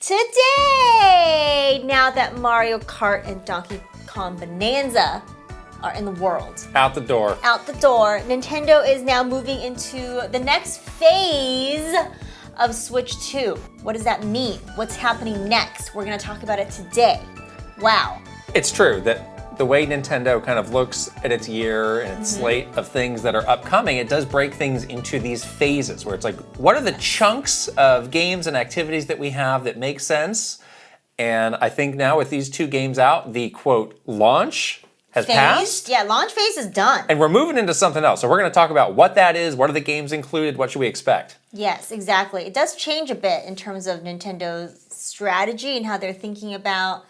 Today, now that Mario Kart and Donkey Kong Bonanza are in the world. Out the door. Out the door. Nintendo is now moving into the next phase of Switch 2. What does that mean? What's happening next? We're going to talk about it today. Wow. It's true that the way Nintendo kind of looks at its year and its slate of things that are upcoming, it does break things into these phases where it's like, what are the chunks of games and activities that we have that make sense? And I think now with these two games out, the quote, launch has passed. Yeah, launch phase is done. And we're moving into something else. So we're going to talk about what that is, what are the games included, what should we expect? Yes, exactly. It does change a bit in terms of Nintendo's strategy and how they're thinking about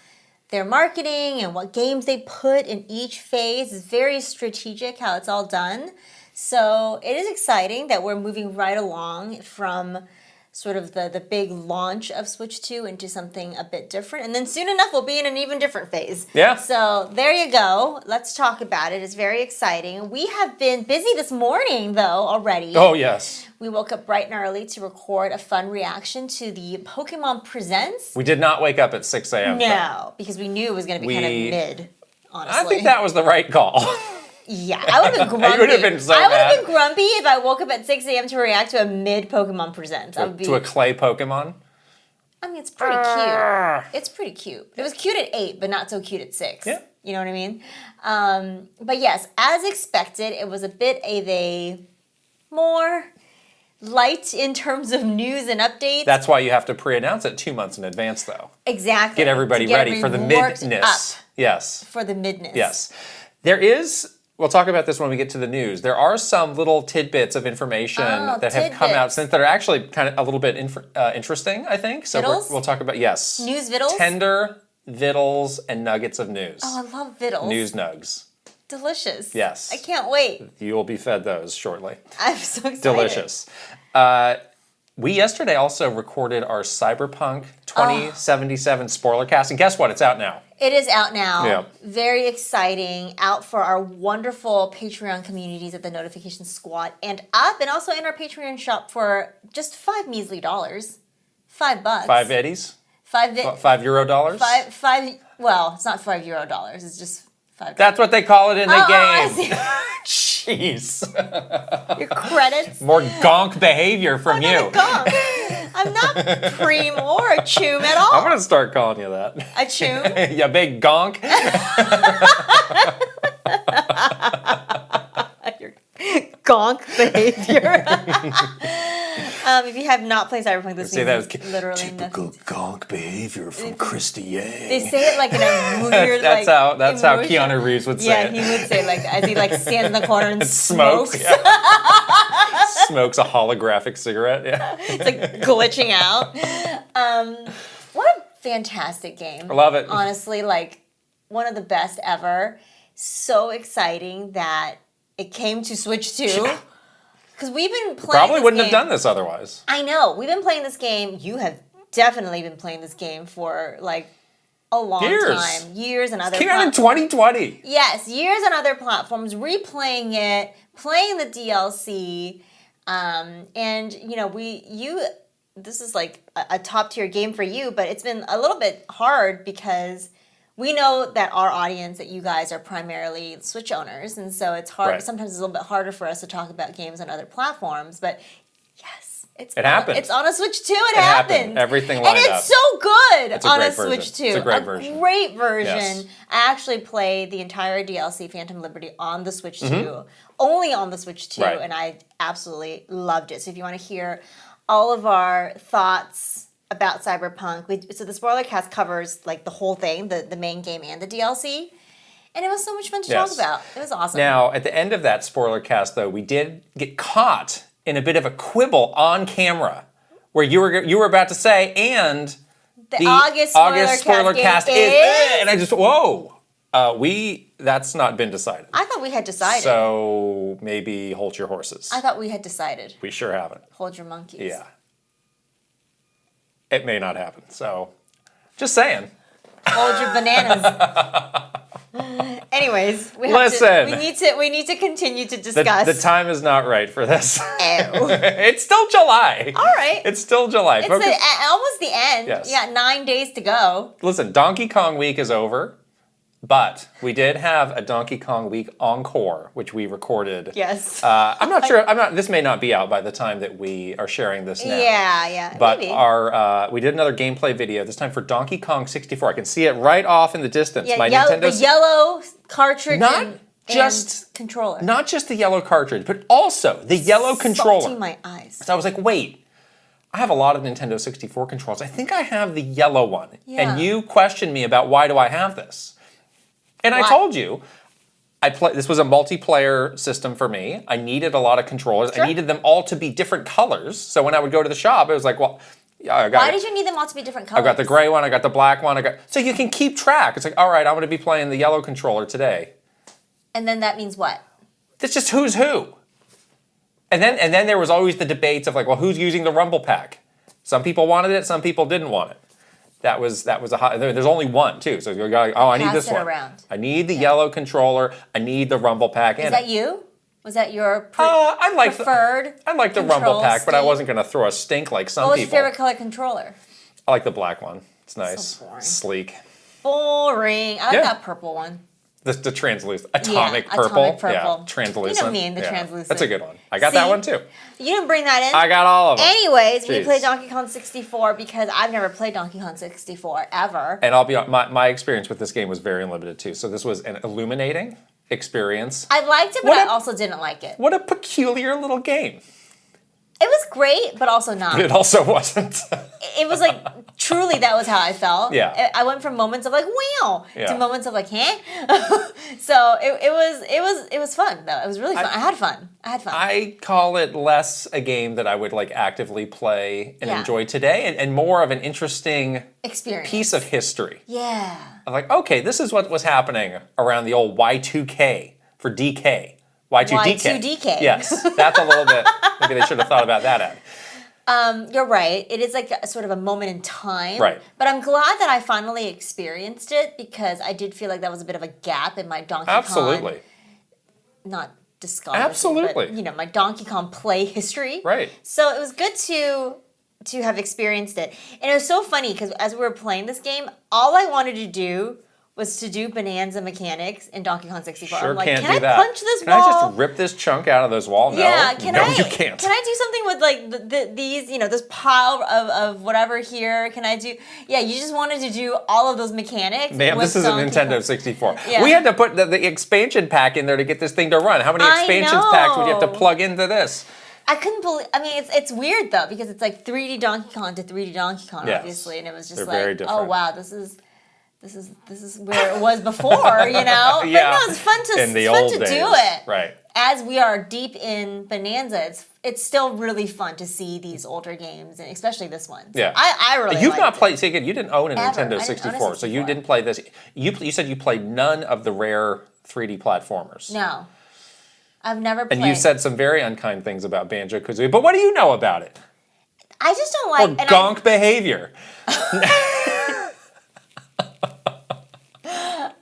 their marketing and what games they put in each phase. Is very strategic how it's all done. So it is exciting that we're moving right along from sort of the big launch of Switch 2 into something a bit different. And then soon enough, we'll be in an even different phase. Yeah. So there you go. Let's talk about it. It's very exciting. We have been busy this morning, though, already. Oh, yes. We woke up bright and early to record a fun reaction to the Pokemon Presents. We did not wake up at 6 a.m. No, because we knew it was going to be kind of mid, honestly. I think that was the right call. Yeah, I would have been grumpy. You would have been so I would mad. have been grumpy if I woke up at 6 a.m. to react to a mid Pokemon Presents. To a clay Pokemon? I mean, it's pretty cute. It's pretty cute. It was cute at 8, but not so cute at 6. Yeah. You know what I mean? But yes, as expected, it was a bit of a more light in terms of news and updates. That's why you have to pre-announce it 2 months in advance, though. Exactly. Get everybody ready for the midness. Yes. For the midness. Yes. There is, we'll talk about this when we get to the news, there are some little tidbits of information that have come out since that are actually kind of a little bit interesting, I think. So we'll talk about, yes. News vittles? Tender vittles and nuggets of news. Oh, I love vittles. News nugs. Delicious. Yes. I can't wait. You will be fed those shortly. I'm so excited. Delicious. We yesterday also recorded our Cyberpunk 2077 spoiler cast, and guess what? It's out now. It is out now. Yeah. Very exciting. Out for our wonderful Patreon communities at the Notification Squad and up, and also in our Patreon shop for just $5 measly. $5. 5 eddies? €5 dollars? Five. Well, it's not €5. It's just $5. That's what they call it in the game. I see. Jeez. Your credits. More gonk behavior from you. I'm not a gonk. I'm not preem or a choom at all. I'm going to start calling you that. A choom? You big gonk. Your gonk behavior. If you have not played Cyberpunk, this means literally typical nothing. Gonk behavior from Krysta. They say it like in a weird, that's like, how Keanu Reeves would say it. Yeah, he would say like as he like stands in the corner and smokes. Yeah. Smokes a holographic cigarette. Yeah, it's like glitching out. What a fantastic game! I love it. Honestly, like one of the best ever. So exciting that it came to Switch 2. Because we've been playing Probably this wouldn't game. have done this otherwise. I know. We've been playing this game. You have definitely been playing this game for like a long time. Years and other It came out in 2020. Yes, years on other platforms, replaying it, playing the DLC. And you know, this is like a top tier game for you, but it's been a little bit hard because we know that our audience, that you guys are primarily Switch owners, and so it's hard. Right. Sometimes it's a little bit harder for us to talk about games on other platforms. But yes, it happened. It's on a Switch 2. It happened. Everything lined up. And it's so good on a Switch 2. It's a great version. Great version. Yes. I actually played the entire DLC Phantom Liberty on the Switch 2. Only on the Switch 2, and I absolutely loved it. So if you want to hear all of our thoughts about Cyberpunk, so the spoiler cast covers like the whole thing, the main game and the DLC, and it was so much fun to talk about. It was awesome. Now, at the end of that spoiler cast, though, we did get caught in a bit of a quibble on camera, where you were about to say, and the August spoiler cast is, and I just whoa, that's not been decided. I thought we had decided. So maybe hold your horses. I thought we had decided. We sure haven't. Hold your monkeys. Yeah. It may not happen. So, just saying. Hold your bananas. Anyways, we need to continue to discuss. The time is not right for this. Ew. It's still July. All right. It's still July. It's almost the end. Yes. Yeah, 9 days to go. Listen, Donkey Kong Week is over, but we did have a Donkey Kong Week encore, which we recorded. Yes. I'm not sure. This may not be out by the time that we are sharing this now. Yeah. But maybe. we did another gameplay video this time for Donkey Kong 64. I can see it right off in the distance. Yeah, My the Nintendo yellow cartridge and controller. Not just the yellow cartridge, but also the yellow controller. Salting my eyes. So I was like, wait. I have a lot of Nintendo 64 controllers. I think I have the yellow one. Yeah. And you questioned me about why do I have this? And I told you, this was a multiplayer system for me. I needed a lot of controllers. Sure. I needed them all to be different colors. So when I would go to the shop, it was like, well, yeah, why did you need them all to be different colors? I got the gray one, I got the black one, so you can keep track. It's like, all right, I'm going to be playing the yellow controller today. And then that means what? That's just who's who. And then there was always the debates of like, well, who's using the Rumble Pack? Some people wanted it, some people didn't want it. That was a hot. There's only one too, so you got. Oh, I need this one. Around. I need the yellow controller. I need the Rumble Pack. Is that you? Was that your preferred? I like the Rumble Pack, but I wasn't going to throw a stink like some people. What was your favorite color controller? I like the black one. It's nice, so boring. Sleek. Boring. I like that purple one. The translucent, atomic purple. Atomic purple. Yeah, translucent. You know me and the translucent. That's a good one. I got that one too. You didn't bring that in? I got all of them. Anyways, we played Donkey Kong 64 because I've never played Donkey Kong 64 ever. And I'll be honest, my experience with this game was very limited too. So this was an illuminating experience. I liked it, but I also didn't like it. What a peculiar little game. It was great, but also not. It also wasn't. It was like, truly, that was how I felt. Yeah. I went from moments of like, wow, to moments of like, huh? So it was fun, though. It was really fun. I had fun. I call it less a game that I would like actively play and enjoy today, and more of an interesting experience, piece of history. Yeah. I'm like, okay, this is what was happening around the old Y2K for DK. Y2DK. Y2DK. Yes, that's a little bit. Maybe they should have thought about that ad. You're right. It is like a sort of a moment in time. Right. But I'm glad that I finally experienced it because I did feel like that was a bit of a gap in my Donkey Absolutely. Kong. Not discography. Absolutely. But, my Donkey Kong play history. Right. So it was good to have experienced it. And it was so funny because as we were playing this game, all I wanted to do was to do Bonanza mechanics in Donkey Kong 64. Sure, I'm like, can't can do I that. punch this Can ball? I just rip this chunk out of this wall? No, yeah, you can't. Can I do something with like these, this pile of whatever here? Can I do? Yeah, you just wanted to do all of those mechanics. Ma'am, this is a Nintendo 64. Yeah. We had to put the expansion pack in there to get this thing to run. How many expansions packs would you have to plug into this? I couldn't believe. I mean, it's weird though because it's like 3D Donkey Kong to 3D Donkey Kong, obviously, and it was just very different. Oh wow, this is where it was before, Yeah. But no, it's fun to do it. Right. As we are deep in Bonanza, it's still really fun to see these older games, and especially this one. So Yeah. I really. You've not played. See again, you didn't own a Ever. Nintendo I didn't own a 64, so you 64. didn't play this. You said you played none of the rare 3D platformers. No, I've never played. And you said some very unkind things about Banjo-Kazooie, but what do you know about it? I just don't like. Or gonk behavior.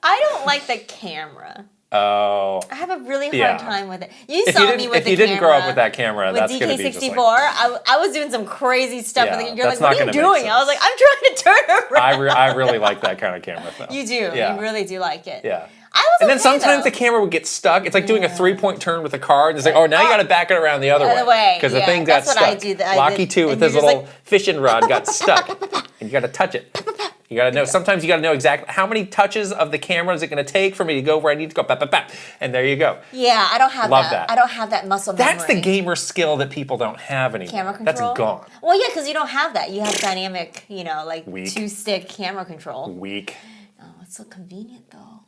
I don't like the camera. Oh. I have a really hard time with it. You If saw you didn't, me with if the you camera. didn't grow up with that camera, With that's going to be just DK64, like... I was doing some crazy stuff. Yeah, with it. You're that's like, what not are you gonna make doing? I was like, I'm trying to turn around. I really like that kind of camera, though. You do. Yeah. You really do like it. Yeah. I was And then okay, sometimes though. the camera would get stuck. It's like doing a 3-point turn with a car, and it's like, oh, now you got to back it around the other way. Because the thing got that's stuck. what I do. Locky 2 with his little fishing rod got stuck. And you got to touch it. You got to know. Sometimes you got to know exactly how many touches of the camera is it going to take for me to go where I need to go. Bap, bap, bap. And there you go. Yeah, I don't have Love that. I don't have that muscle memory. That's the gamer skill that people don't have anymore. Camera control. That's gone. Well, yeah, because you don't have that. You have dynamic, like Weak. 2-stick camera control. Weak. Oh, it's so convenient though.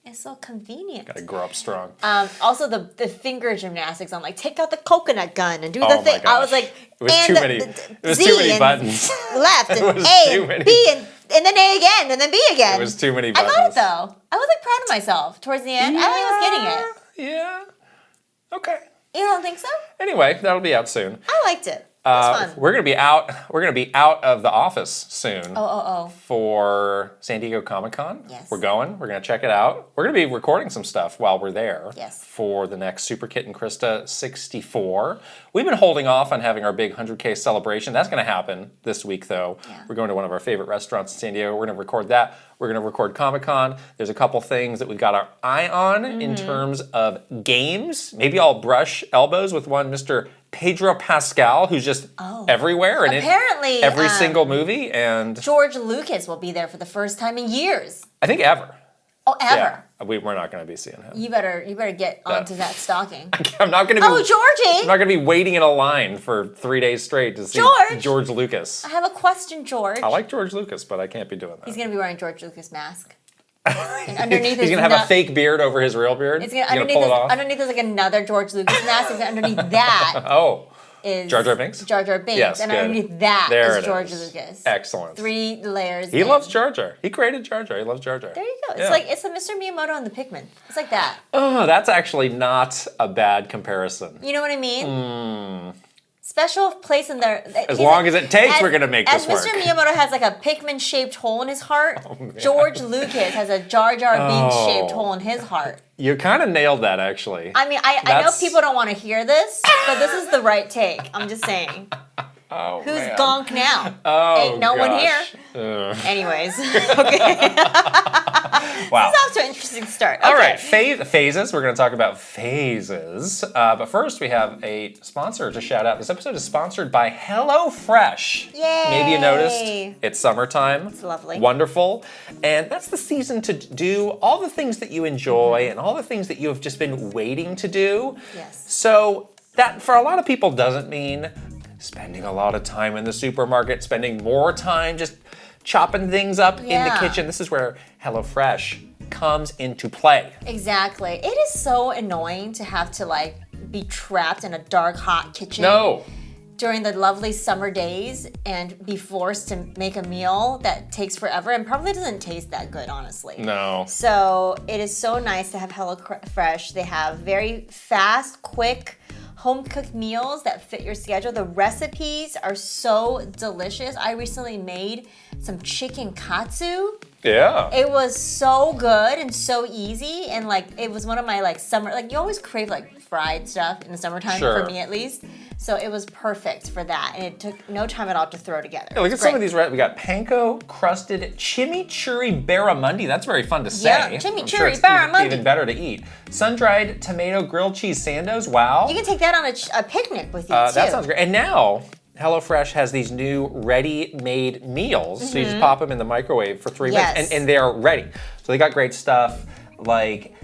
It's so convenient. Got to grow up strong. Also, the finger gymnastics. I'm like, take out the coconut gun and do the Oh thing. my gosh. I was like, It was and too the, many. the It was Z too many and buttons. Left and It was A too and many. B and then A again and then B again. It was too many I buttons. got it though. I was like proud of myself towards the end. I think I was getting it. Yeah. Okay. You don't think so? Anyway, that'll be out soon. I liked it. Fun. We're gonna be out. We're gonna be out of the office soon. Oh. For San Diego Comic-Con. Yes. We're going. We're gonna check it out. We're gonna be recording some stuff while we're there. Yes. For the next Super Kit and Krysta 64. We've been holding off on having our big 100K celebration. That's gonna happen this week, though. Yeah. We're going to one of our favorite restaurants in San Diego. We're gonna record that. We're gonna record Comic-Con. There's a couple things that we've got our eye on in terms of games. Maybe I'll brush elbows with one Mr. Pedro Pascal, who's just everywhere and Apparently, in every single movie, and George Lucas will be there for the first time in years. I think ever. Oh, ever. Yeah, we're not going to be seeing him. You better get onto that stalking. I'm not going to be. Oh, Georgie! I'm not going to be waiting in a line for 3 days straight to see George Lucas. I have a question, George. I like George Lucas, but I can't be doing that. He's going to be wearing George Lucas mask. And underneath he's going to have a fake beard over his real beard. It's gonna, he's going to pull it off. Underneath is like another George Lucas mask, and underneath that is Jar Jar Binks? Jar Jar Binks. Yes, and good. underneath that there is George Lucas. Excellent. 3 layers. He loves Jar Jar. He created Jar Jar. He loves Jar Jar. There you go. It's like it's a Mr. Miyamoto and the Pikmin. It's like that. Oh, that's actually not a bad comparison. You know what I mean? Special place in there. As long as it takes, we're going to make this work. As Mr. Miyamoto has like a Pikmin-shaped hole in his heart, George Lucas has a Jar Jar Binks-shaped hole in his heart. You kind of nailed that, actually. I mean, I know people don't want to hear this, but this is the right take. I'm just saying. Oh, Who's man. gonk now? Oh, Ain't no one here. Anyways. Okay. Wow. This is off to an interesting start. Okay. All right, phases. We're going to talk about phases. But first, we have a sponsor to shout out. This episode is sponsored by HelloFresh. Yay! Maybe you noticed it's summertime. It's lovely. Wonderful. And that's the season to do all the things that you enjoy and all the things that you have just been waiting to do. Yes. So that, for a lot of people, doesn't mean spending a lot of time in the supermarket, spending more time just chopping things up in the kitchen. This is where HelloFresh comes into play. Exactly. It is so annoying to have to like be trapped in a dark, hot kitchen. No. During the lovely summer days and be forced to make a meal that takes forever and probably doesn't taste that good, honestly. No. So it is so nice to have HelloFresh. They have very fast, quick, home-cooked meals that fit your schedule. The recipes are so delicious. I recently made some chicken katsu. Yeah. It was so good and so easy, and like it was one of my like summer, like you always crave like fried stuff in the summertime, Sure. for me at least. So it was perfect for that, and it took no time at all to throw together. Yeah, look at some of these. We got panko crusted chimichurri barramundi. That's very fun to say. Yeah, I'm chimichurri sure it's barramundi. even better to eat. Sun-dried tomato grilled cheese sandos. Wow. You can take that on a picnic with you too. That sounds great. And now HelloFresh has these new ready-made meals. So you just pop them in the microwave for 3 minutes, Yes. and they're ready. So they got great stuff like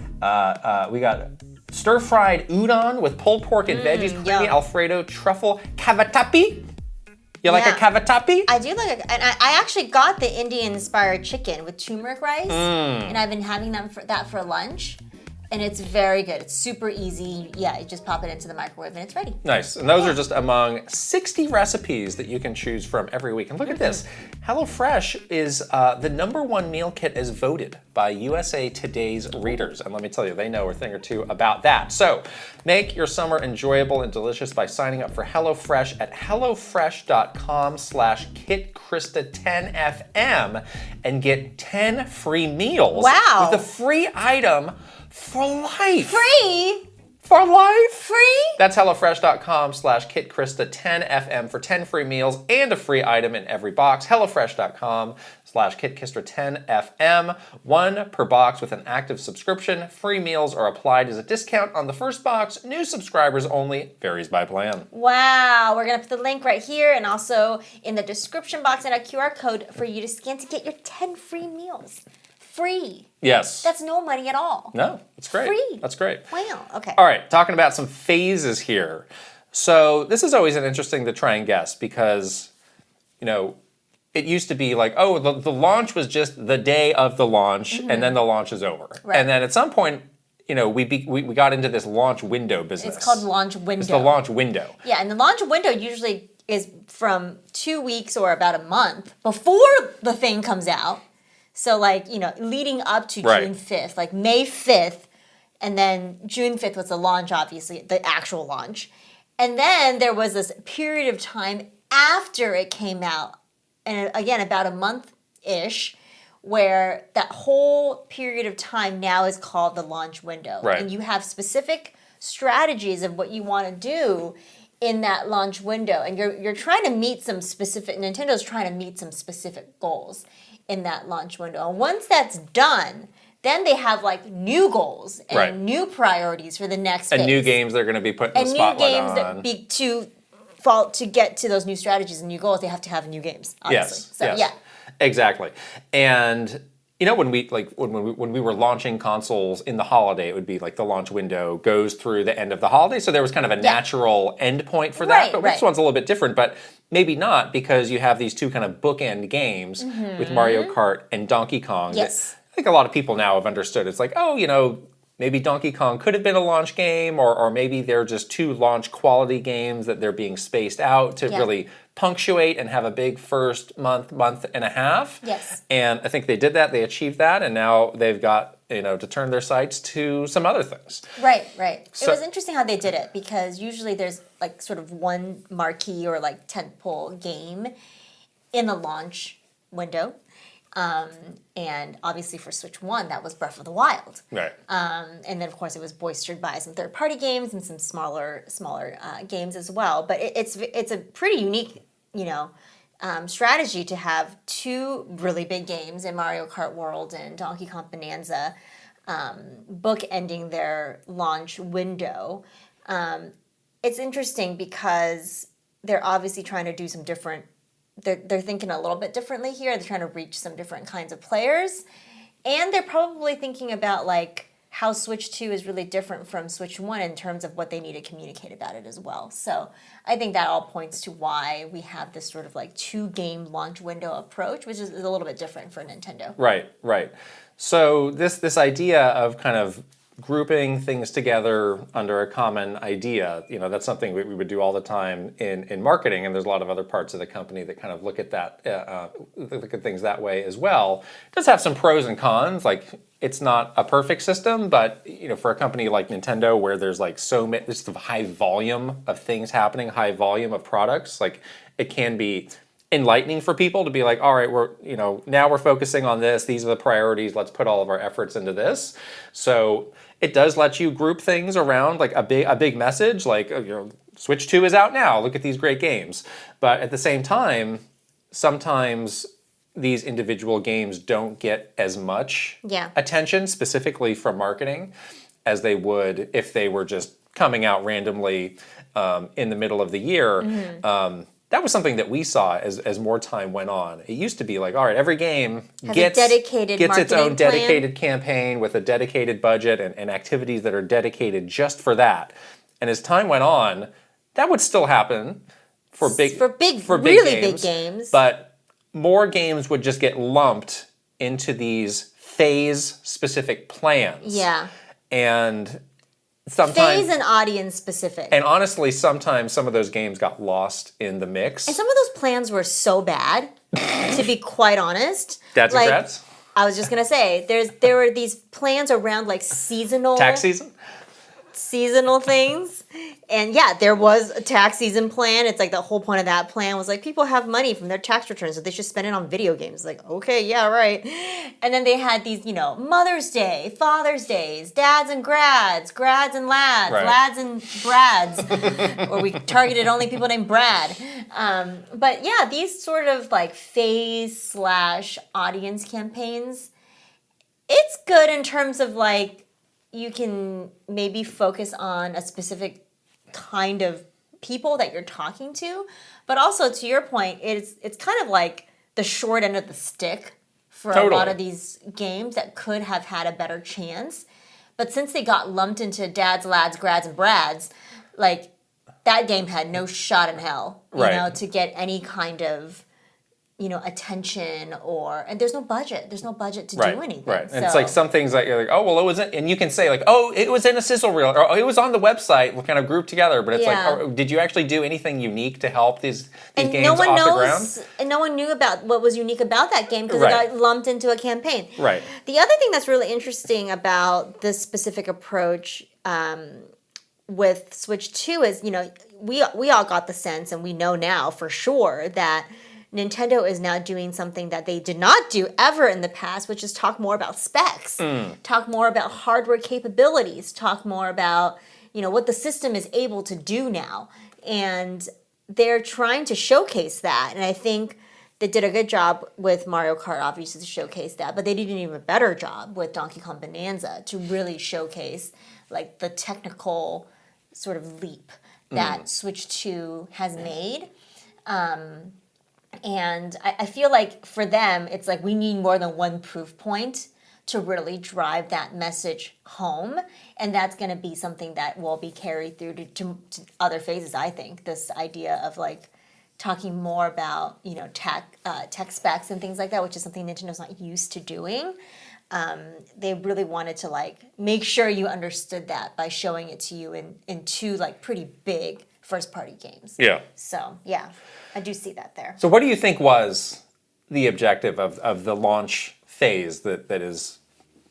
we got stir-fried udon with pulled pork and veggies, creamy yum. Alfredo truffle cavatappi. You like a cavatappi? I do like it, and I actually got the Indian-inspired chicken with turmeric rice, and I've been having that for lunch. And it's very good. It's super easy. Yeah, you just pop it into the microwave and it's ready. Nice. And those are just among 60 recipes that you can choose from every week. And look at this. HelloFresh is the #1 meal kit as voted by USA Today's readers. And let me tell you, they know a thing or two about that. So make your summer enjoyable and delicious by signing up for HelloFresh at HelloFresh.com/KitKrysta10FM and get 10 free meals Wow. with a free item for life. Free? For life? Free? That's HelloFresh.com/KitKrysta10FM for 10 free meals and a free item in every box. HelloFresh.com/KitKrysta10FM. 1 per box with an active subscription. Free meals are applied as a discount on the first box. New subscribers only. Varies by plan. Wow. We're going to put the link right here and also in the description box and a QR code for you to scan to get your 10 free meals. Free. Yes. That's no money at all. No, it's great. Free. That's great. Wow. Okay. All right, talking about some phases here. So this is always an interesting to try and guess because, you know, it used to be like, oh, the launch was just the day of the launch, and then the launch is over. Right. And then at some point, you know, we got into this launch window business. It's called launch window. It's the launch window. Yeah, and the launch window usually is from 2 weeks or about a month before the thing comes out. So like, you know, leading up to Right. June 5th, like May 5th, and then June 5th was the launch, obviously, the actual launch. And then there was this period of time after it came out, and again, about a month-ish, where that whole period of time now is called the launch window. Right. And you have specific strategies of what you want to do in that launch window. And you're trying to meet some specific, Nintendo's trying to meet some specific goals in that launch window. And once that's done, then they have like new goals and Right. new priorities for the next phase. And new games they're going to be putting the spotlight on. And new games to get to those new strategies and new goals, they have to have new games, obviously. Yes. So yes. yeah. Exactly. And you know, when we were launching consoles in the holiday, it would be like the launch window goes through the end of the holiday. So there was kind of a natural end point for that. Right, But right. this one's a little bit different, but maybe not, because you have these two kind of bookend games with Mario Kart and Donkey Kong. Yes. That I think a lot of people now have understood. It's like, oh, you know, maybe Donkey Kong could have been a launch game, or maybe they're just two launch quality games that they're being spaced out to really punctuate and have a big first month and a half. Yes. And I think they did that, they achieved that, and now they've got, you know, to turn their sights to some other things. Right, right. So- It was interesting how they did it, because usually there's like sort of one marquee or like tentpole game in the launch window. And obviously for Switch 1, that was Breath of the Wild. Right. And then, of course, it was bolstered by some third-party games and some smaller games as well. But it's a pretty unique, you know, strategy to have two really big games in Mario Kart World and Donkey Kong Bonanza bookending their launch window. It's interesting because they're obviously trying to do some different. They're thinking a little bit differently here. They're trying to reach some different kinds of players. And they're probably thinking about like how Switch 2 is really different from Switch 1 in terms of what they need to communicate about it as well. So I think that all points to why we have this sort of like two-game launch window approach, which is a little bit different for Nintendo. Right, right. So this idea of kind of grouping things together under a common idea, you know, that's something we would do all the time in marketing, and there's a lot of other parts of the company that kind of look at that, look at things that way as well. It does have some pros and cons. Like, it's not a perfect system, but you know, for a company like Nintendo, where there's like so many, this high volume of things happening, high volume of products, like it can be enlightening for people to be like, all right, now we're focusing on this. These are the priorities. Let's put all of our efforts into this. So it does let you group things around like a big message, like, you know, Switch 2 is out now. Look at these great games. But at the same time, sometimes these individual games don't get as much attention, specifically from marketing, as they would if they were just coming out randomly in the middle of the year. That was something that we saw as more time went on. It used to be like, all right, every game gets its own dedicated campaign with a dedicated budget and activities that are dedicated just for that. And as time went on, that would still happen for really big games. But more games would just get lumped into these phase-specific plans. Yeah. And sometimes phase and audience specific. And honestly, sometimes some of those games got lost in the mix. And some of those plans were so bad, to be quite honest. Dads and Grats? I was just gonna say, there were these plans around like seasonal tax seasonal things. And yeah, there was a tax season plan. It's like the whole point of that plan was like people have money from their tax returns, so they should spend it on video games. Like, okay, yeah, right. And then they had these, you know, Mother's Day, Father's Days, Dads and Grads, Grads and Lads, Lads and Brads, or we targeted only people named Brad. But yeah, these sort of like phase/audience campaigns, it's good in terms of like you can maybe focus on a specific kind of people that you're talking to, but also to your point, it's kind of like the short end of the stick for a lot of these games that could have had a better chance. But since they got lumped into Dads, Lads, Grads, and Brads, like that game had no shot in hell, you know, to get any kind of, you know, attention and there's no budget. There's no budget to do anything. Right. And it's like some things that you're like, oh, well, it wasn't, and you can say like, oh, it was in a sizzle reel, or oh, it was on the website. We're kind of grouped together, but it's like, oh, did you actually do anything unique to help these games off the ground? And no one knew about what was unique about that game because it got lumped into a campaign. Right. The other thing that's really interesting about this specific approach with Switch 2 is, we all got the sense, and we know now for sure that Nintendo is now doing something that they did not do ever in the past, which is talk more about specs, talk more about hardware capabilities, talk more about, what the system is able to do now. And they're trying to showcase that. And I think they did a good job with Mario Kart, obviously, to showcase that. But they did an even better job with Donkey Kong Bonanza to really showcase like the technical sort of leap that Switch 2 has made. And I feel like for them, it's like we need more than one proof point to really drive that message home. And that's going to be something that will be carried through to other phases, I think. This idea of like talking more about, tech specs and things like that, which is something Nintendo's not used to doing. They really wanted to like make sure you understood that by showing it to you in two like pretty big first party games. Yeah. So yeah, I do see that there. So what do you think was the objective of the launch phase that is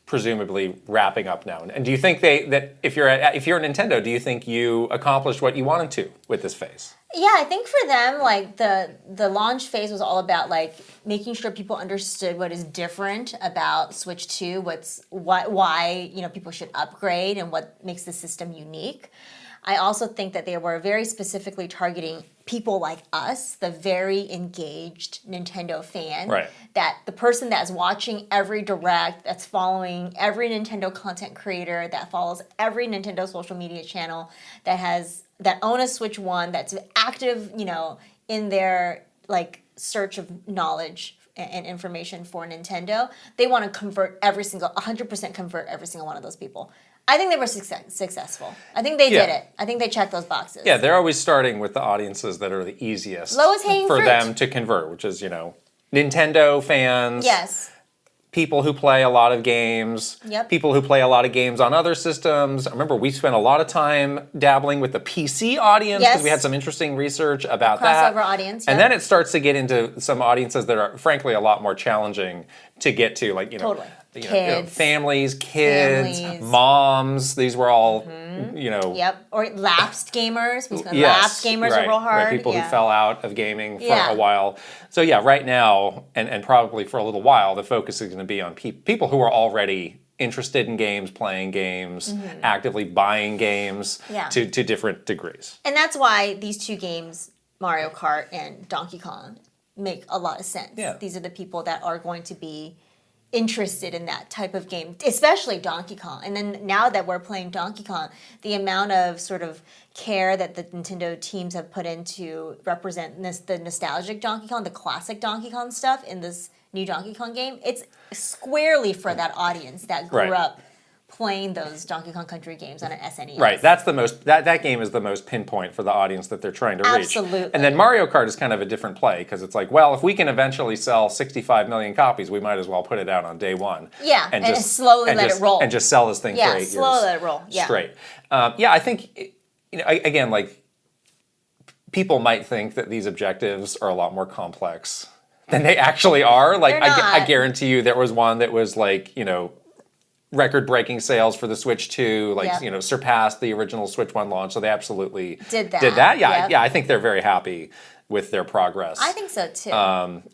presumably wrapping up now? And do you think that if you're Nintendo, do you think you accomplished what you wanted to with this phase? Yeah, I think for them, like the launch phase was all about like making sure people understood what is different about Switch 2, why people should upgrade and what makes the system unique. I also think that they were very specifically targeting people like us, the very engaged Nintendo fan. Right. That the person that's watching every Direct, that's following every Nintendo content creator, that follows every Nintendo social media channel, that own a Switch 1, that's active, in their like search of knowledge and information for Nintendo. They want to 100% convert every single one of those people. I think they were successful. I think they did it. I think they checked those boxes. Yeah, they're always starting with the audiences that are the easiest lowest hanging for fruit them to convert, which is, Nintendo fans. Yes. People who play a lot of games. Yep. People who play a lot of games on other systems. I remember we spent a lot of time dabbling with the PC audience because we had some interesting research about that. Crossover audience. And then it starts to get into some audiences that are frankly a lot more challenging to get to, like, totally. Families, kids, moms. These were all, Yep. Or lapsed gamers. Lapsed gamers are real hard. Right. People who fell out of gaming for a while. So yeah, right now, and probably for a little while, the focus is going to be on people who are already interested in games, playing games, actively buying games to different degrees. And that's why these two games, Mario Kart and Donkey Kong, make a lot of sense. Yeah. These are the people that are going to be interested in that type of game, especially Donkey Kong. And then now that we're playing Donkey Kong, the amount of sort of care that the Nintendo teams have put into represent the nostalgic Donkey Kong, the classic Donkey Kong stuff in this new Donkey Kong game, it's squarely for that audience that grew up playing those Donkey Kong Country games on an SNES. Right, that's the most, that game is the most pinpoint for the audience that they're trying to reach. Absolutely. And then Mario Kart is kind of a different play, because it's like, well, if we can eventually sell 65 million copies, we might as well put it out on day one. Yeah, and just slowly let it roll. And just sell this thing for 8 years. Yeah, slowly let it roll. Yeah. Straight. I think, again, like, people might think that these objectives are a lot more complex than they actually are. Like, I guarantee you there was one that was like, record-breaking sales for the Switch 2, surpassed the original Switch 1 launch, so they absolutely did that. Yeah, I think they're very happy with their progress. I think so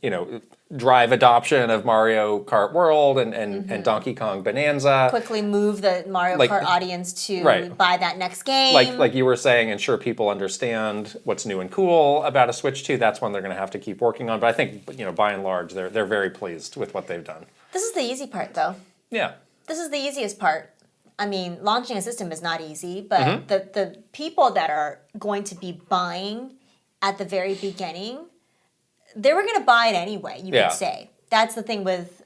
too. Drive adoption of Mario Kart World and Donkey Kong Bonanza. Quickly move the Mario Kart audience to buy that next game. Like you were saying, ensure people understand what's new and cool about a Switch 2. That's one they're going to have to keep working on. But I think, by and large, they're very pleased with what they've done. This is the easy part, though. Yeah. This is the easiest part. I mean, launching a system is not easy, but the people that are going to be buying at the very beginning, they were going to buy it anyway, you could say. That's the thing with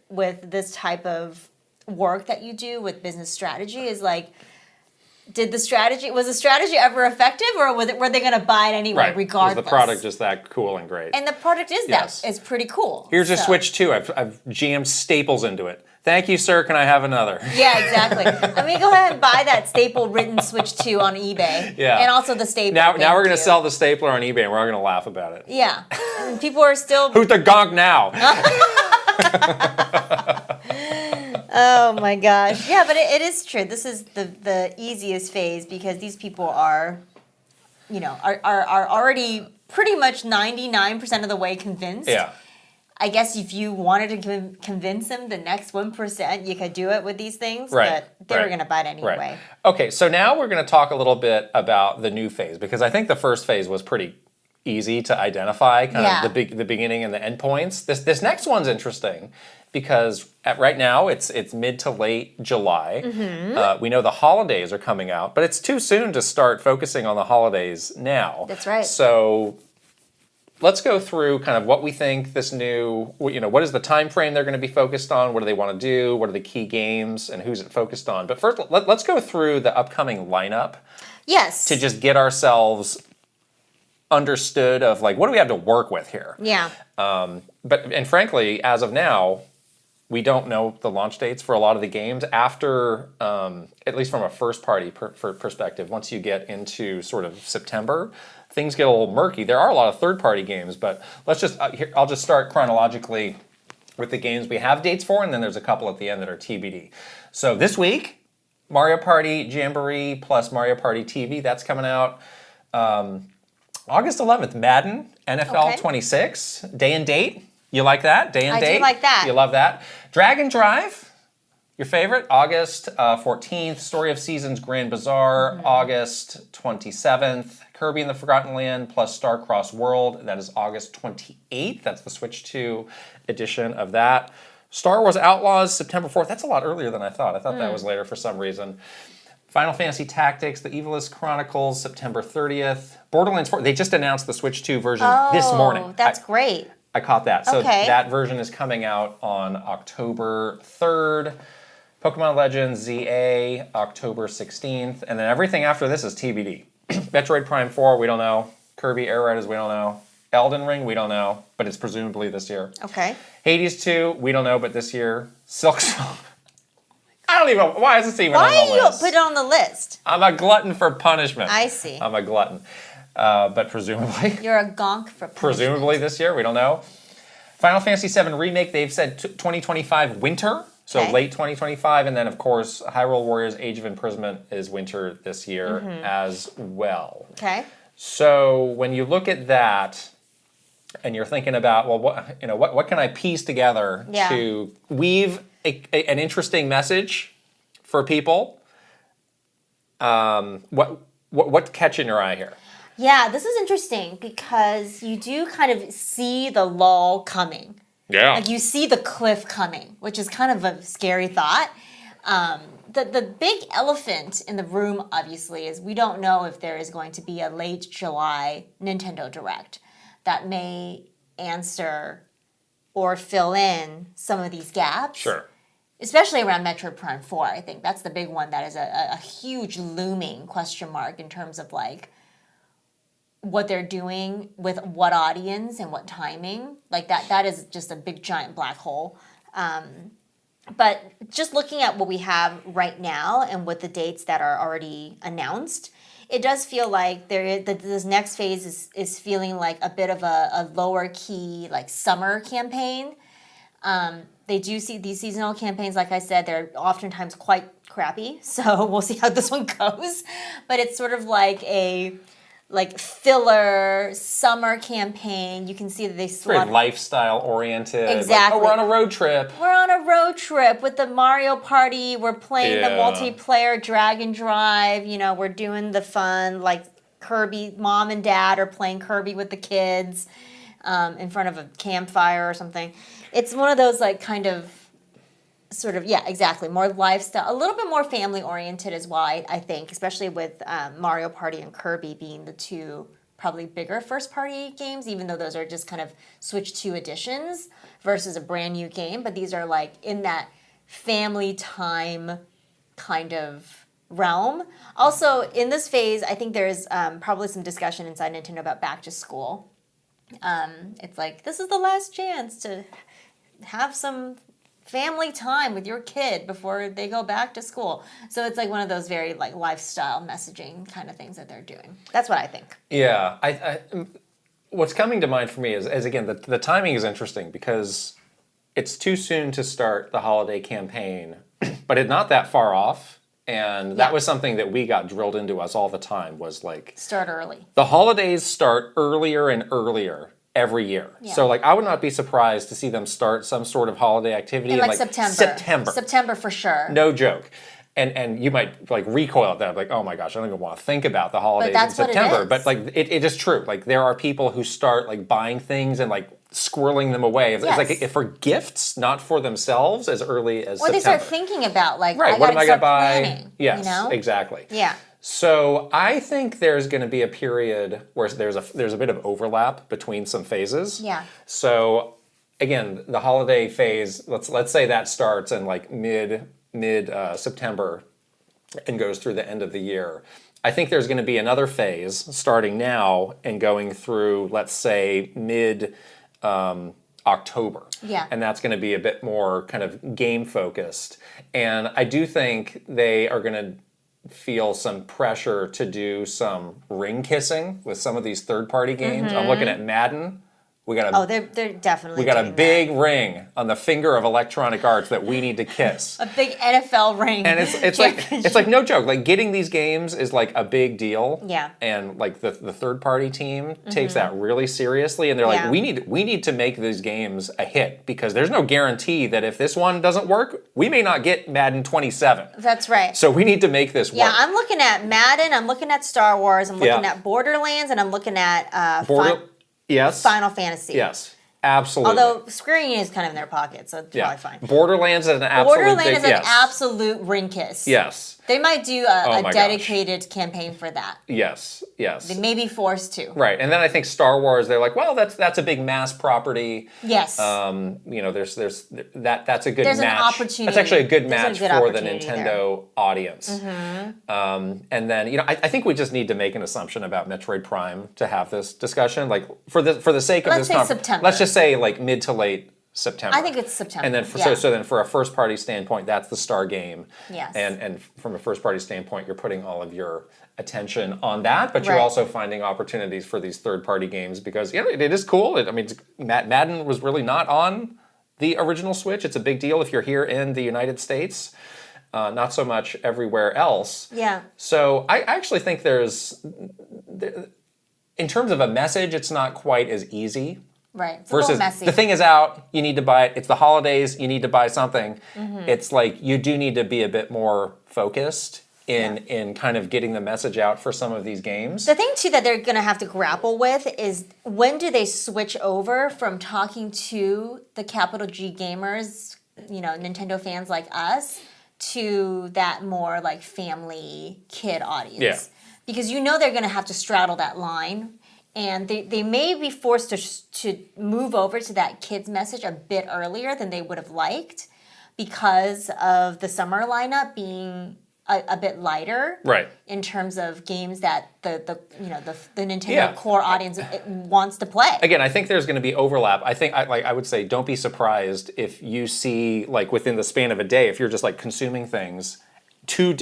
this type of work that you do with business strategy is like, was the strategy ever effective, or were they going to buy it anyway, regardless? Was the product just that cool and great? And the product is it's pretty cool. Here's a Switch 2. I've jammed staples into it. Thank you, sir. Can I have another? Yeah, exactly. I mean, go ahead and buy that staple-written Switch 2 on eBay. Yeah. And also the staple. Now we're going to sell the stapler on eBay, and we're all going to laugh about it. Yeah. And people are still... Who's the gonk now? Oh my gosh. Yeah, but it is true. This is the easiest phase because these people are, are already pretty much 99% of the way convinced. Yeah. I guess if you wanted to convince them the next 1%, you could do it with these things, Right, but they were right, going to bite anyway. Right. Okay, so now we're going to talk a little bit about the new phase because I think the first phase was pretty easy to identify, kind of the beginning and the end points. This next one's interesting because right now it's mid to late July. We know the holidays are coming out, but it's too soon to start focusing on the holidays now. That's right. So let's go through kind of what we think this new, what is the time frame they're going to be focused on? What do they want to do? What are the key games and who's it focused on? But first, let's go through the upcoming lineup. Yes. To just get ourselves understood of like, what do we have to work with here? Yeah. And frankly, as of now, we don't know the launch dates for a lot of the games after, at least from a first party perspective, once you get into sort of September, things get a little murky. There are a lot of third-party games, but let's just, I'll just start chronologically with the games we have dates for, and then there's a couple at the end that are TBD. So this week, Mario Party Jamboree plus Mario Party TV, that's coming out. August 11th, Madden NFL 26, day and date. You like that? Day and date? I do like that. You love that. Dragon Drive, your favorite, August 14th. Story of Seasons Grand Bazaar, August 27th. Kirby and the Forgotten Land plus Starcross World, that is August 28th. That's the Switch 2 edition of that. Star Wars Outlaws, September 4th. That's a lot earlier than I thought. I thought that was later for some reason. Final Fantasy Tactics, The Evilest Chronicles, September 30th. Borderlands 4, they just announced the Switch 2 version this morning. Oh, that's great. I caught that. So that version is coming out on October 3rd. Pokemon Legends ZA, October 16th. And then everything after this is TBD. Metroid Prime 4, we don't know. Kirby Air Riders, we don't know. Elden Ring, we don't know, but it's presumably this year. Okay. Hades 2, we don't know, but this year. Silk Song. I don't even know. Why is this even on the list? Why you put it on the list? I'm a glutton for punishment. I see. I'm a glutton. But presumably. You're a gonk for punishment. Presumably this year, we don't know. Final Fantasy VII Remake, they've said 2025 winter, so late 2025. And then, of course, Hyrule Warriors Age of Imprisonment is winter this year as well. Okay. So when you look at that, and you're thinking about, well, what can I piece together to weave an interesting message for people? What's catching your eye here? Yeah, this is interesting because you do kind of see the lull coming. Yeah. Like you see the cliff coming, which is kind of a scary thought. The big elephant in the room, obviously, is we don't know if there is going to be a late July Nintendo Direct that may answer or fill in some of these gaps. Sure. Especially around Metroid Prime 4, I think. That's the big one that is a huge looming question mark in terms of like what they're doing with what audience and what timing. Like that is just a big giant black hole. But just looking at what we have right now and with the dates that are already announced, it does feel like this next phase is feeling like a bit of a lower key, like summer campaign. They do see these seasonal campaigns, like I said, they're oftentimes quite crappy. So we'll see how this one goes. But it's sort of like a filler summer campaign. You can see that they very lifestyle oriented. Exactly. Like, we're on a road trip. We're on a road trip with the Mario Party. We're playing the multiplayer Dragon Drive. We're doing the fun, like Kirby. Mom and Dad are playing Kirby with the kids in front of a campfire or something. It's one of those like kind of sort of, exactly, more lifestyle, a little bit more family oriented as well, I think, especially with Mario Party and Kirby being the two probably bigger first party games, even though those are just kind of Switch 2 editions versus a brand new game. But these are like in that family time kind of realm. Also, in this phase, I think there's probably some discussion inside Nintendo about back to school. It's like, this is the last chance to have some family time with your kid before they go back to school. So it's like one of those very like lifestyle messaging kind of things that they're doing. That's what I think. Yeah, I what's coming to mind for me is again, the timing is interesting because it's too soon to start the holiday campaign, but it's not that far off. And that was something that we got drilled into us all the time was like... Start early. The holidays start earlier and earlier every year. Yeah. So like I would not be surprised to see them start some sort of holiday activity in like September. September for sure. No joke. And you might like recoil at that, like, oh my gosh, I don't even want to think about the holidays in September. But like it is true. Like there are people who start like buying things and like squirreling them away. It's like for gifts, not for themselves, as early as September. Or they start thinking about like, right, what am I going to buy? Planning, yes, you know? Exactly. Yeah. So I think there's going to be a period where there's a bit of overlap between some phases. Yeah. So again, the holiday phase, let's say that starts in like mid September and goes through the end of the year. I think there's going to be another phase starting now and going through, let's say, mid October. Yeah. And that's going to be a bit more kind of game focused. And I do think they are going to feel some pressure to do some ring kissing with some of these third-party games. I'm looking at Madden. We got they're definitely. We got a big ring on the finger of Electronic Arts that we need to kiss. A big NFL ring. And it's like no joke. Like getting these games is like a big deal. Yeah. And like the third party team takes that really seriously, and they're like, we need to make these games a hit because there's no guarantee that if this one doesn't work, we may not get Madden 27. That's right. So we need to make this work. Yeah, I'm looking at Madden. I'm looking at Star Wars. I'm looking at Borderlands, and I'm looking at Yes. Final Fantasy. Yes. Absolutely. Although Square Enix is kind of in their pocket, so it's probably fine. Borderlands is an absolute ring kiss. Yes. They might do a dedicated campaign for that. Yes. They may be forced to. Right, and then I think Star Wars, they're like, well, that's a big mass property. Yes. There's that's a good There's match. An opportunity. That's actually a good match for the Nintendo there. audience. And then I think we just need to make an assumption about Metroid Prime to have this discussion. Like for the sake of this conference, let's just say like mid to late September. I think it's September. And then so then for a first party standpoint, that's the star game. Yes. And from a first party standpoint, you're putting all of your attention on that, but you're also finding opportunities for these third party games because it is cool. Madden was really not on the original Switch. It's a big deal if you're here in the United States. Not so much everywhere else. Yeah. So I actually think in terms of a message, it's not quite as easy. Right. It's versus a little messy. The thing is out, you need to buy it. It's the holidays, you need to buy something. It's like you do need to be a bit more focused in kind of getting the message out for some of these games. The thing too that they're going to have to grapple with is when do they switch over from talking to the capital G gamers, Nintendo fans like us, to that more like family kid audience. Yeah. Because they're going to have to straddle that line. And they may be forced to move over to that kids message a bit earlier than they would have liked because of the summer lineup being a bit lighter, right? In terms of games that the Nintendo core audience wants to play. Again, I think there's going to be overlap. I think I would say don't be surprised if you see like within the span of a day, if you're just like consuming things, two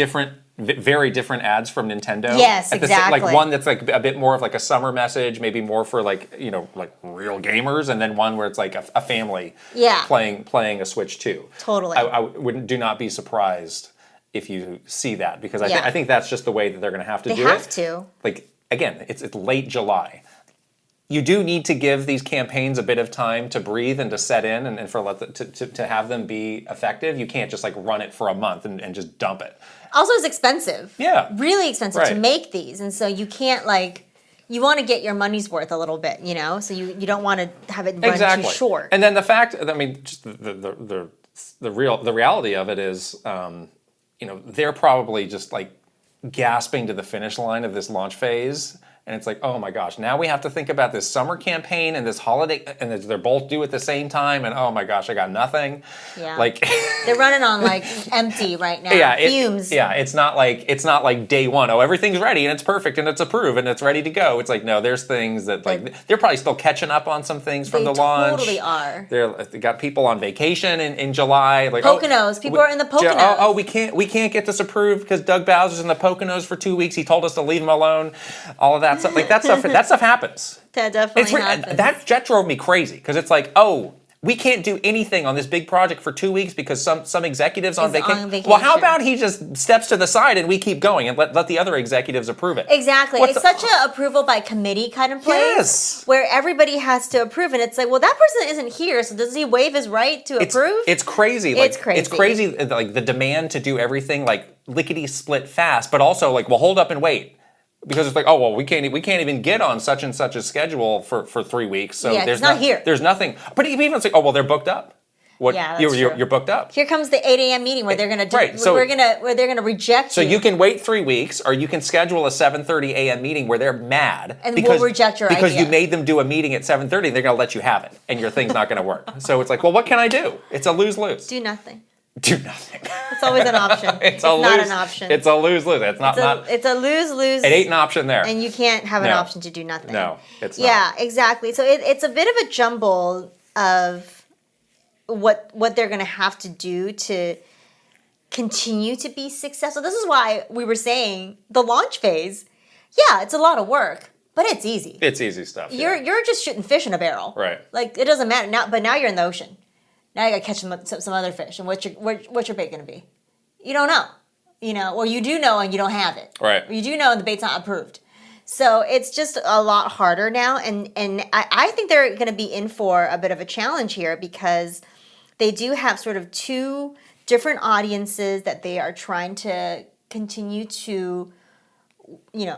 very different ads from Nintendo. Yes, exactly. Like one that's like a bit more of like a summer message, maybe more for like like real gamers, and then one where it's like a family playing a Switch 2. Totally. I do not be surprised if you see that because I think that's just the way that they're going to have to do it. They have to. Like again, it's late July. You do need to give these campaigns a bit of time to breathe and to set in and to have them be effective. You can't just like run it for a month and just dump it. Also, it's expensive. Yeah. Really expensive to make these. And so you can't you want to get your money's worth a little bit, So you don't want to have it run too short. And then the fact, just the reality of it is, they're probably just like gasping to the finish line of this launch phase. And it's like, oh my gosh, now we have to think about this summer campaign and this holiday, and they're both due at the same time, and oh my gosh, I got nothing. Yeah. Like they're running on empty right now. Yeah, fumes. It's not like day one. Oh, everything's ready and it's perfect and it's approved and it's ready to go. It's like no, there's things that they're probably still catching up on some things from the launch. They totally are. They got people on vacation in July. Like Poconos, people are in the Poconos. We can't get this approved because Doug Bowser's in the Poconos for 2 weeks. He told us to leave him alone. All of that stuff, that stuff happens. That definitely happens. That drove me crazy because it's like, oh, we can't do anything on this big project for 2 weeks because some executives on On vacation. Well, how about he just steps to the side and we keep going and let the other executives approve it? Exactly. It's such an approval by committee kind of place Yes. where everybody has to approve. And it's like, well, that person isn't here, so does he waive his right to approve? It's crazy. It's crazy. It's crazy, like the demand to do everything like lickety-split fast, but also like, well, hold up and wait. Because it's like, oh well, we can't even get on such and such a schedule for 3 weeks. So Yeah, there's it's not here. There's nothing. But even it's like, oh well, they're booked up. What? Yeah, that's true. You're booked up. Here comes the 8 a.m. meeting where they're gonna do, Right, so- where they're gonna reject So you. you can wait 3 weeks, or you can schedule a 7:30 a.m. meeting where they're mad And we'll reject your because idea. you made them do a meeting at 7:30. They're going to let you have it, and your thing's not going to work. So it's like, well, what can I do? It's a lose-lose. do nothing. Do nothing. It's always an option. It's not an option. It's a lose-lose. It's not. It's a lose-lose. It ain't an option there. And you can't have an No. option to do nothing. No, it's not. Yeah, exactly. So it's a bit of a jumble of what they're going to have to do to continue to be successful. This is why we were saying the launch phase. Yeah, it's a lot of work, but it's easy. It's easy stuff. yeah. You're just shooting fish in a barrel. Right. Like it doesn't matter now. But now you're in the ocean. Now you got to catch some other fish. And what's your bait going to be? You don't know. Or you do know and you don't have it. Right. Or you do know and the bait's not approved. So it's just a lot harder now. And I think they're going to be in for a bit of a challenge here because they do have sort of two different audiences that they are trying to continue to,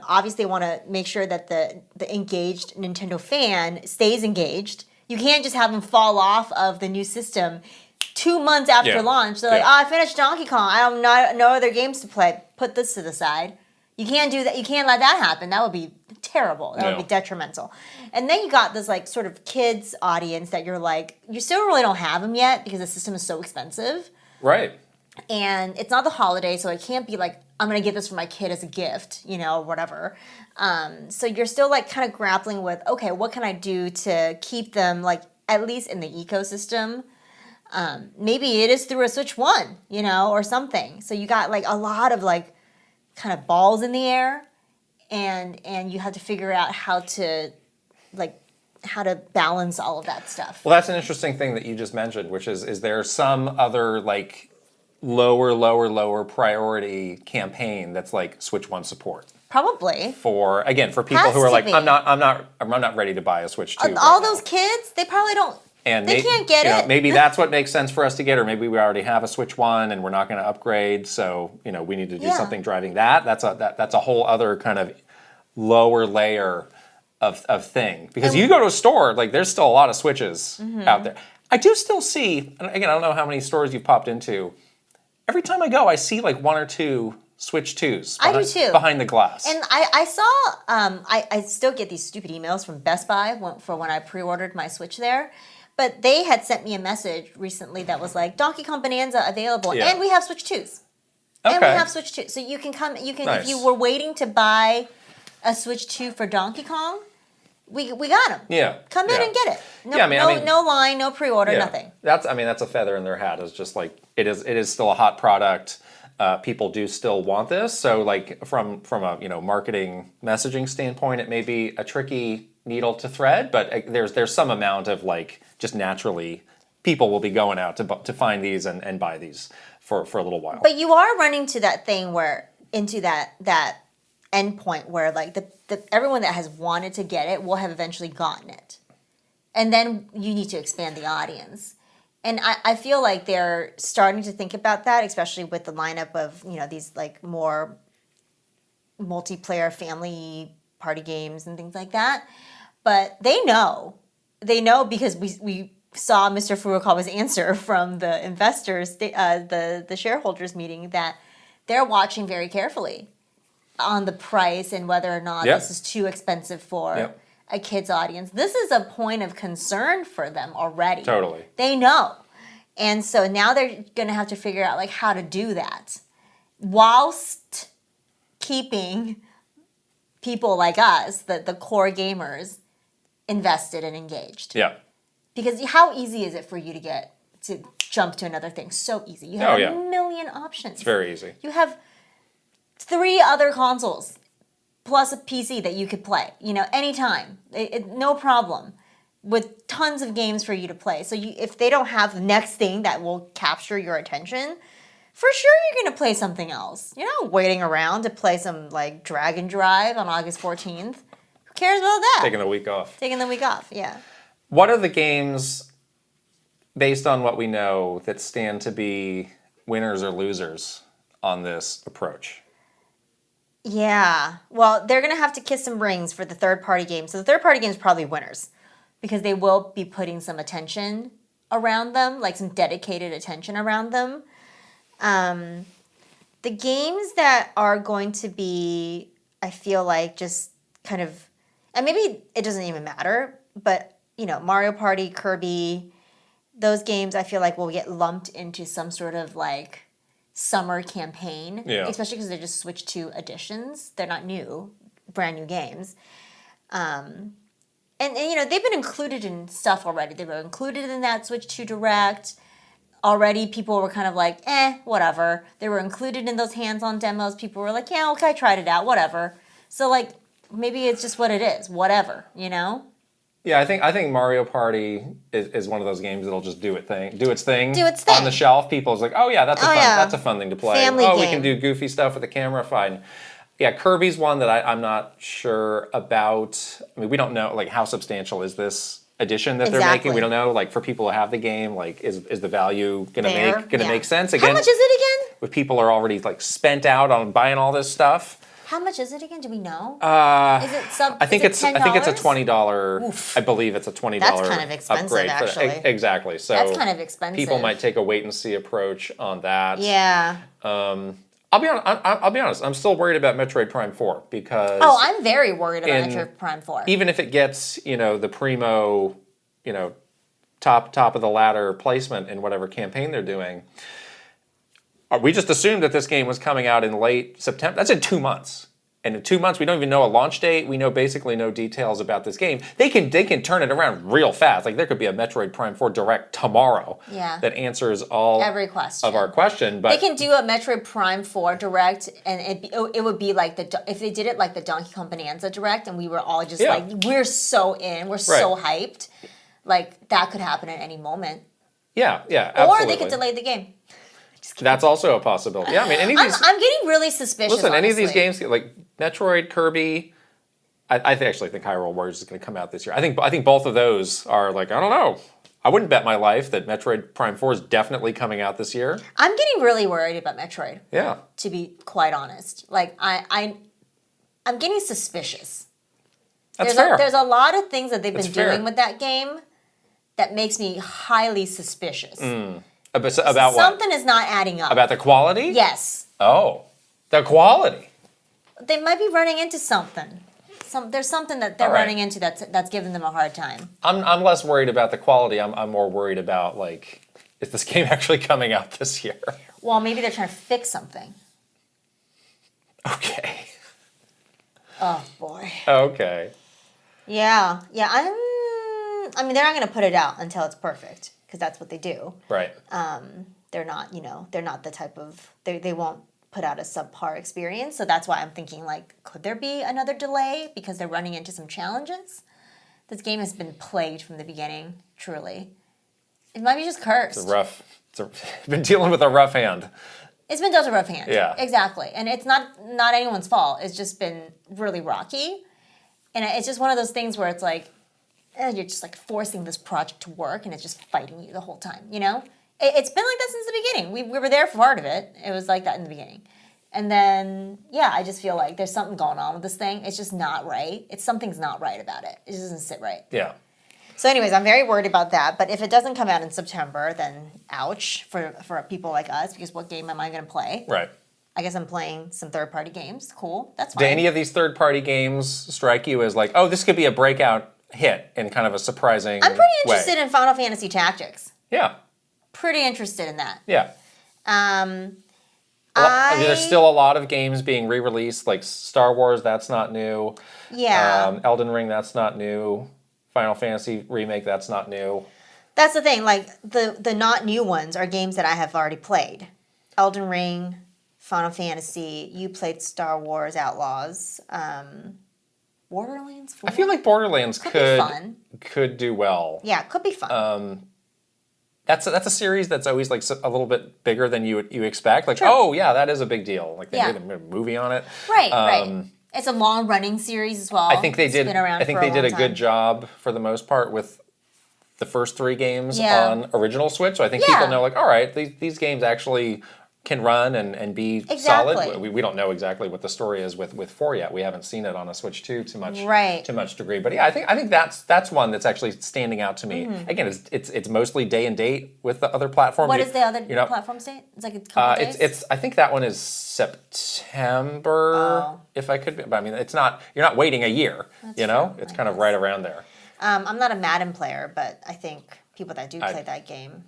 obviously want to make sure that the engaged Nintendo fan stays engaged. You can't just have them fall off of the new system 2 months after Yeah. launch. They're like, Yeah. oh, I finished Donkey Kong. I don't know no other games to play. Put this to the side. You can't do that. You can't let that happen. That would be terrible. That would No. be detrimental. And then you got this like sort of kids audience that you're like, you still really don't have them yet because the system is so expensive. Right. And it's not the holiday, so it can't be like, I'm going to give this for my kid as a gift, or whatever. So you're still like kind of grappling with, okay, what can I do to keep them like at least in the ecosystem? Maybe it is through a Switch 1, or something. So you got like a lot of like kind of balls in the air and you have to figure out how to balance all of that stuff. Well, that's an interesting thing that you just mentioned, which is there some other like lower priority campaign that's like Switch 1 support? Probably. For people Has who are to like, be. I'm not ready to buy a Switch 2. All right now. those kids, they probably don't. And they can't get it. Maybe that's what makes sense for us to get, or maybe we already have a Switch 1 and we're not going to upgrade, so we need to do Yeah. something driving that. That's a whole other kind of lower layer of thing. Because you go to a store, like there's still a lot of Switches out there. I do still see, and again, I don't know how many stores you've popped into. Every time I go, I see like one or two Switch 2's I do too. behind the glass. And I saw, I still get these stupid emails from Best Buy for when I pre-ordered my Switch there. But they had sent me a message recently that was like, Donkey Kong Bonanza available, Yeah. and we have Switch 2's. And we Okay. have Switch 2. So you can come, if Nice. you were waiting to buy a Switch 2 for Donkey Kong, we got them. Yeah. Come in yeah. and get it. No, Yeah, I mean- no line, no pre-order, Yeah. nothing. That's a feather in their hat. It's just like it is still a hot product. People do still want this. So like from a marketing messaging standpoint, it may be a tricky needle to thread, but there's some amount of like just naturally people will be going out to find these and buy these for a little while. But you are running to that thing into that end point where like the everyone that has wanted to get it will have eventually gotten it. And then you need to expand the audience. And I feel like they're starting to think about that, especially with the lineup of, these like more multiplayer family party games and things like that. But they know because we saw Mr. Furukawa's answer from the investors, the shareholders meeting, that they're watching very carefully on the price and whether or not Yep. this is too expensive for Yep. a kid's audience. This is a point of concern for them already. Totally. They know. And so now they're going to have to figure out like how to do that whilst keeping people like us, the core gamers, invested and engaged. Yeah. Because how easy is it for you to jump to another thing? So easy. You have Oh, yeah. a million options. It's very easy. You have 3 other consoles plus a PC that you could play, anytime. No problem. with tons of games for you to play. So if they don't have the next thing that will capture your attention, for sure you're going to play something else. You're not waiting around to play some like Dragon Drive on August 14th. Who cares about that? Taking a week off. Taking the week off, yeah. What are the games, based on what we know, that stand to be winners or losers on this approach? Yeah. Well, they're going to have to kiss some rings for the third-party games. So the third-party games are probably winners because they will be putting some attention around them, like some dedicated attention around them. The games that are going to be, I feel like, just kind of, and maybe it doesn't even matter, but, you know, Mario Party, Kirby, those games I feel like will get lumped into some sort of like summer campaign, especially because they're just Switch 2 editions. They're not new, brand new games. And you know, they've been included in stuff already. They were included in that Switch 2 Direct. Already people were kind of like, whatever. They were included in those hands-on demos. People were like, yeah, okay, I tried it out, whatever. So like, maybe it's just what it is, whatever, you know? Yeah, I think Mario Party is one of those games that'll just do its thing on the shelf. People's like, oh yeah, that's a fun thing to play. Family game. We can do goofy stuff with the camera, fine. Yeah, Kirby's one that I'm not sure about. I mean, we don't know like how substantial is this edition that they're making. We don't know. Like for people who have the game, like is the value gonna make sense again? How much is it again? If people are already like spent out on buying all this stuff. How much is it again? Do we know? Is it I think it's a $20. I believe it's a $20. That's kind of expensive, upgrade actually. Exactly. So that's kind of expensive. People might take a wait and see approach on that. Yeah. I'll be honest. I'm still worried about Metroid Prime 4 because. Oh, I'm very worried about Metroid Prime 4. Even if it gets the primo, top of the ladder placement in whatever campaign they're doing. We just assumed that this game was coming out in late September. That's in 2 months. And in 2 months, we don't even know a launch date. We know basically no details about this game. They can turn it around real fast. Like there could be a Metroid Prime 4 Direct tomorrow that answers every question of our question. But they can do a Metroid Prime 4 Direct, and it would be like if they did it like the Donkey Kong Bonanza Direct, and we were all just like, we're so in, we're so hyped. Like that could happen at any moment. Yeah, absolutely. Or they could delay the game. That's also a possibility. Yeah, I mean, any of these. I'm getting really suspicious. Listen, any of these games, like Metroid, Kirby, I actually think Hyrule Warriors is going to come out this year. I think both of those are like, I don't know. I wouldn't bet my life that Metroid Prime 4 is definitely coming out this year. I'm getting really worried about Metroid. Yeah. To be quite honest, like I'm getting suspicious. That's fair. There's a lot of things that they've been doing with that game that makes me highly suspicious. About what? Something is not adding up. About the quality? Yes. Oh, the quality. They might be running into something. There's something that they're running into that's giving them a hard time. I'm less worried about the quality. I'm more worried about like, is this game actually coming out this year? Well, maybe they're trying to fix something. Okay. Oh boy. Okay. Yeah. I mean, they're not going to put it out until it's perfect. Because that's what they do. Right. They're not, they're not the type of, they won't put out a subpar experience. So that's why I'm thinking, like, could there be another delay because they're running into some challenges? This game has been plagued from the beginning, truly. It might be just cursed. It's been dealing with a rough hand. It's been dealt a rough hand. Yeah. Exactly. And it's not anyone's fault. It's just been really rocky. And it's just one of those things where it's like, you're just like forcing this project to work and it's just fighting you the whole time, It's been like that since the beginning. We were there for part of it. It was like that in the beginning. And then, I just feel like there's something going on with this thing. It's just not right. Something's not right about it. It just doesn't sit right. Yeah. So anyways, I'm very worried about that. But if it doesn't come out in September, then ouch for people like us, because what game am I going to play? Right. I guess I'm playing some third-party games. Cool. That's fine. Do any of these third-party games strike you as like, oh, this could be a breakout hit in kind of a surprising I'm pretty interested in Final Fantasy Tactics. Yeah. Pretty interested in that. Yeah. There's still a lot of games being re-released, like Star Wars, that's not new. Yeah. Elden Ring, that's not new. Final Fantasy Remake, that's not new. That's the thing, like the not new ones are games that I have already played. Elden Ring, Final Fantasy, you played Star Wars Outlaws. Borderlands 4? I feel like Borderlands Could be fun. could do well. Yeah, it could be fun. That's a series that's always like a little bit bigger than you expect. Like, Sure. oh yeah, that is a big deal. Like they Yeah. made a movie on it. Right, right. It's a long running series as well. I think they It's did. been around I think for they did a long good time. job for the most part with the first 3 games Yeah. on original Switch. So I think Yeah. people know, like, all right, these games actually can run and be Exactly. solid. We don't know exactly what the story is with 4 yet. We haven't seen it on a Switch 2 too much degree. But yeah, I think that's one that's actually standing out to me. Again, it's mostly day and date with the other platform. What is the other platform state? It's like a couple days? It's I think that one is September. Oh. If I could be, but I mean, it's not. You're not waiting a year. That's you know, true, it's I kind of guess. right around there. I'm not a Madden player, but I think people that do play that game.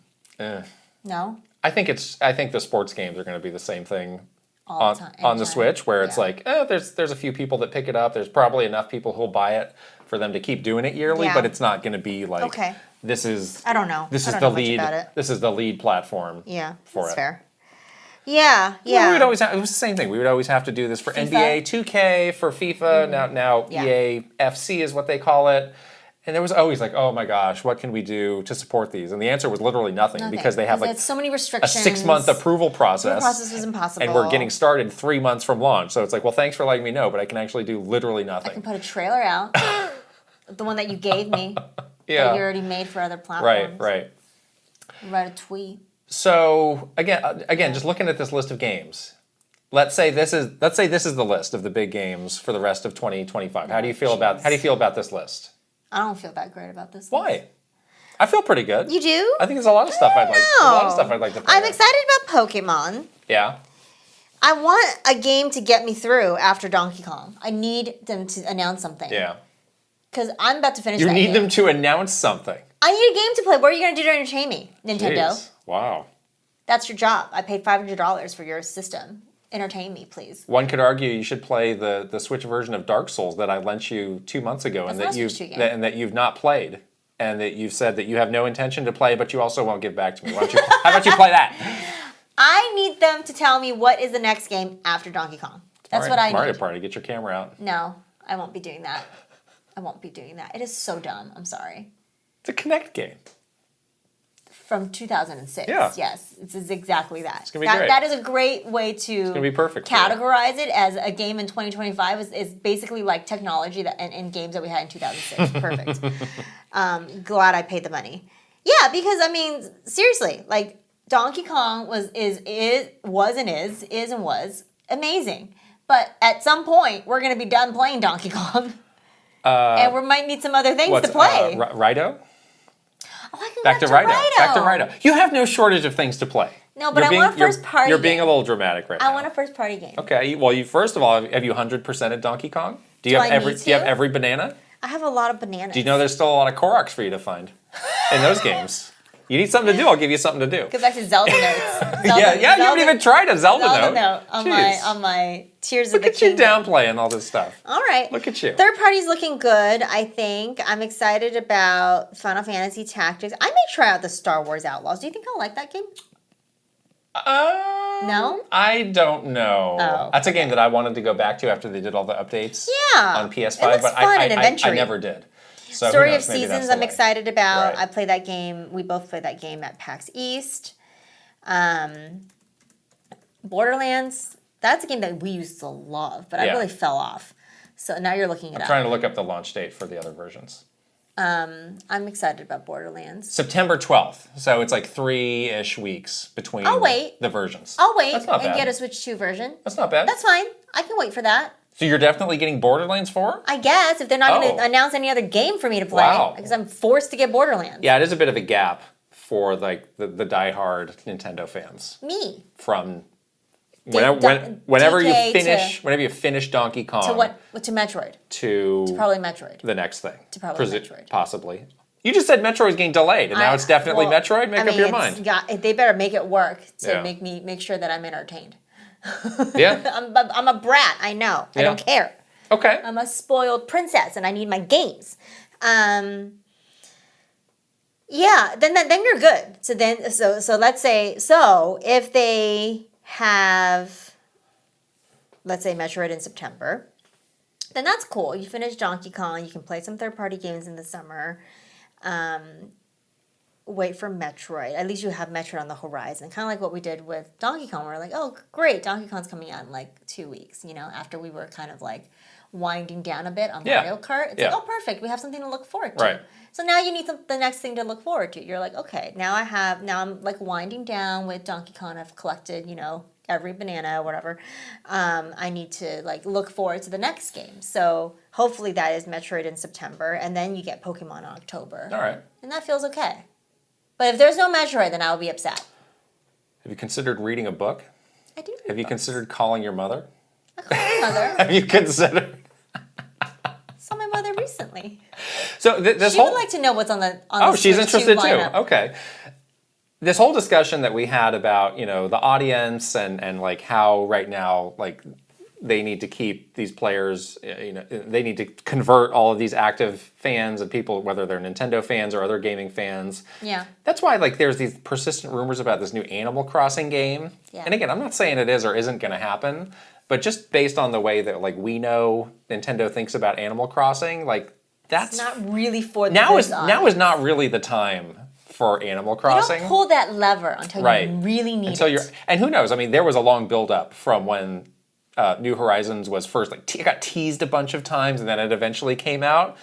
No? I think the sports games are going to be the same thing All the time, on the anytime. Switch, where it's Yeah. like, there's a few people that pick it up. There's probably enough people who'll buy it for them to keep doing it yearly, Yeah. but it's not going to be like, Okay. this is. I don't know. This I is don't the know much lead. about it. This is the lead platform. Yeah, for that's it. fair. Yeah, yeah. Well, it was the same thing. We would always have to do this for FIFA? NBA 2K, for FIFA. Now Yeah. EA FC is what they call it. And there was always like, oh my gosh, what can we do to support these? And the answer was literally nothing because they have like it's so many a restrictions. 6-month approval process. The process was impossible. And we're getting started 3 months from launch. So it's like, well, thanks for letting me know, but I can actually do literally I nothing. can put a trailer out. The one that you gave me. Yeah. That you already made for other platforms. Right. Write a tweet. So again, just looking at this list of games, let's say this is the list of the big games for the rest of 2025. How do you feel about this list? I don't feel that great about this. Why? I feel pretty good. You do? I think there's a lot of stuff I'd like. There's a lot of stuff I'd like to play. I'm excited about Pokemon. Yeah. I want a game to get me through after Donkey Kong. I need them to announce something. Yeah. Because I'm about to finish You that need game. them to announce something. I need a game to play. What are you going to do to entertain me, Nintendo? Jeez. Wow. That's your job. I paid $500 for your system. Entertain me, please. One could argue you should play the Switch version of Dark Souls that I lent you 2 months ago, and That's that not a you Switch 2 game. and that you've not played, and that you've said that you have no intention to play, but you also won't give back to me. Why don't you? How about you play that? I need them to tell me what is the next game after Donkey Kong. That's what I Mario need. Party. Get your camera out. No, I won't be doing that. I won't be doing that. It is so dumb. I'm sorry. It's a Kinect game. From 2006. Yeah. Yes, it's exactly that. It's gonna be great. That is a great way to gonna be perfect for you. categorize it as a game in 2025 is basically like technology that in games that we had in 2006. Perfect. Glad I paid the money. Yeah, because I mean, seriously, like Donkey Kong was amazing. But at some point, we're gonna be done playing Donkey Kong, and we might need some other things to play. Rido? Oh, I can Back to go Rido. Back to Rido. You have no shortage of things to play. No, but I want a first party You're being game. a little dramatic right now. I want a first party game. Okay. Well, first of all, have you 100%ed Donkey Kong? Do you Do have I every? need Do you have to? every banana? I have a lot of bananas. Do you know there's still a lot of Koroks for you to find in those games? You need something to do. I'll give you something to do. Go back to Zelda notes. You haven't even tried a Zelda note. note on Jeez. my Tears Look of the at you Kingdom. downplaying all this stuff. All right. Look at you. Third party's looking good, I think. I'm excited about Final Fantasy Tactics. I may try out the Star Wars Outlaws. Do you think I'll like that game? No? I don't know. Oh, That's a game that I wanted to go back to after they did all the updates Yeah. on PS5, It looks but fun and I adventure-y. never did. So who Story of knows, maybe that's Seasons, the I'm way. excited about. Right. I played that game. We both played that game at PAX East. Borderlands, that's a game that we used to love, but I Yeah. really fell off. So now you're looking it up. Trying to look up the launch date for the other versions. I'm excited about Borderlands. September 12th. So it's like 3-ish weeks between I'll wait. the versions. I'll wait That's not and bad. get a Switch 2 version. That's not bad. That's fine. I can wait for that. So you're definitely getting Borderlands 4? I guess if they're not going Oh. to announce any other game for me to play, Wow. because I'm forced to get Borderlands. Yeah, it is a bit of a gap for like the diehard Nintendo fans. Me. From DK whenever you finish Donkey Kong To what? To Metroid. to Probably Metroid. the next thing. To probably Metroid. Possibly. You just said Metroid's getting delayed, and now it's definitely well, Metroid. Make up your mind. They better make it work to Yeah. make sure that I'm entertained. Yeah. I'm a brat. I know. I Yeah. don't care. Okay. I'm a spoiled princess, and I need my games. Yeah, then you're good. So let's say if they have, let's say Metroid in September, then that's cool. You finish Donkey Kong. You can play some third-party games in the summer. Wait for Metroid. At least you have Metroid on the horizon. Kind of like what we did with Donkey Kong. We're like, oh, great, Donkey Kong's coming out in like 2 weeks, after we were kind of like winding down a bit on Mario Kart. It's like, oh, perfect, we have something to look forward to. Right. So now you need the next thing to look forward to. You're like, okay, now I'm like winding down with Donkey Kong. I've collected, every banana or whatever. I need to like look forward to the next game. So hopefully that is Metroid in September, and then you get Pokemon in October. All right. And that feels okay. But if there's no Metroid, then I'll be upset. Have you considered reading a book? I do. Have you considered calling your mother? I called my mother. Have you considered? Saw my mother recently. So this she whole. would like to know what's on the. Oh, she's interested too. lineup. Okay. This whole discussion that we had about the audience and like how right now like they need to keep these players, they need to convert all of these active fans and people, whether they're Nintendo fans or other gaming fans. Yeah. That's why like there's these persistent rumors about this new Animal Crossing game. Yeah. And again, I'm not saying it is or isn't going to happen, but just based on the way that like we know Nintendo thinks about Animal Crossing, like that's it's not really for now is not really the time for Animal Crossing. You don't pull that lever until you really need it. And who knows? I mean, there was a long build up from when New Horizons was first it got teased a bunch of times, and then it eventually came out.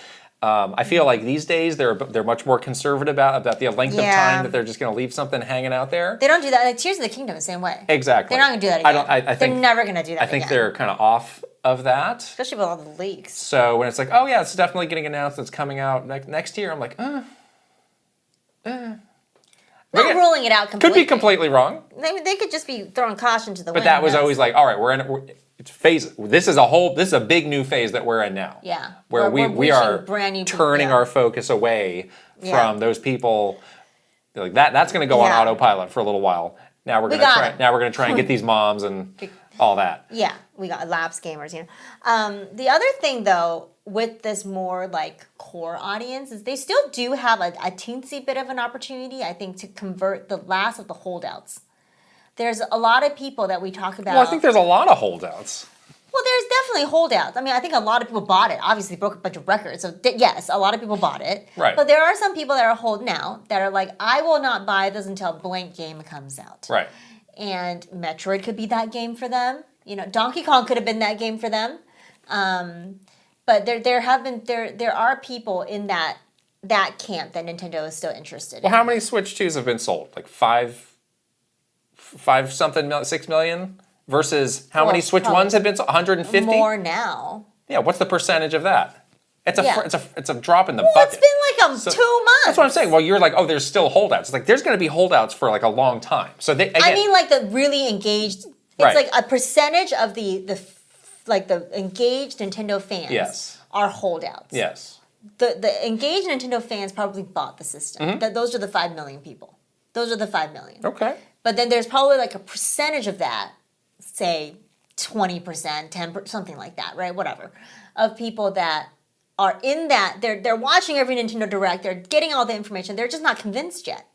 I feel like these days they're much more conservative about the length of time that they're just going to leave something hanging out there. They don't do that. Like Tears of the Kingdom, the same way. Exactly. They're not going to do that again. I think they're never going to do that. I think they're kind of off of that, especially with all the leaks. So when it's like, oh yeah, it's definitely getting announced, it's coming out next year, I'm like, Not ruling it out completely. Could be completely wrong. They could just be throwing caution to the wind. But that was always like, all right, it's phase. This is a big new phase that we're in now. Yeah. Where we are brand new turning our focus away from those people. Like that's going to go on autopilot for a little while. Now we're going to try and get these moms and all that. Yeah, we got lapsed gamers. The other thing though, with this more like core audience, is they still do have a teensy bit of an opportunity, I think, to convert the last of the holdouts. There's a lot of people that we talk about. Well, I think there's a lot of holdouts. Well, there's definitely holdouts. I mean, I think a lot of people bought it. Obviously, broke a bunch of records. So, yes, a lot of people bought it. Right. But there are some people that are holding out that are like, I will not buy this until a blank game comes out. Right. And Metroid could be that game for them. Donkey Kong could have been that game for them. But there are people in that camp that Nintendo is still interested in. Well, how many Switch 2s have been sold? Like 5 something, 6 million? Versus how many Switch 1s have been sold? 150? More now. Yeah, what's the percentage of that? It's a drop in the bucket. It's been like 2 months. That's what I'm saying. Well, you're like, oh, there's still holdouts. It's like there's going to be holdouts for like a long time. So I mean, like the really engaged. It's like a percentage of the engaged Nintendo fans are holdouts. Yes. The engaged Nintendo fans probably bought the system. Those are the 5 million people. Those are the 5 million. Okay. But then there's probably like a percentage of that, say 20%, 10%, something like that, right? Whatever, of people that are in that. They're watching every Nintendo Direct. They're getting all the information. They're just not convinced yet.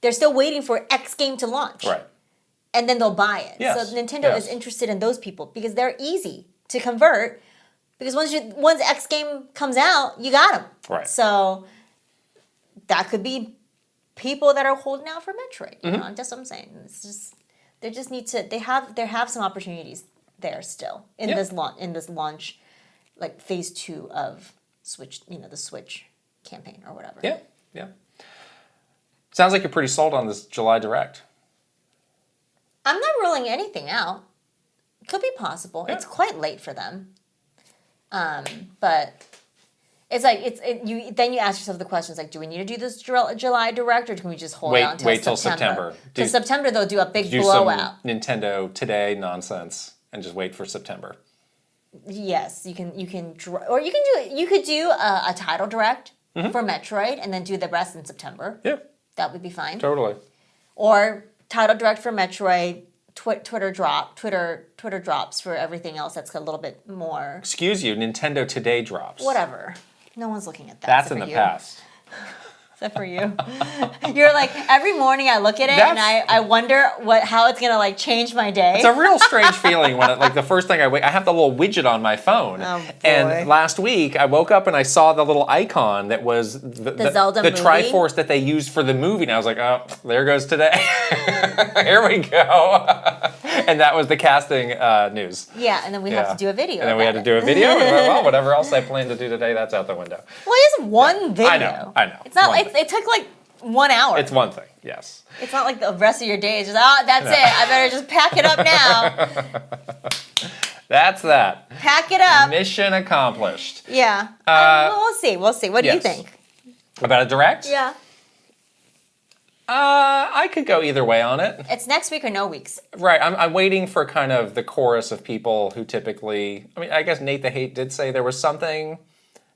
They're still waiting for X game to launch. Right. And then they'll buy it. Yes. So Nintendo is interested in those people because they're easy to convert. Because once X game comes out, you got them. Right. So that could be people that are holding out for Metroid. That's what I'm saying. It's just they have some opportunities there still in this launch, like phase 2 of Switch. The Switch campaign or whatever. Yeah. Yeah. Sounds like you're pretty sold on this July Direct. I'm not ruling anything out. Could be possible. Yeah. It's quite late for them. But it's like then you ask yourself the questions like, do we need to do this July Direct or can we just hold out until September? Because September they'll do a big blowout. Some Nintendo Today nonsense and just wait for September. Yes, you can or you can do it. You could do a title Direct for Metroid and then do the rest in September. Yeah, that would be fine. Totally. Or title Direct for Metroid. Twitter drops for everything else that's a little bit more. Excuse you, Nintendo Today drops. Whatever. No one's looking at that. That's in the past. Except for you. You're like, every morning I look at it and I wonder how it's gonna like change my day. It's a real strange feeling when like the first thing I have the little widget on my phone. Oh, boy. And last week I woke up and I saw the little icon that was the Zelda movie? Triforce that they used for the movie. And I was like, oh, there goes today. Here we go. And that was the casting news. Yeah, and then we have to do a video. And then we had to do a video. And well, whatever else I plan to do today, that's out the window. Well, it's one video. I know. It's not. It took like 1 hour. It's one thing. Yes. It's not like the rest of your day is just, that's it. I better just pack it up now. That's that. Pack it up. Mission accomplished. Yeah. We'll see. We'll see. What do you think? About a direct? Yeah. I could go either way on it. It's next week or no weeks. Right. I'm waiting for kind of the chorus of people who typically, I mean, I guess Nate the Hate did say there was something,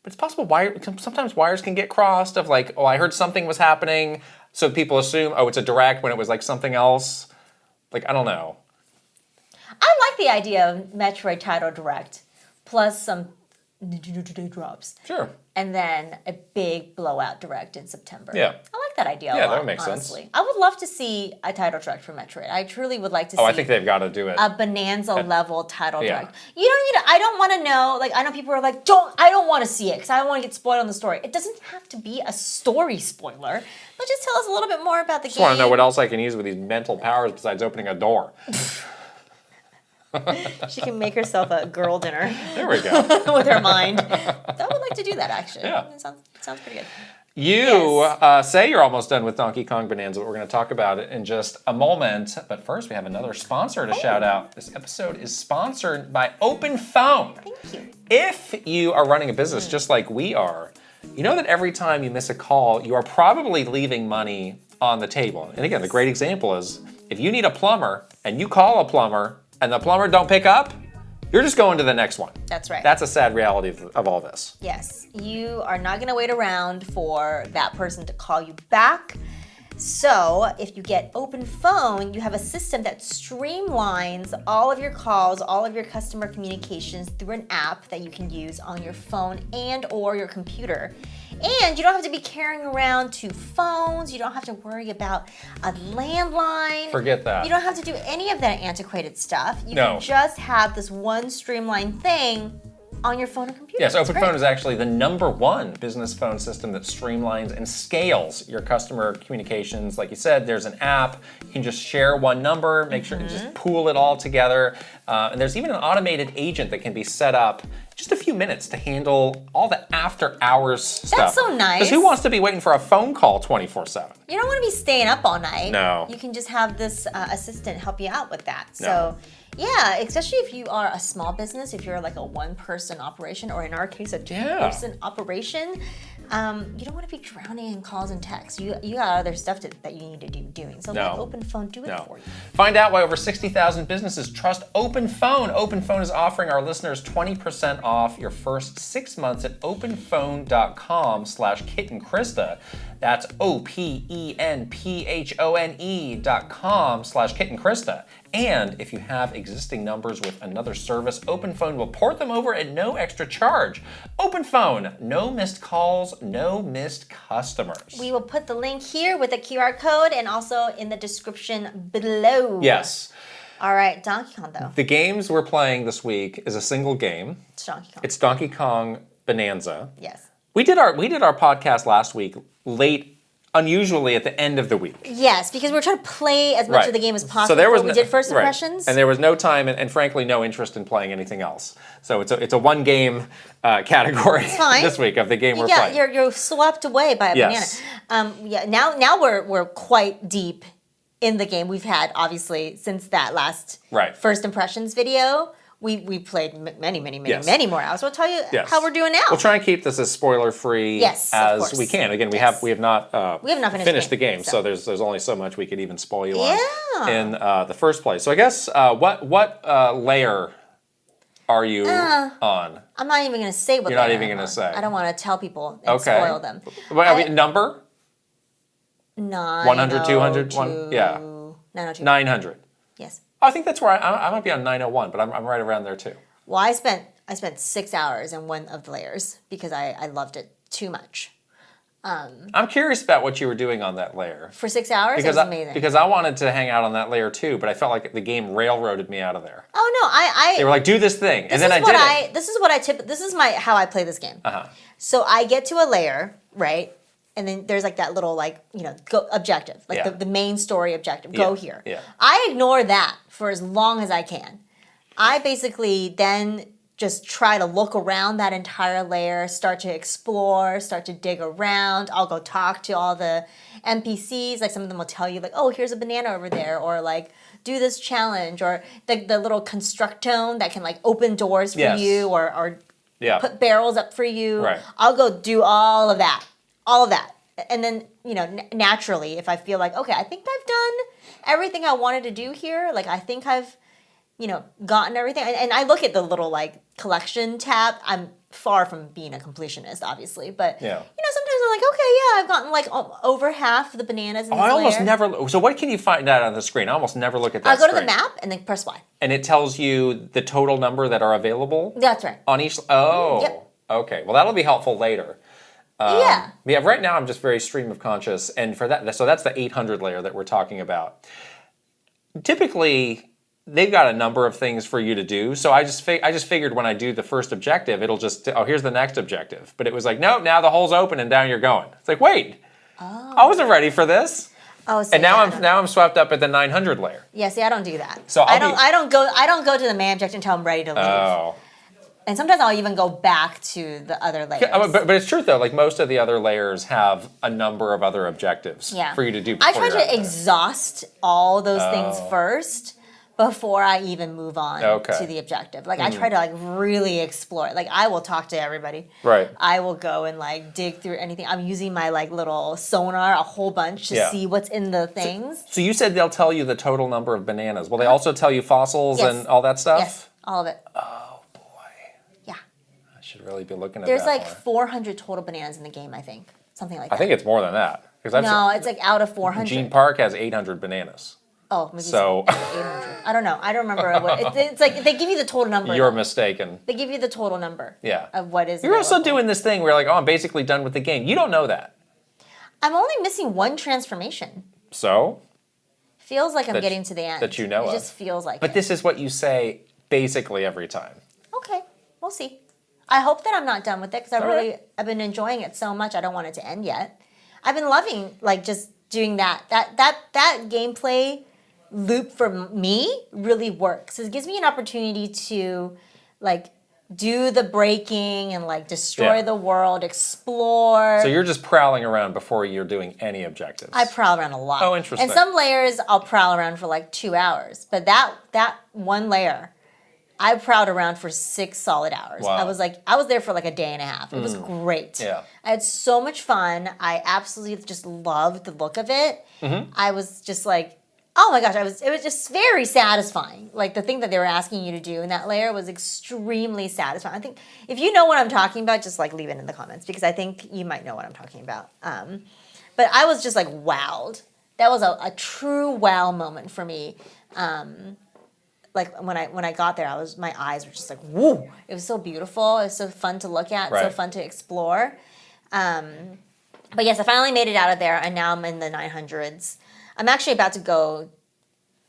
but it's possible sometimes wires can get crossed of like, oh, I heard something was happening, so people assume, oh, it's a direct when it was like something else. Like, I don't know. I like the idea of Metroid title direct plus some drops. Sure. And then a big blowout direct in September. Yeah. I like that idea a lot, that would make honestly. sense. I would love to see a title direct for Metroid. I truly would like to see I think they've got to do it. a Bonanza level title direct. You don't need to, I don't want to know, like, I know people are like, I don't want to see it because I don't want to get spoiled on the story. It doesn't have to be a story spoiler, but just tell us a little bit more about the game. I just want to know what else I can use with these mental powers besides opening a door. She can make herself a girl dinner. There we go. With her mind. I would like to do that, actually. Yeah. It sounds pretty good. You say you're almost done with Donkey Kong Bonanza, but we're going to talk about it in just a moment. But first, we have another sponsor to shout out. This episode is sponsored by Open Phone. Thank you. If you are running a business just like we are, you know that every time you miss a call, you are probably leaving money on the table. And again, the great example is if you need a plumber and you call a plumber and the plumber don't pick up, you're just going to the next one. That's right. That's a sad reality of all this. Yes, you are not going to wait around for that person to call you back. So if you get Open Phone, you have a system that streamlines all of your calls, all of your customer communications through an app that you can use on your phone and or your computer. And you don't have to be carrying around two phones. You don't have to worry about a landline. Forget that. You don't have to do any of that antiquated stuff. You No. can just have this one streamlined thing on your phone and computer. Yes, Open Phone is actually the #1 business phone system that streamlines and scales your customer communications. Like you said, there's an app. You can just share one number, make sure to just pool it all together. And there's even an automated agent that can be set up just a few minutes to handle all the after hours stuff. That's so nice. Because who wants to be waiting for a phone call 24/7? You don't want to be staying up all night. No. You can just have this assistant help you out with that. So, yeah, especially if you are a small business, if you're like a one-person operation, or in our case, a two-person operation, you don't want to be drowning in calls and texts. You got other stuff that you need to be doing. So let Open Phone do it for you. Find out why over 60,000 businesses trust Open Phone. Open Phone is offering our listeners 20% off your first 6 months at openphone.com/KitandKrysta. That's openphone.com/KitandKrysta. And if you have existing numbers with another service, Open Phone will port them over at no extra charge. Open Phone, no missed calls, no missed customers. We will put the link here with a QR code and also in the description below. Yes. All right, Donkey Kong though. The games we're playing this week is a single game. It's Donkey Kong. It's Donkey Kong Bonanza. Yes. We did our podcast last week late, unusually at the end of the week. Yes, because we're trying to play as much of the game as possible. So there was we did first impressions. And there was no time and frankly no interest in playing anything else. So it's a one game category this week of the game we're playing. Yeah, you're swept away by a banana. Now we're quite deep in the game. We've had obviously since that last first impressions video. We played many more hours. We'll tell you how we're doing now. We'll try and keep this as spoiler free as we can. Again, we have not finished the game, so there's only so much we could even spoil you on in the first place. So I guess what layer are you on? I'm not even going to say what you're not even going to say. I don't want to tell people and spoil them. Number? 100, 200, 902. 900. Yes. I think that's where I might be on 901, but I'm right around there too. Well, I spent 6 hours in one of the layers because I loved it too much. I'm curious about what you were doing on that layer. For 6 hours, Because it was amazing. because I wanted to hang out on that layer too, but I felt like the game railroaded me out of there. Oh no, They were like, do this thing, and then I did it. This is what I tip. This is how I play this game. So I get to a layer, right? And then there's like that little objective, like the main story objective. Go here. Yeah. I ignore that for as long as I can. I basically then just try to look around that entire layer, start to explore, start to dig around. I'll go talk to all the NPCs. Like some of them will tell you like, oh, here's a banana over there, or like do this challenge, or the little constructone that can like open doors for you, or put barrels up for you. Right. I'll go do all of that. And then, naturally, if I feel like, okay, I think I've done everything I wanted to do here, like I think I've, gotten everything. And I look at the little like collection tab. I'm far from being a completionist, obviously, but sometimes I'm like, okay, yeah, I've gotten like over half the bananas in this I almost layer. never. So what can you find out on the screen? I almost never look at that. I'll go to screen. the map and then press Y. And it tells you the total number that are available. That's right. On each. Oh. Yep. Okay. Well, that'll be helpful later. Yeah. Right now I'm just very stream of conscious, and for that, so that's the 800 layer that we're talking about. Typically, they've got a number of things for you to do, so I just figured when I do the first objective, it'll just here's the next objective. But it was like, nope, now the hole's open and down you're going. It's like, wait, I wasn't ready for this. Oh, so and now I'm swept up at the 900 layer. Yeah, see, I don't do that. So I don't go to the main objective until I'm ready to leave. Oh. And sometimes I'll even go back to the other layers. But it's true though. Like most of the other layers have a number of other objectives for you to do. I try to exhaust all those things first before I even move on to the objective. Like I try to like really explore it. Like I will talk to everybody. Right. I will go and like dig through anything. I'm using my like little sonar a whole bunch to see what's in the things. So you said they'll tell you the total number of bananas. Will they also tell you fossils and all that stuff? Yes, all of it. Oh boy. Yeah. I should really be looking at There's that like more. 400 total bananas in the game, I think. Something like that. I think it's more than that. No, it's like out of 400. Gene Park has 800 bananas. Oh, maybe so 800. I don't know. I don't remember. It's like they give you the total number. You're mistaken. They give you the total number. Yeah. Of what is. You're also doing this thing where you're like, oh, I'm basically done with the game. You don't know that. I'm only missing one transformation. So? Feels like I'm getting to the end. That you know of. It just feels like But this is what you say basically every time. Okay, we'll see. I hope that I'm not done with it because I've been enjoying it so much. I don't want it to end yet. I've been loving like just doing that gameplay loop for me really works. It gives me an opportunity to like do the breaking and like destroy the world, explore. So you're just prowling around before you're doing any objectives. I prowl around a lot. Oh, interesting. And some layers I'll prowl around for like 2 hours, but that one layer I prowled around for 6 solid hours. Wow. I was there for like a day and a half. It was great. Yeah. I had so much fun. I absolutely just loved the look of it. I was just like, oh my gosh, it was just very satisfying. Like the thing that they were asking you to do in that layer was extremely satisfying. I think if you know what I'm talking about, just like leave it in the comments because I think you might know what I'm talking about. But I was just like wowed. That was a true wow moment for me. Like when I got there, my eyes were just like, woo! It was so beautiful. It was so fun to look at, so fun to explore. But yes, I finally made it out of there, and now I'm in the 900s. I'm actually about to go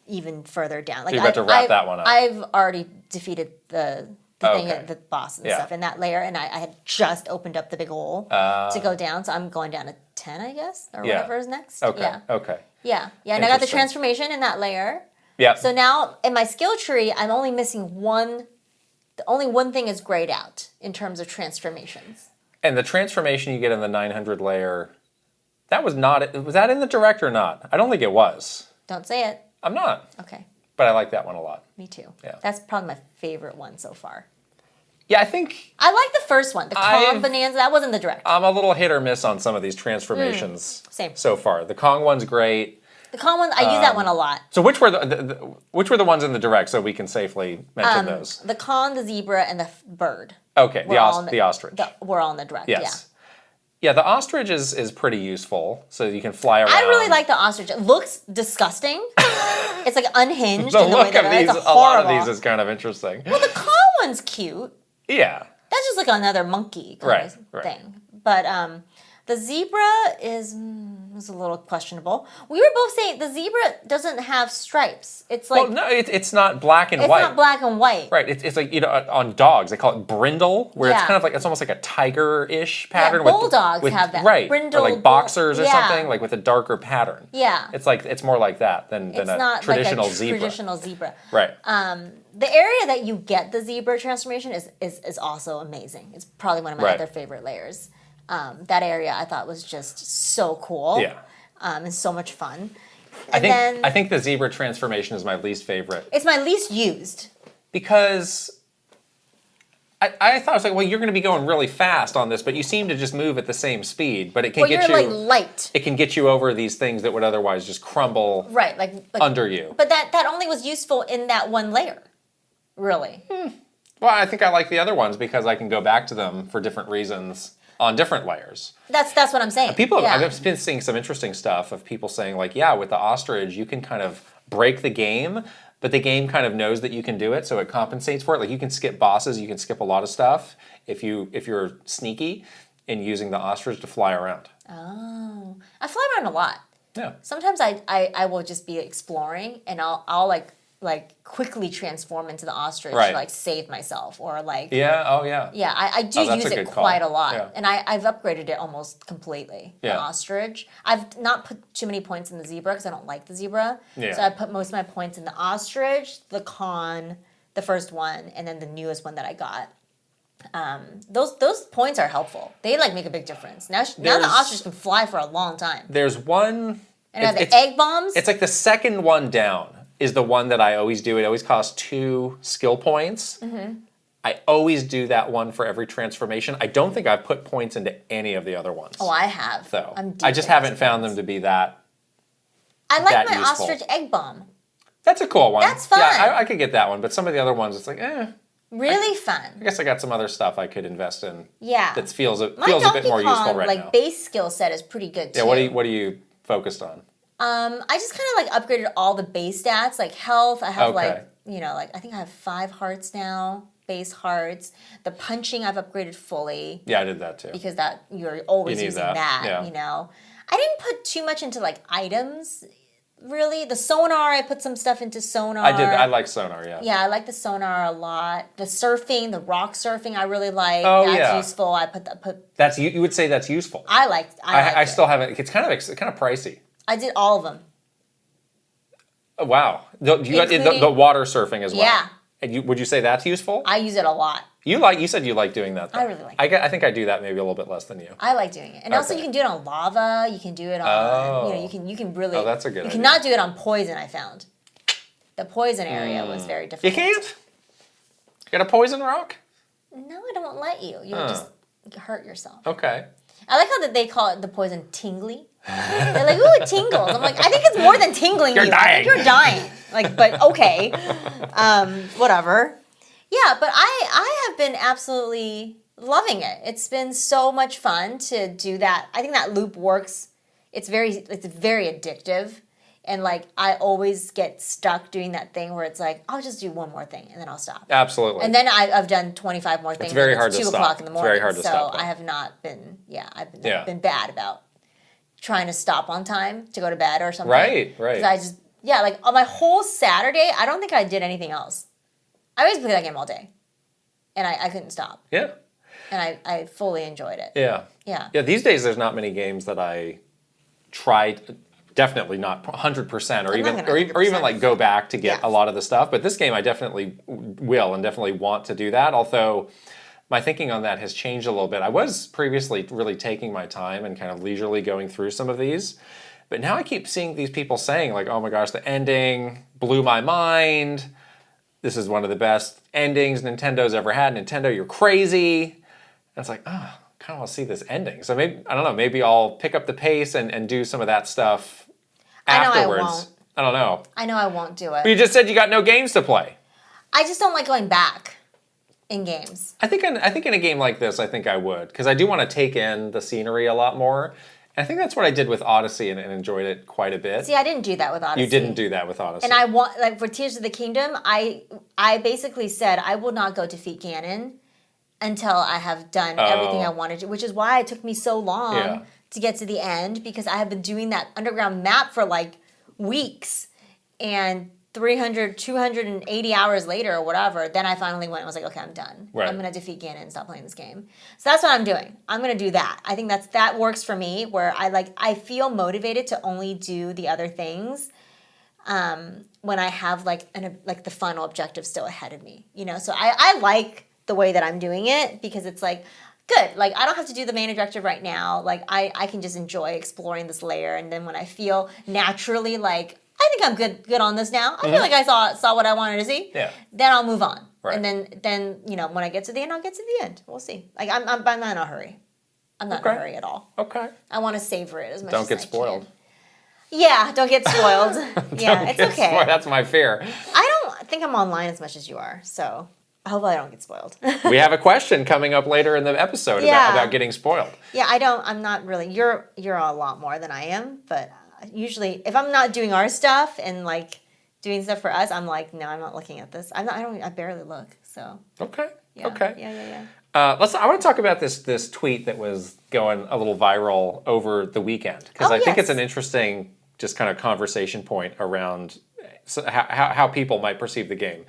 even further down. Like you're about to wrap that one up. I've already defeated the thing, the boss and stuff in that layer, and I had just opened up the big hole to go down, so I'm going down to 10, I guess, or whatever is next. Okay. Yeah. Okay. Yeah. And I got the transformation in that layer. Yeah. So now in my skill tree, I'm only missing one. Only one thing is grayed out in terms of transformations. And the transformation you get in the 900 layer, was that in the direct or not? I don't think it was. Don't say it. I'm not. Okay. But I like that one a lot. Me too. Yeah. That's probably my favorite one so far. Yeah, I think I like the first one, the Kong Bonanza. That wasn't the direct. I'm a little hit or miss on some of these transformations Same. so far. The Kong one's great. The Kong one, I use that one a lot. So which were the ones in the direct so we can safely mention those? The Kong, the zebra, and the bird. Okay, the ostrich. We're all in the direct, yes. Yeah, the ostrich is pretty useful, so you can fly around. I really like the ostrich. It looks disgusting. It's like unhinged. The in the look way that of these, it's a lot of horrible. these is kind of interesting. Well, the Kong one's cute. Yeah. That's just like another monkey kind of thing. But The zebra is a little questionable. We were both saying the zebra doesn't have stripes. It's like Well, no, it's not black and it's white. not black and white. Right. It's like, on dogs, they call it brindle, where it's Yeah. kind of like, it's almost like a tiger-ish pattern. bulldogs have that. Right. Brindle or like boxers or yeah. something, like with a darker pattern. Yeah. It's more like that than It's a not traditional like a zebra. traditional zebra. Right. The area that you get the zebra transformation is also amazing. It's probably one of my Right. other favorite layers. That area I thought was just so cool. Yeah. And so much fun. I And think the zebra transformation is my least favorite it's my least used. because I thought, I was like, well, you're going to be going really fast on this, but you seem to just move at the same speed. But it can Well, get you're you like light. It can get you over these things that would otherwise just crumble Right, like under you. But that only was useful in that one layer. Really. Well, I think I like the other ones because I can go back to them for different reasons on different layers. That's what I'm saying. I've been seeing some interesting stuff of people saying like, yeah, with the ostrich, you can kind of break the game, but the game kind of knows that you can do it, so it compensates for it. Like you can skip bosses, you can skip a lot of stuff if you're sneaky in using the ostrich to fly around. Oh, I fly around a lot. Yeah. Sometimes I will just be exploring and I'll like quickly transform into the ostrich Right. to like save myself or like Yeah. Oh, yeah. yeah, I do that's use a it good call. quite a lot, Yeah. and I've upgraded it almost completely. Yeah. The ostrich. I've not put too many points in the zebra because I don't like the zebra. Yeah. So I put most of my points in the ostrich, the con, the first one, and then the newest one that I got. Those points are helpful. They like make a big difference. Now the There's- ostrich can fly for a long time. There's one. And I have the egg bombs. It's like the second one down is the one that I always do. It always costs 2 skill points. Mm-hmm. I always do that one for every transformation. I don't think I've put points into any of the other ones. Oh, I have. though. I'm deep I just in haven't those found points. them to be that. I like that my useful. ostrich egg bomb. That's a cool one. That's fun. Yeah, I could get that one, but some of the other ones, it's like, Really fun. I guess I got some other stuff I could invest in. Yeah. That feels a My bit Donkey more useful Kong, right like now. base skill set is pretty good too. Yeah, what are you focused on? I just kind of like upgraded all the base stats, like health. I have Okay. like I think I have 5 hearts now, base hearts. The punching I've upgraded fully Yeah, I did that too. because that you're always You need using that, that. yeah. You know, I didn't put too much into like items. Really, the sonar I put some stuff into sonar. I did. I like sonar. Yeah. Yeah, I like the sonar a lot. The surfing, the rock surfing, I really like. Oh, That's yeah. useful. I put. That's you would say that's useful. I liked. I still haven't. It's kind of pricey. I did all of them. Oh, wow. You got Including- the water surfing as well. Yeah. And would you say that's useful? I use it a lot. You said you like doing that. Though. I really like I think I do that maybe a little bit less than you. I like doing it, and also Okay. you can do it on lava. You can do it on. Oh. You can really. Oh, that's a good You idea. cannot do it on poison. I found. The poison area was very difficult. You can't. You got a poison rock? No, I don't let you. You would just hurt yourself. Okay. I like how that they call it the poison tingly. They're like, ooh, it tingles. I'm like, I think it's more than tingling. You're you. I think dying. you're dying. Like, but okay, whatever. Yeah, but I have been absolutely loving it. It's been so much fun to do that. I think that loop works. It's very addictive. And like I always get stuck doing that thing where it's like, I'll just do one more thing and then I'll stop. Absolutely. And then I've done 25 more things. very and hard to 2 stop. o'clock in the It's morning. very hard to so stop, though. I have not been. Yeah, I've been, Yeah. been bad about trying to stop on time to go to bed or something. Right. 'Cause I just like on my whole Saturday, I don't think I did anything else. I always play that game all day, and I couldn't stop, Yeah. and I fully enjoyed it. Yeah. Yeah. Yeah. These days, there's not many games that I tried. Definitely not 100%, or I'm even not gonna or even like go back to get Yeah. a lot of the stuff. But this game, I definitely will and definitely want to do that. Although my thinking on that has changed a little bit. I was previously really taking my time and kind of leisurely going through some of these. But now I keep seeing these people saying like, oh my gosh, the ending blew my mind. This is one of the best endings Nintendo's ever had. Nintendo, you're crazy. And it's like, oh, I kind of want to see this ending. So maybe, I don't know, maybe I'll pick up the pace and do some of that stuff afterwards. I won't. I don't know. I know I won't do it. But you just said you got no games to play. I just don't like going back in games. I think in a game like this, I think I would. Because I do want to take in the scenery a lot more. And I think that's what I did with Odyssey and enjoyed it quite a bit. See, I didn't do that with Odyssey. You didn't do that with Odyssey. And I want, like, for Tears of the Kingdom, I basically said I will not go defeat Ganon until I have done everything I wanted to, which is why it took me so long Yeah. to get to the end because I have been doing that underground map for like weeks, and 300, 280 hours later or whatever, then I finally went and was like, okay, I'm done. Right. I'm going to defeat Ganon and stop playing this game. So that's what I'm doing. I'm going to do that. I think that works for me, where I feel motivated to only do the other things when I have like the final objective still ahead of me, you know? So I like the way that I'm doing it because it's like, good. Like, I don't have to do the main objective right now. Like, I can just enjoy exploring this layer, and then when I feel naturally like, I think I'm good on this now. I feel like I saw what I wanted to see. Yeah. Then I'll move on. Right. And then you know, when I get to the end, I'll get to the end. We'll see. Like, I'm not in a hurry. I'm not in a hurry at all. Okay. I want to savor it as much Don't as get I spoiled. can. Yeah, don't get spoiled. Yeah, Don't it's get okay. spoiled. That's my fear. I don't think I'm online as much as you are, so hopefully I don't get spoiled. We have a question coming up later in the episode about getting spoiled. Yeah, I'm not really. You're a lot more than I am, but usually if I'm not doing our stuff and like doing stuff for us, I'm like, no, I'm not looking at this. I barely look. So Okay. yeah. Okay. Yeah. I want to talk about this tweet that was going a little viral over the weekend because I think it's an interesting just kind of conversation point around how people might perceive the game.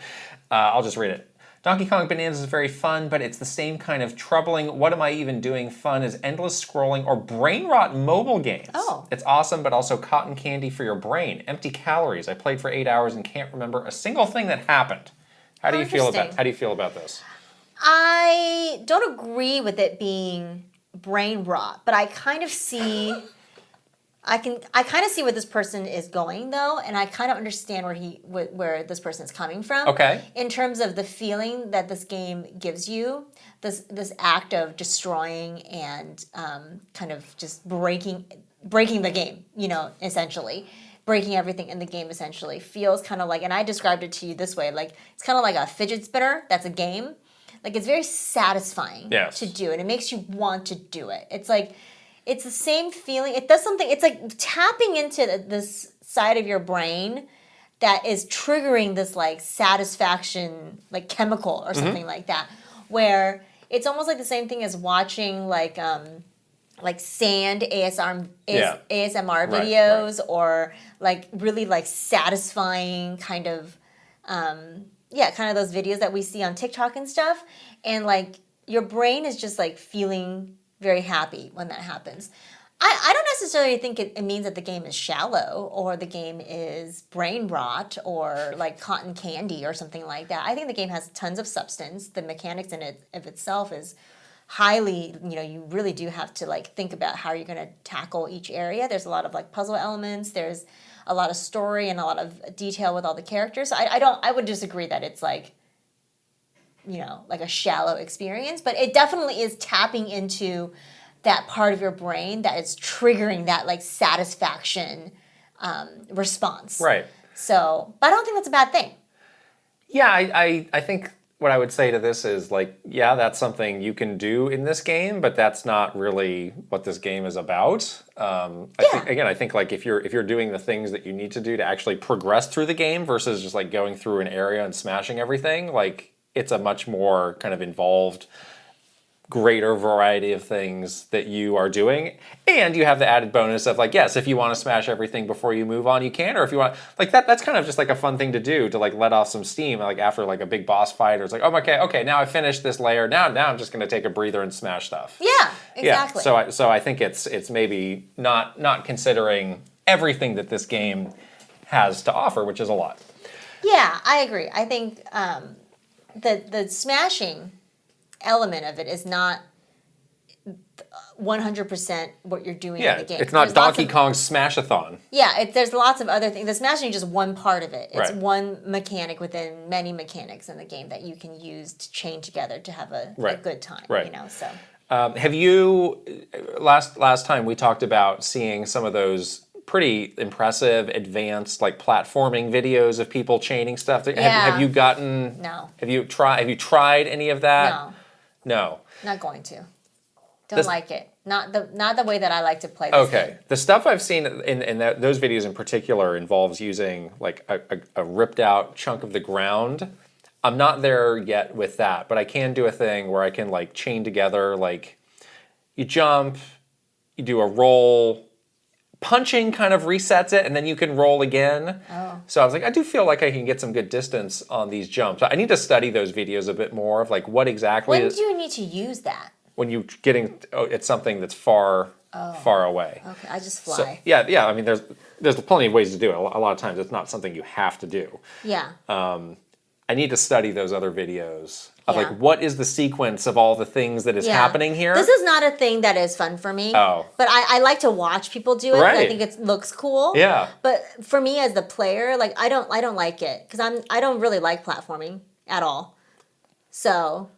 I'll just read it. Donkey Kong Bonanza is very fun, but it's the same kind of troubling, what am I even doing fun as endless scrolling or brain rot mobile games. Oh. It's awesome, but also cotton candy for your brain. Empty calories. I played for 8 hours and can't remember a single thing that happened. How do you feel about this? I don't agree with it being brain rot, but I kind of see I kind of see where this person is going though, and I kind of understand where this person is coming from. Okay. In terms of the feeling that this game gives you, this act of destroying and kind of just breaking the game, you know, essentially. Breaking everything in the game essentially feels kind of like, and I described it to you this way, like it's kind of like a fidget spinner that's a game. Like it's very satisfying to do, and it makes you want to do it. It's like, it's the same feeling. It does something, it's like tapping into this side of your brain that is triggering this like satisfaction, like chemical or something like that, where it's almost like the same thing as watching like sand ASMR videos or like really like satisfying kind of kind of those videos that we see on TikTok and stuff, and like your brain is just like feeling very happy when that happens. I don't necessarily think it means that the game is shallow or the game is brain rot or like cotton candy or something like that. I think the game has tons of substance. The mechanics in it of itself is highly, you know, you really do have to like think about how you're going to tackle each area. There's a lot of like puzzle elements. There's a lot of story and a lot of detail with all the characters. So I would disagree that it's like, you know, like a shallow experience, but it definitely is tapping into that part of your brain that is triggering that like satisfaction response. Right. So, but I don't think that's a bad thing. Yeah, I think what I would say to this is like, yeah, that's something you can do in this game, but that's not really what this game is about. I think like if you're doing the things that you need to do to actually progress through the game versus just like going through an area and smashing everything, like it's a much more kind of involved, greater variety of things that you are doing, and you have the added bonus of like, yes, if you want to smash everything before you move on, you can, or if you want like that's kind of just like a fun thing to do to like let off some steam, like after like a big boss fight, or it's like, oh, okay, now I finished this layer, now I'm just going to take a breather and smash stuff. Yeah, exactly. Yeah, so I think it's maybe not considering everything that this game has to offer, which is a lot. Yeah, I agree. I think the smashing element of it is not 100% what you're doing in the game. It's not Donkey Kong's Smash-a-thon. Yeah, there's lots of other things. The smashing is just one part of it. It's Right. one mechanic within many mechanics in the game that you can use to chain together to have a good time. Right. You know, so. Have you last time we talked about seeing some of those pretty impressive, advanced, like platforming videos of people chaining stuff? Have you gotten? No. Have you tried any of that? No. Not going to. Don't like it. Not the way that I like to play this game. The stuff I've seen in those videos in particular involves using like a ripped out chunk of the ground. I'm not there yet with that, but I can do a thing where I can like chain together, like you jump, you do a roll. Punching kind of resets it, and then you can roll again. Oh. So I was like, I do feel like I can get some good distance on these jumps. I need to study those videos a bit more of like what exactly When do you need to use that? when you're getting it's something that's far away. Okay, I just fly. So, yeah. I mean, there's plenty of ways to do it. A lot of times, it's not something you have to do. Yeah. I need to study those other videos of Yeah. like what is the sequence of all the things that is happening here. This is not a thing that is fun for me. Oh. But I like to watch people do it. 'Cause I Right. think it looks cool. Yeah. But for me as the player, like I don't like it because I don't really like platforming at all. So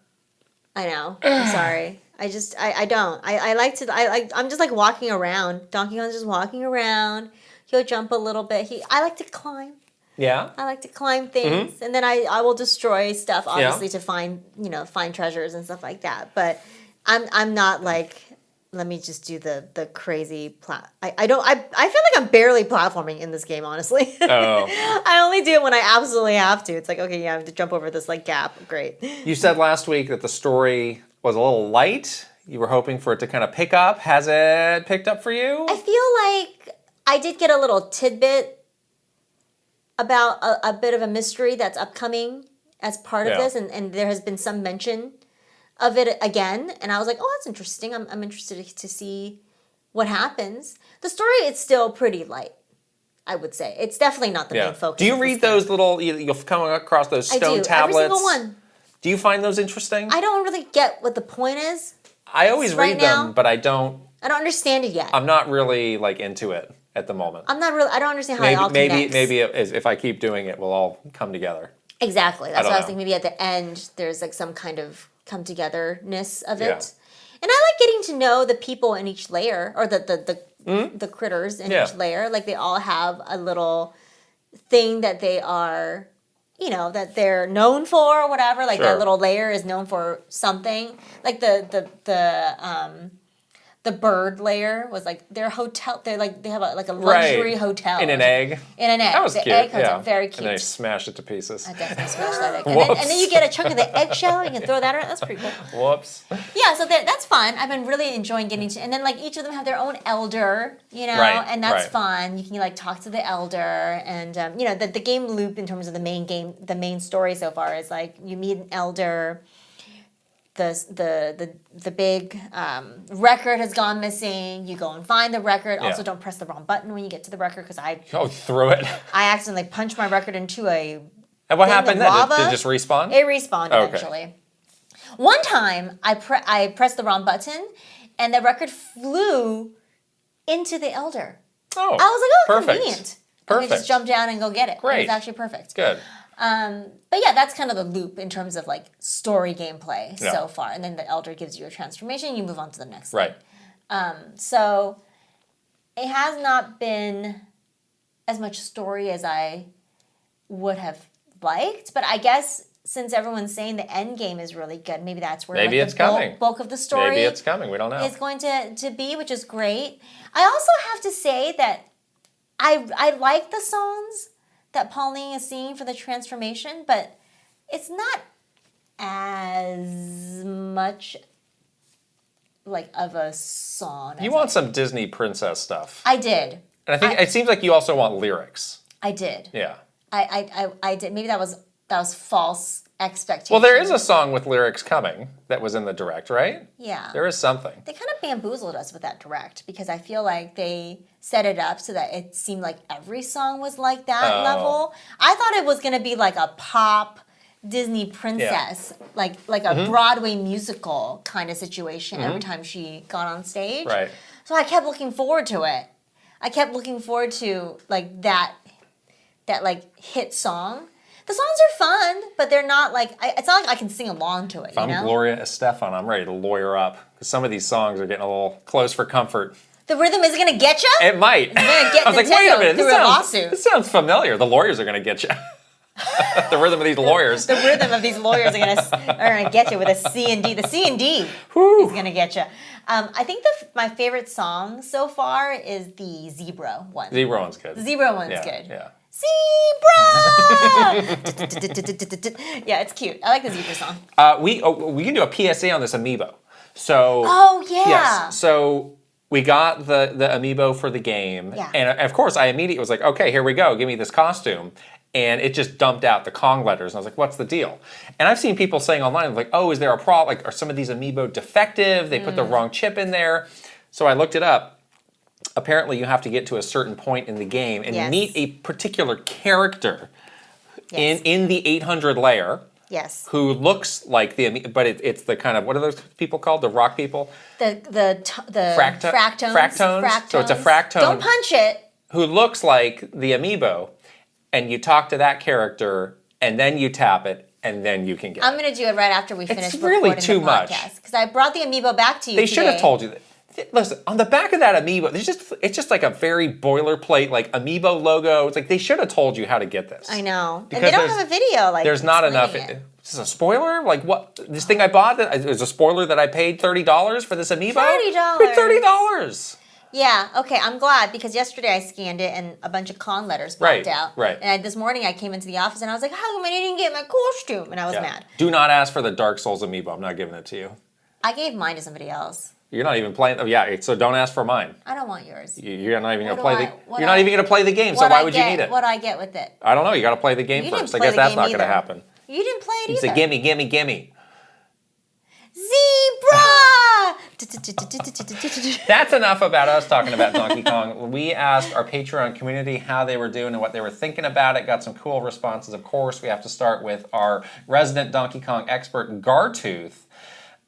I know. I'm sorry. I don't. I'm just like walking around. Donkey Kong's just walking around. He'll jump a little bit. I like to climb. Yeah. I like to climb things, and then I will destroy stuff obviously to find treasures and stuff like that. But I'm not like, let me just do the crazy I feel like I'm barely platforming in this game, honestly. Oh. I only do it when I absolutely have to. It's like, okay, yeah, I have to jump over this like gap. Great. You said last week that the story was a little light. You were hoping for it to kind of pick up. Has it picked up for you? I feel like I did get a little tidbit about a bit of a mystery that's upcoming as part of this, and there has been some mention of it again, and I was like, oh, that's interesting. I'm interested to see what happens. The story is still pretty light, I would say. It's definitely not the main focus. Do you of read this game. those little, you'll come across those I stone do. tablets? Every single one. Do you find those interesting? I don't really get what the point is. I always right read them, now. but I don't understand it yet. I'm not really like into it at the moment. I don't understand how it all connects. Maybe if I keep doing it, we'll all come together. Exactly. That's don't what I was know. thinking. Maybe at the end, there's like some kind of come togetherness of it. Yeah. And I like getting to know the people in each layer, or the critters in each layer. Like they all have a little thing that they are, that they're known for, or whatever. Like that little layer is known for something. Like the bird layer was like their hotel. They have a luxury hotel In an egg. In an egg. That was the cute. egg hotel, very cute. And then I smashed it to pieces. I definitely smashed that egg. And then you get a chunk of the eggshell, and you can throw that around. That's pretty cool. Whoops. Yeah, so that's fun. I've been really enjoying getting to, and then like each of them have their own elder, Right, and that's right. fun. You can like talk to the elder, and the game loop in terms of the main story so far is like you meet an elder. The big record has gone missing. You go and find the record. Yeah. Also, don't press the wrong button when you get to the record because I Threw it. accidentally punched my record into a And what thing happened of then? lava. Did it just respawn? It respawned Okay. eventually. One time, I pressed the wrong button, and the record flew into the elder. Oh, I was like, oh, perfect. convenient. Perfect. I could just jump down and go get it. Great. It was actually perfect. Good. But yeah, that's kind of the loop in terms of like story gameplay Yeah. so far. And then the elder gives you a transformation, you move on to the next Right. thing. So it has not been as much story as I would have liked, but I guess since everyone's saying the end game is really good, maybe that's where Maybe like, it's the coming. bulk of the story Maybe it's coming. We don't know. is going to be, which is great. I also have to say that I like the songs that Pauline is singing for the transformation, but it's not as much like of a song. You want some Disney princess stuff. I did. And I think it seems like you also want lyrics. I did. Yeah. I did. Maybe that was false expectation. Well, there is a song with lyrics coming that was in the direct, right? Yeah. There is something. They kind of bamboozled us with that direct because I feel like they set it up so that it seemed like every song was like that level. I thought it was going to be like a pop Disney princess, like a Broadway musical kind of situation every time she got on stage. Right. So I kept looking forward to it. I kept looking forward to like that like hit song. The songs are fun, but they're not like, it's not like I can sing along to it, If I'm Gloria Estefan, I'm ready to lawyer up. Because some of these songs are getting a little close for comfort. The rhythm is going to get you? It might. It's going to get I was like, Nintendo wait a minute. through a lawsuit. This sounds familiar. The lawyers are going to get you. The rhythm of these lawyers. The rhythm of these lawyers are gonna get you with a C and D. The C and D Whew. is gonna get you. I think my favorite song so far is the Zebra one. Zebra one's good. The Zebra one's Yeah, good. yeah. Zebra. Yeah, it's cute. I like the Zebra song. We can do a PSA on this amiibo. So. Oh yeah. Yes. So we got the amiibo for the game. Yeah. And of course, I immediately was like, okay, here we go. Give me this costume. And it just dumped out the Kong letters. And I was like, what's the deal? And I've seen people saying online, like, oh, is there a problem? Like, are some of these amiibo defective? They put the wrong chip in there. So I looked it up. Apparently, you have to get to a certain point in the game and meet a particular character in the 800 layer. Yes. Who looks like but it's the kind of, what are those people called? The rock people? The fractones. Fractones. So it's a fractone. Don't punch it. Who looks like the amiibo, and you talk to that character, and then you tap it, and then you can get it. I'm going to do it right after we finish really recording too the much. podcast. Because I brought the amiibo back to you They should have told you that. Listen, on the back of that amiibo, it's just like a very boilerplate, like amiibo logo. It's like they should have told you how to get this. I know. Because and they don't have a video. Like there's not enough. It. Is this a spoiler? Like what? This thing I bought is a spoiler that I paid $30 for this amiibo? $30. $30. Yeah, okay, I'm glad because yesterday I scanned it and a bunch of con letters popped out. Right. And this morning I came into the office and I was like, how come I didn't get my costume? And I was mad. Do not ask for the Dark Souls amiibo. I'm not giving it to you. I gave mine to somebody else. You're not even playing. Oh, yeah, so don't ask for mine. I don't want yours. You're not even going to play the. You're not even going to play the game. So why would you need it? What do I get with it? I don't know. You got to play the game first. I guess that's not going to happen. You didn't play it either. You say gimme, gimme, gimme. Zebra! That's enough about us talking about Donkey Kong. We asked our Patreon community how they were doing and what they were thinking about it. Got some cool responses. Of course, we have to start with our resident Donkey Kong expert, Gartooth.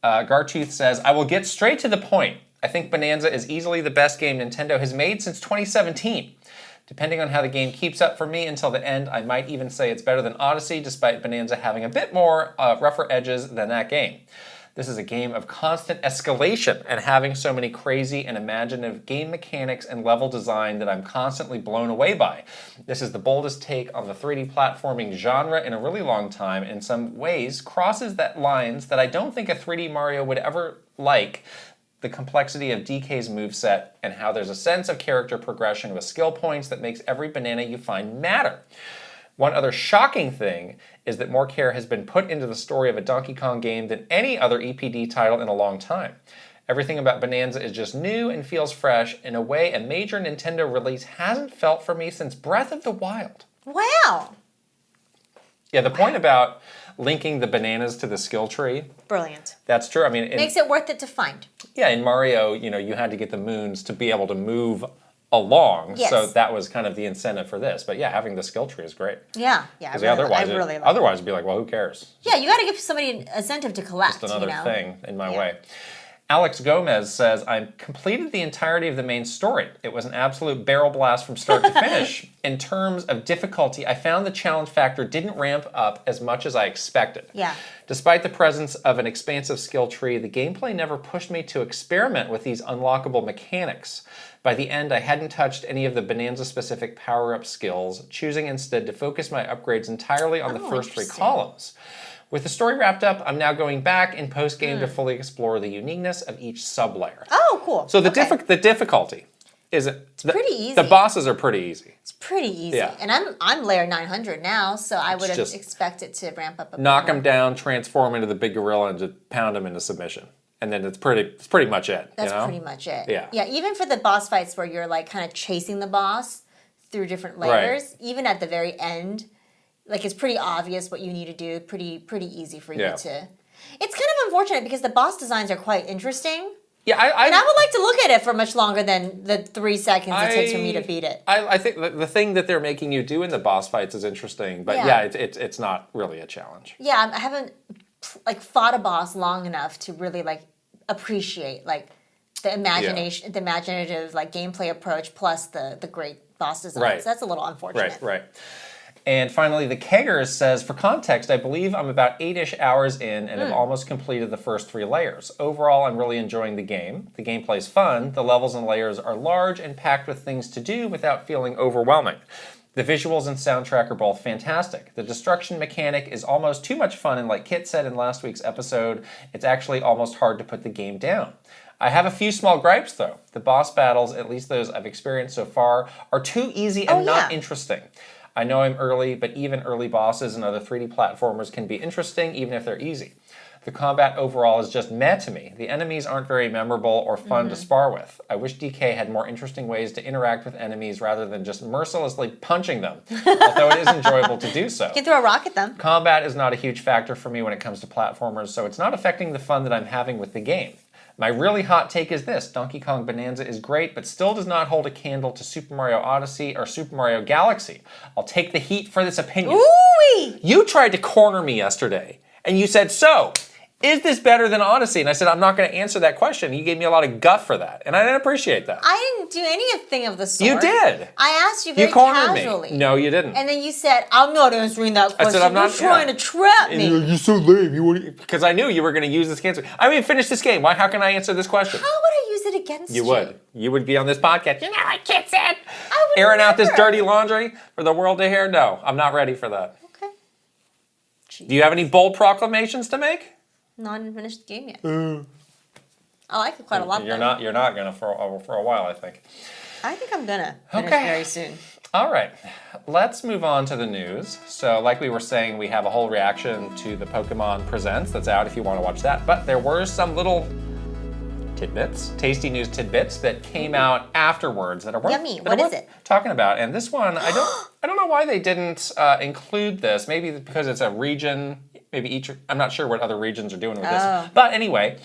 Gartooth says, I will get straight to the point. I think Bonanza is easily the best game Nintendo has made since 2017. Depending on how the game keeps up for me until the end, I might even say it's better than Odyssey, despite Bonanza having a bit more rougher edges than that game. This is a game of constant escalation and having so many crazy and imaginative game mechanics and level design that I'm constantly blown away by. This is the boldest take on the 3D platforming genre in a really long time, and in some ways crosses that lines that I don't think a 3D Mario would ever like. The complexity of DK's moveset and how there's a sense of character progression with skill points that makes every banana you find matter. One other shocking thing is that more care has been put into the story of a Donkey Kong game than any other EPD title in a long time. Everything about Bonanza is just new and feels fresh in a way a major Nintendo release hasn't felt for me since Breath of the Wild. Wow. Yeah, the point about linking the bananas to the skill tree. Brilliant. That's true. I mean, makes it worth it to find. Yeah, in Mario, you had to get the moons to be able to move along. Yes. So that was kind of the incentive for this. But yeah, having the skill tree is great. Yeah. Because otherwise it'd be like, well, who cares? Yeah, you got to give somebody an incentive to collect. Just another thing in my way. Alex Gomez says, I completed the entirety of the main story. It was an absolute barrel blast from start to finish. In terms of difficulty, I found the challenge factor didn't ramp up as much as I expected. Yeah. Despite the presence of an expansive skill tree, the gameplay never pushed me to experiment with these unlockable mechanics. By the end, I hadn't touched any of the Bonanza-specific power-up skills, choosing instead to focus my upgrades entirely on the first 3 columns. With the story wrapped up, I'm now going back in post-game to fully explore the uniqueness of each sub-layer. Oh, cool. So the difficulty is pretty easy. The bosses are pretty easy. It's pretty easy. Yeah. And I'm layer 900 now, so I would have expected to ramp up a bit knock more. them down, transform into the big gorilla, and just pound them into submission. And then it's pretty much it. That's pretty much it. Yeah. Yeah, even for the boss fights where you're like kind of chasing the boss through different layers, even at the very end, like it's pretty obvious what you need to do, pretty easy for you to. It's kind of unfortunate because the boss designs are quite interesting. Yeah, and I would like to look at it for much longer than the 3 seconds it takes for me to beat it. I think the thing that they're making you do in the boss fights is interesting, but it's not really a challenge. Yeah, I haven't fought a boss long enough to really appreciate the imagination, the imaginative gameplay approach plus the great boss design. Right. So that's a little unfortunate. Right. And finally, the Keggers says, for context, I believe I'm about 8-ish hours in and have almost completed the first 3 layers. Overall, I'm really enjoying the game. The gameplay's fun. The levels and layers are large and packed with things to do without feeling overwhelming. The visuals and soundtrack are both fantastic. The destruction mechanic is almost too much fun, and like Kit said in last week's episode, it's actually almost hard to put the game down. I have a few small gripes, though. The boss battles, at least those I've experienced so far, are too easy and not interesting. I know I'm early, but even early bosses and other 3D platformers can be interesting, even if they're easy. The combat overall is just meh to me. The enemies aren't very memorable or fun to spar with. I wish DK had more interesting ways to interact with enemies rather than just mercilessly punching them, although it is enjoyable to do so. You can throw a rock at them. Combat is not a huge factor for me when it comes to platformers, so it's not affecting the fun that I'm having with the game. My really hot take is this: Donkey Kong Bonanza is great, but still does not hold a candle to Super Mario Odyssey or Super Mario Galaxy. I'll take the heat for this opinion. Ooh-wee! You tried to corner me yesterday, and you said, so, is this better than Odyssey? And I said, I'm not going to answer that question. You gave me a lot of guff for that, and I didn't appreciate that. I didn't do anything of the sort. You did. I asked you very You cornered casually. me. No, you didn't. And then you said, I'm not answering that question. I said, I'm not trying to trap me. You're so lame. Because I knew you were going to use this answer. I haven't even finished this game. How can I answer this question? How would I use it against you? You would. You would be on this podcast. You know what Kit said? I would Airing out this never. dirty laundry for the world to hear? No, I'm not ready for that. Okay. Jeez. Do you have any bold proclamations to make? Not even finished the game yet. I like it quite a lot. You're though. not gonna for a while, I think. I think I'm gonna finish Okay. very soon. All right, let's move on to the news. So, like we were saying, we have a whole reaction to the Pokemon Presents that's out if you want to watch that. But there were some little tidbits, tasty news tidbits that came out afterwards that are worth, Yummy. that are What is worth it? talking about. And this one, I don't know why they didn't include this. Maybe because it's a region. Maybe each. I'm not sure what other regions are doing with this. But anyway,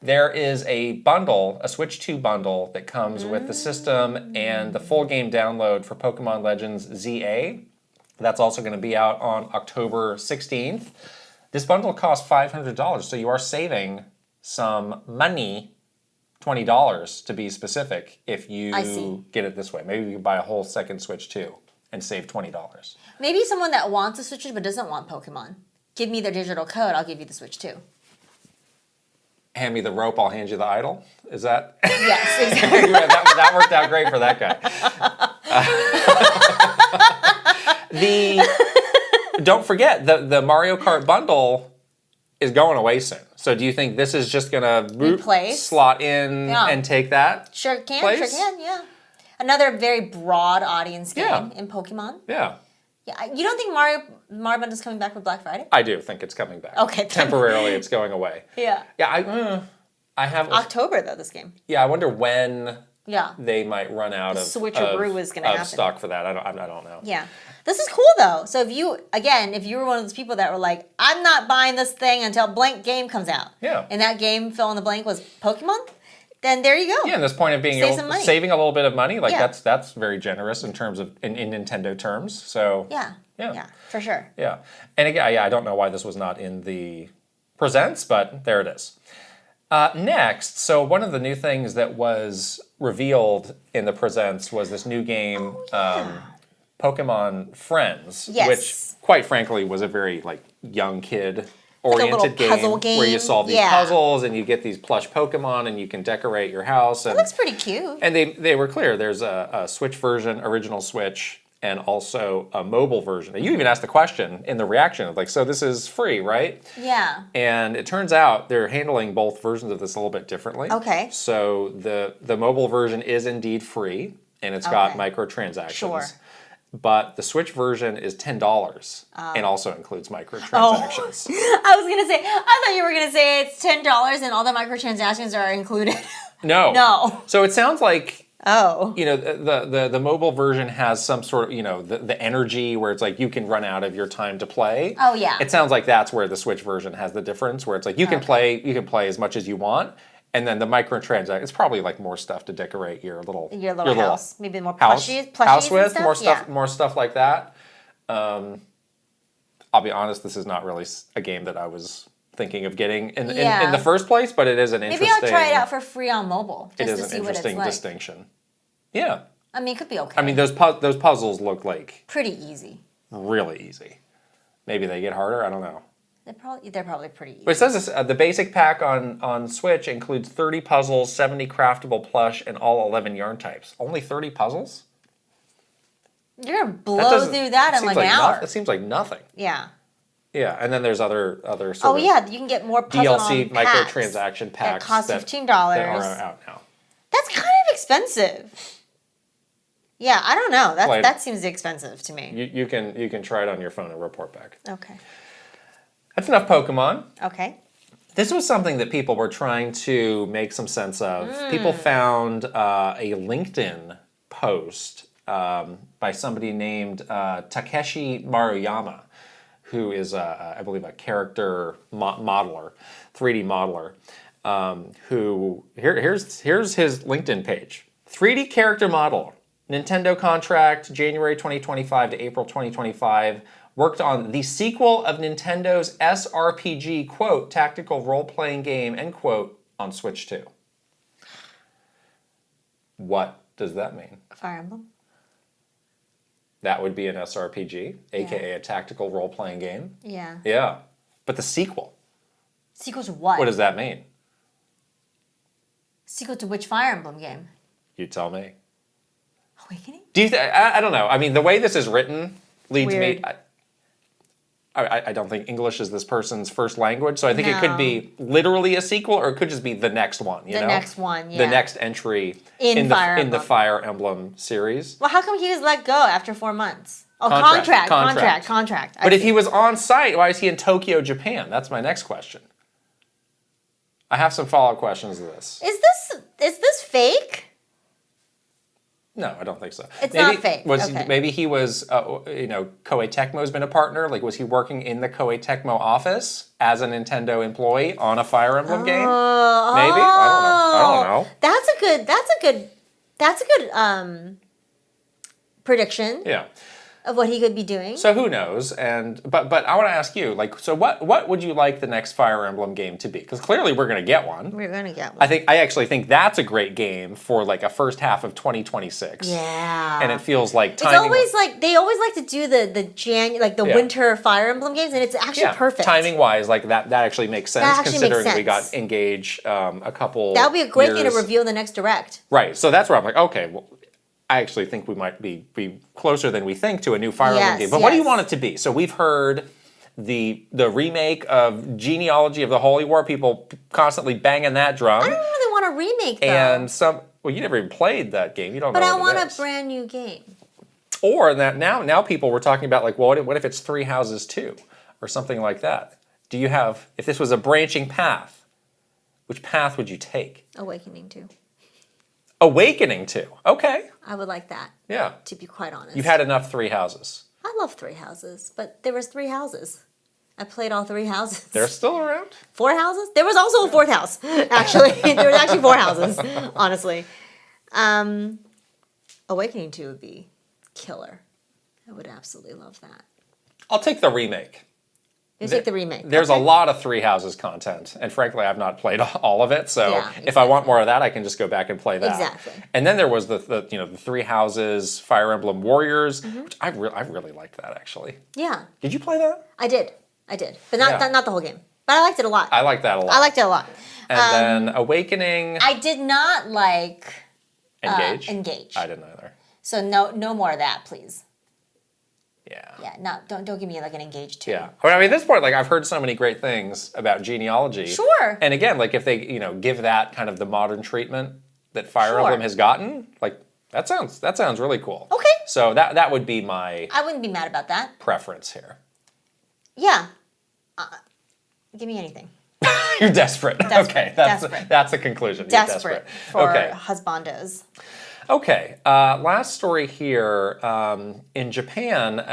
there is a bundle, a Switch 2 bundle that comes with the system and the full game download for Pokemon Legends ZA. That's also going to be out on October 16th. This bundle costs $500, so you are saving some money. $20 to be specific if you get it this way. Maybe you can buy a whole second Switch 2 and save $20. Maybe someone that wants a Switch 2 but doesn't want Pokemon. Give me their digital code, I'll give you the Switch 2. Hand me the rope, I'll hand you the idol. Is that? Yes, exactly. that worked out great for that guy. Don't forget, the Mario Kart bundle is going away soon. So do you think this is just going to Replace? slot in and take that Sure can, place? yeah. Another very broad audience game Yeah. in Pokemon. Yeah. Yeah, you don't think Mario Bundle's coming back for Black Friday? I do think it's coming back. Okay. Temporarily, it's going away. Yeah. Yeah, I have... October, though, this game. Yeah, I wonder when Yeah. they might run out of switcheroo is gonna happen. stock for that. I don't know. Yeah. This is cool, though. So if you were one of those people that were like, I'm not buying this thing until blank game comes out. Yeah. And that game, fill in the blank, was Pokemon, then there you go. Yeah, and this point of being Save some money. saving a little bit of money, like Yeah. that's very generous in terms of in Nintendo terms. So Yeah. Yeah. Yeah, for sure. yeah. And again, I don't know why this was not in the presents, but there it is. Next, so one of the new things that was revealed in the presents was this new game, Pokemon Friends, Yes. which, quite frankly, was a very young kid oriented little puzzle game where you game. solve these Yeah. puzzles and you get these plush Pokemon and you can decorate your house. And, It looks pretty cute. and they were clear. There's a Switch version, original Switch, and also a mobile version. And you even asked the question in the reaction, so this is free, right? Yeah. And it turns out they're handling both versions of this a little bit differently. Okay. So the mobile version is indeed free, and it's got Okay. microtransactions. Sure. But the Switch version is $10 and also includes Oh. microtransactions. I was going to say, I thought you were going to say it's $10 and all the microtransactions are included. No. No. So it sounds like Oh. the mobile version has some sort of, the energy where it's you can run out of your time to play. Oh, yeah. It sounds like that's where the Switch version has the difference, where it's you can play as much as you want, and then the microtransaction, it's probably more stuff to decorate your little house. Maybe more house plushies with and stuff. more stuff like that. I'll be honest, this is not really a game that I was thinking of getting in the first place, but it is an interesting. Maybe I'll try it out for free on mobile It just is to an see what it's interesting like. distinction. Yeah. I mean, it could be okay. I mean, those puzzles look pretty easy. really easy. Maybe they get harder. I don't know. They're probably pretty easy. But it says this, the basic pack on Switch includes 30 puzzles, 70 craftable plush, and all 11 yarn types. Only 30 puzzles? You're gonna blow through that in an hour. It seems like nothing. Yeah. Yeah, and then there's other sort Oh of yeah, you can get more puzzle DLC packs microtransaction packs that cost $15. that are out now. That's kind of expensive. Yeah, I don't know. Played- That seems expensive to me. You can try it on your phone and report back. Okay. That's enough Pokemon. Okay. This was something that people were trying to make some sense of. People found a LinkedIn post by somebody named Takeshi Maruyama, who is, I believe, a character modeler, 3D modeler. Here's his LinkedIn page. 3D character model, Nintendo contract, January 2025 to April 2025. Worked on the sequel of Nintendo's SRPG, quote, tactical role-playing game, end quote, on Switch 2. What does that mean? Fire Emblem. That would be an SRPG, aka a tactical role-playing game. Yeah. Yeah. But the sequel, Sequel to what? what does that mean? Sequel to which Fire Emblem game? You tell me. Awakening? Do you? I don't know. I mean, the way this is written leads Weird. me. I don't think English is this person's first language, so I think it could be literally a sequel, or it could just be the next one. You know? Next one, yeah. The next entry In Fire in the Emblem. Fire Emblem series. Well, how come he was let go after 4 months? Oh, Contract. contract. But if he was on site, why is he in Tokyo, Japan? That's my next question. I have some follow-up questions to this. Is this fake? No, I don't think so. It's not fake. Okay. Maybe he was, Koei Tecmo's been a partner. Like, was he working in the Koei Tecmo office as a Nintendo employee on a Fire Emblem game? Maybe. I don't know. That's a good prediction Yeah. of what he could be doing. So who knows? But I want to ask you, like, so what would you like the next Fire Emblem game to be? Because clearly we're going to get one. We're gonna get one. I actually think that's a great game for like a first half of 2026. Yeah. And it feels like It's timing. always like they always like to do the winter Fire Emblem games, and it's actually perfect. Timing wise, like that actually makes sense That actually considering makes we got sense. Engage a couple. That would be a great game years. to reveal in the next direct. Right. So that's where I'm like, okay, well, I actually think we might be closer than we think to a new Fire Emblem game. But what do you want it to be? So we've heard the remake of Genealogy of the Holy War, people constantly banging that drum. I don't really want a remake though. And you never even played that game. You don't but know I what want it a is. brand new game. Or that now people were talking about like, well, what if it's Three Houses 2 or something like that? Do you have, if this was a branching path, which path would you take? Awakening 2. Awakening 2. Okay. I would like that, Yeah. to be quite honest. You've had enough Three Houses. I love 3 houses, but there was 3 houses. I played all 3 houses. They're still around? 4 houses? There was also a 4th house, actually. There was actually 4 houses, honestly. Awakening 2 would be killer. I would absolutely love that. I'll take the remake. You take the remake. There's okay. a lot of Three Houses content, and frankly, I've not played all of it. So Yeah, if I want more of that, I can just go back and play that. Exactly. And then there was the Three Houses Fire Emblem Warriors, which I really liked that actually. Yeah, Did you play that? I did, but not the whole game. But I liked it a lot. I liked that a lot. I liked it a lot. And then Awakening, I did not like Engage. Engage. I didn't either. So no more of that, please. Yeah. Yeah, don't give me like an Engage 2. Yeah. I mean, at this point, like I've heard so many great things about Genealogy. Sure. And again, like if they, give that kind of the modern treatment that Fire Sure. Emblem has gotten, like that sounds really cool. Okay. So that would be my I wouldn't be mad about that. preference here. Yeah. Give me anything. You're desperate. Okay, Desperate. that's the conclusion. You're Desperate for Okay. husbandos. Okay. Last story here. In Japan,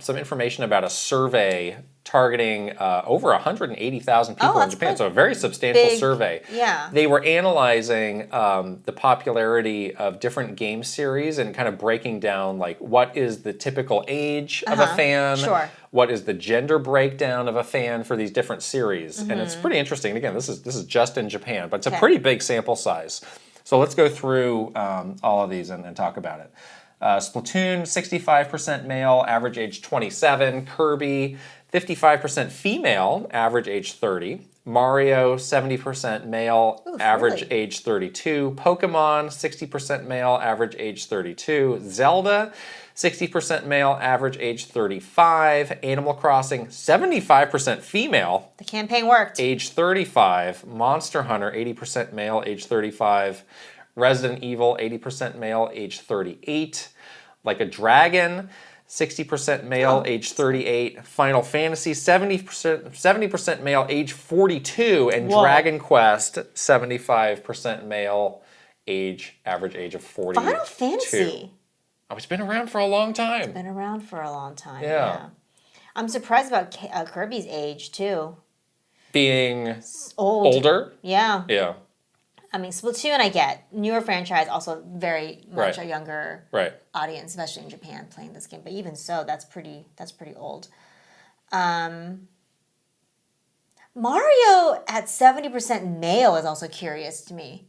some information about a survey targeting over 180,000 people in that's Japan. quite So a very substantial big. survey. Yeah. They were analyzing the popularity of different game series and kind of breaking down like what is the typical age of a fan. Sure. What is the gender breakdown of a fan for these different series? And it's pretty interesting. And again, this is just in Japan, but it's a pretty big sample size. So let's go through all of these and talk about it. Splatoon, 65% male, average age 27. Kirby, 55% female, average age 30. Mario, 70% male, average really? age 32. Pokemon, 60% male, average age 32. Zelda, 60% male, average age 35. Animal Crossing, 75% female, The campaign worked. age 35. Monster Hunter, 80% male, age 35. Resident Evil, 80% male, age 38. Like a Dragon, 60% male, age 38. Final Fantasy, 70% male, age 42. And Whoa. Dragon Quest, 75% male, average age of 42. Final Fantasy. Oh, it's been around for a long time. Been around for a long time. Yeah. I'm surprised about Kirby's age too. Being Old. older? Yeah. Yeah. I mean, Splatoon I get. Newer franchise, also very much Right. a younger Right. audience, especially in Japan, playing this game. But even so, that's pretty old. Mario at 70% male is also curious to me.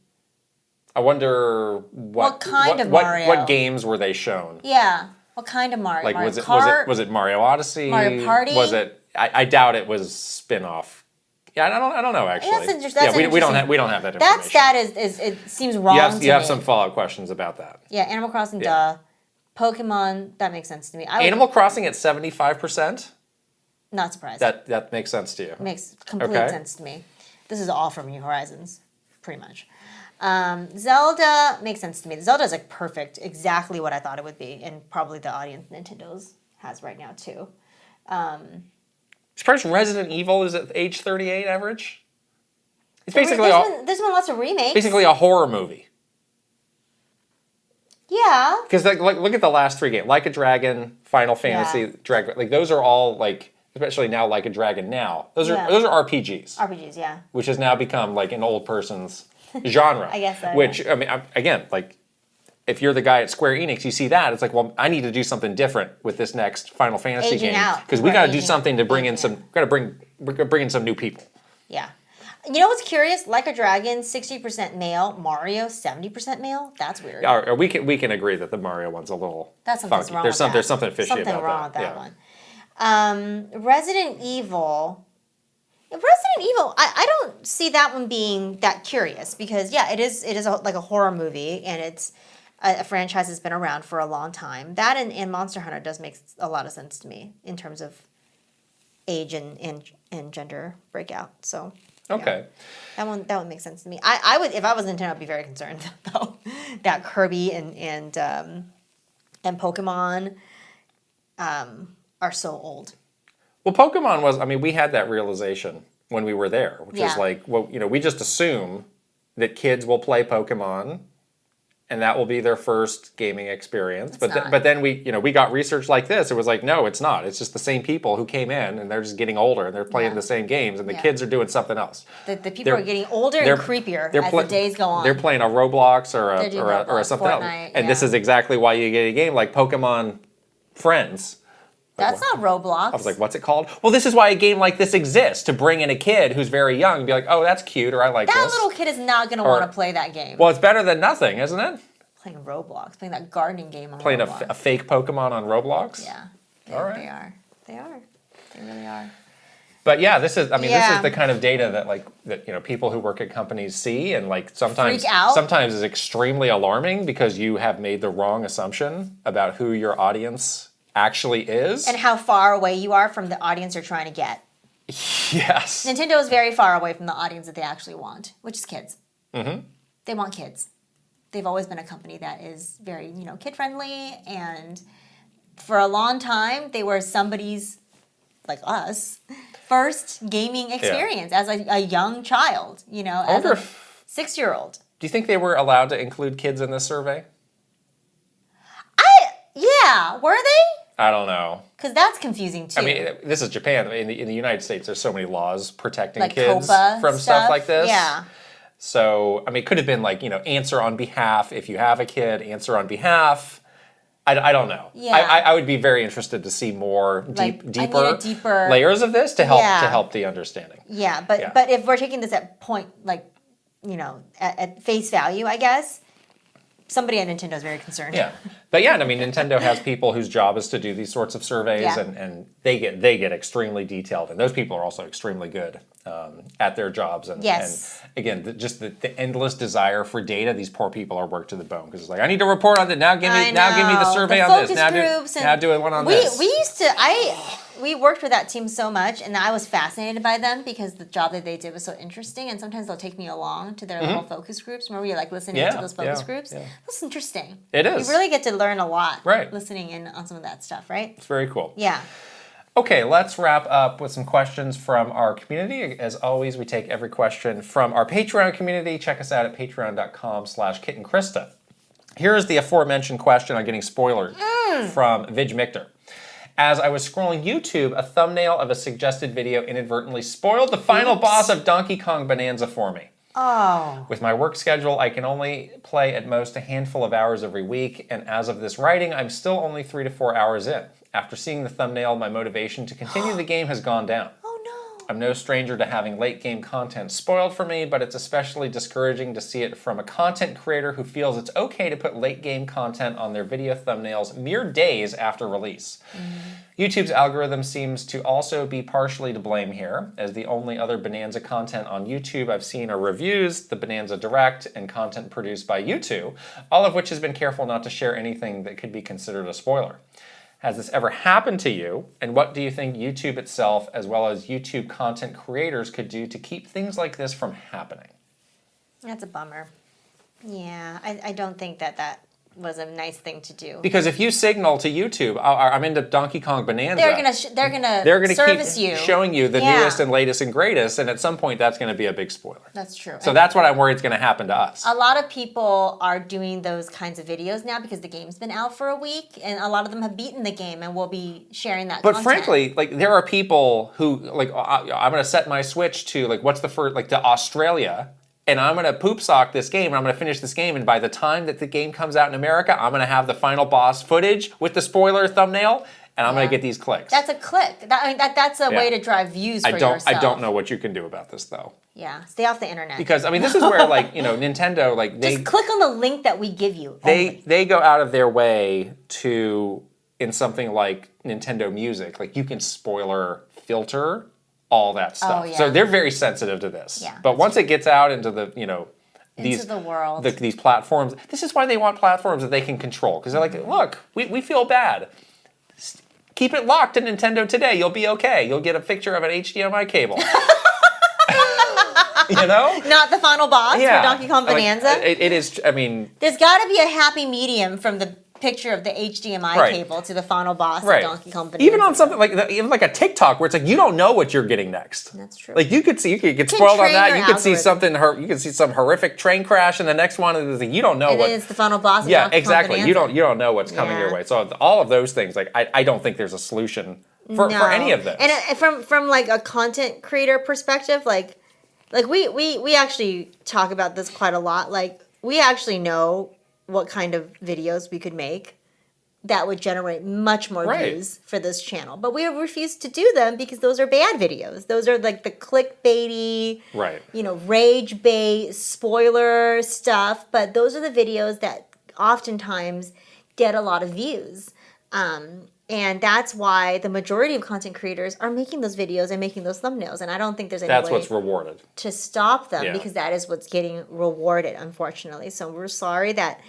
I wonder what kind of what Mario? games were they shown? Yeah. What kind of Mario? Like Mario was Kart? it Mario Odyssey? Mario Party? Was it? I doubt it was spin-off. Yeah, I don't know actually. That's interesting. Yeah, we don't have that information. That stat is it seems wrong to me. You have some follow-up questions about that. Yeah, Animal Crossing, duh. Pokemon, that makes sense to me. Animal Crossing at 75%? Not surprised. That makes sense to you. Makes complete sense to me. This is all from New Horizons, pretty much. Zelda makes sense to me. Zelda is like perfect, exactly what I thought it would be, and probably the audience Nintendo's has right now too. Surprised Resident Evil is at age 38 average? It's basically there's been lots of remakes. basically a horror movie. Yeah. Because like look at the last three games, Like a Dragon, Final Fantasy, Dragon. Like those are all like, especially now, Like a Dragon. Now those are RPGs. RPGs, yeah. Which has now become like an old person's genre. I guess so. Which yeah. I mean, again, like if you're the guy at Square Enix, you see that it's like, well, I need to do something different with this next Final Fantasy Aging game out. because we got to do Aging something to bring out. in some. We're gonna bring in some new people. Yeah. You know what's curious? Like a Dragon, 60% male. Mario, 70% male. That's weird. Or we can agree that the Mario one's a little That's something's funky. wrong There's with that. there's something fishy Something about wrong that. with that one. Resident Evil. I don't see that one being that curious because it is like a horror movie and it's a franchise that's been around for a long time. That and Monster Hunter does make a lot of sense to me in terms of age and gender breakout. So Okay. that one makes sense to me. I would, if I was Nintendo, I'd be very concerned though that Kirby and Pokemon are so old. Well, Pokemon was, I mean, we had that realization when we were there, which is Yeah. like, well, we just assume that kids will play Pokemon and that will be their first gaming experience. not. But then we got research like this. It was like, no, it's not. It's just the same people who came in and they're just getting older and they're playing the same games and the kids are doing something else. The people They're- are getting older and creepier as the days go on. They're playing a Roblox or They're doing a Roblox, something else. Fortnite, And this is exactly why you get a game like Pokemon Friends. That's not Roblox. I was like, what's it called? Well, this is why a game like this exists, to bring in a kid who's very young and be like, oh, that's cute, or I like that this. little kid is not going to want to play that game. Well, it's better than nothing, isn't it? Playing Roblox, playing that gardening game on Playing Roblox. a fake Pokemon on Roblox? Yeah. All right. They are. They really are. But yeah, this is Yeah. the kind of data that people who work at companies see and like sometimes Freak out. sometimes is extremely alarming because you have made the wrong assumption about who your audience actually is. And how far away you are from the audience you're trying to get. Yes. Nintendo is very far away from the audience that they actually want, which is kids. Mm-hmm. They want kids. They've always been a company that is very, kid-friendly, and for a long time, they were somebody's, like us, first gaming experience as a young child, as a 6-year-old. Do you think they were allowed to include kids in this survey? Yeah, were they? I don't know. Because that's confusing too. I mean, this is Japan. I mean, in the United States, there's so many laws protecting like kids COPPA from stuff like this. Yeah. So, I mean, it could have been like, answer on behalf. If you have a kid, answer on behalf. I don't know. Yeah. I would be very interested to see more I need deeper a deeper layers of this to help the understanding. Yeah, but if we're taking this at point, at face value, I guess, somebody at Nintendo is very concerned. Yeah, but I mean, Nintendo has people whose job is to do these sorts of surveys, Yeah. and they get extremely detailed, and those people are also extremely good at their jobs. And, Yes. and again, just the endless desire for data. These poor people are worked to the bone because it's like, I need to report on that. Now give me the survey on this. Now Do it one on this. We used to. we worked with that team so much, and I was fascinated by them because the job that they did was so interesting. And sometimes they'll take me along to their little focus groups. Remember, you like listening to those focus groups? Yeah. That's interesting. It is. You really get to learn a lot, right? Listening in on some of that stuff, right? It's very cool. Yeah. Okay, let's wrap up with some questions from our community. As always, we take every question from our Patreon community. Check us out at patreon.com/KitandKrysta. Here is the aforementioned question on getting spoilers from Vidge Michter. As I was scrolling YouTube, a thumbnail of a suggested video inadvertently spoiled the final boss of Donkey Kong Bonanza for me. Oh. With my work schedule, I can only play at most a handful of hours every week, and as of this writing, I'm still only 3 to 4 hours in. After seeing the thumbnail, my motivation to continue the game has gone down. Oh no. I'm no stranger to having late game content spoiled for me, but it's especially discouraging to see it from a content creator who feels it's okay to put late game content on their video thumbnails mere days after release. YouTube's algorithm seems to also be partially to blame here, as the only other Bonanza content on YouTube I've seen are reviews, the Bonanza Direct, and content produced by YouTube, all of which has been careful not to share anything that could be considered a spoiler. Has this ever happened to you? And what do you think YouTube itself, as well as YouTube content creators, could do to keep things like this from happening? That's a bummer. Yeah, I don't think that was a nice thing to do. Because if you signal to YouTube, I'm into Donkey Kong Bonanza, they're gonna service keep you, showing you the newest and latest and greatest, and at some point that's going to be a big spoiler. That's true. So that's what I'm worried is going to happen to us. A lot of people are doing those kinds of videos now because the game's been out for a week, and a lot of them have beaten the game and will be sharing that content. But frankly, like there are people who like I'm going to set my Switch to like what's the first like to Australia. And I'm going to poop sock this game, and I'm going to finish this game, and by the time that the game comes out in America, I'm going to have the final boss footage with the spoiler thumbnail, and I'm going to get these clicks. That's a click. That's a way to drive views for yourself. I don't know what you can do about this, though. Yeah, stay off the internet. Because, I mean, this is where, like, you know, Nintendo, like, Just click on the link that we give you. They go out of their way to, in something like Nintendo Music, like, you can spoiler filter all that stuff. Oh, yeah. So they're very sensitive to this. Yeah, but once it gets out into the, you know, into the world, these platforms, this is why they want platforms that they can control. Because they're like, look, we feel bad. Keep it locked to Nintendo today. You'll be okay. You'll get a picture of an HDMI cable. You know? Not the final boss for Donkey Kong Bonanza. Like, it is, I mean... There's got to be a happy medium from the picture of the HDMI cable to the final boss of Donkey Kong Bonanza. Even on something like even like a TikTok where it's like you don't know what you're getting next. That's true. Like you could get spoiled on that. You could see something. You could see some horrific train crash, and the next one is like you don't know what. And it's the final boss. Of yeah, Donkey exactly. Kong You don't know what's coming your way. So all of those things, like I don't think there's a solution for any of this. And from like a content creator perspective, like we actually talk about this quite a lot. Like we actually know what kind of videos we could make that would generate much more views for this channel. But we refuse to do them because those are bad videos. Those are like the clickbaity, you know, rage bait, spoiler stuff. But those are the videos that oftentimes get a lot of views. And that's why the majority of content creators are making those videos and making those thumbnails. And I don't think there's any way what's rewarded to stop them because that is what's getting rewarded, unfortunately. So we're sorry that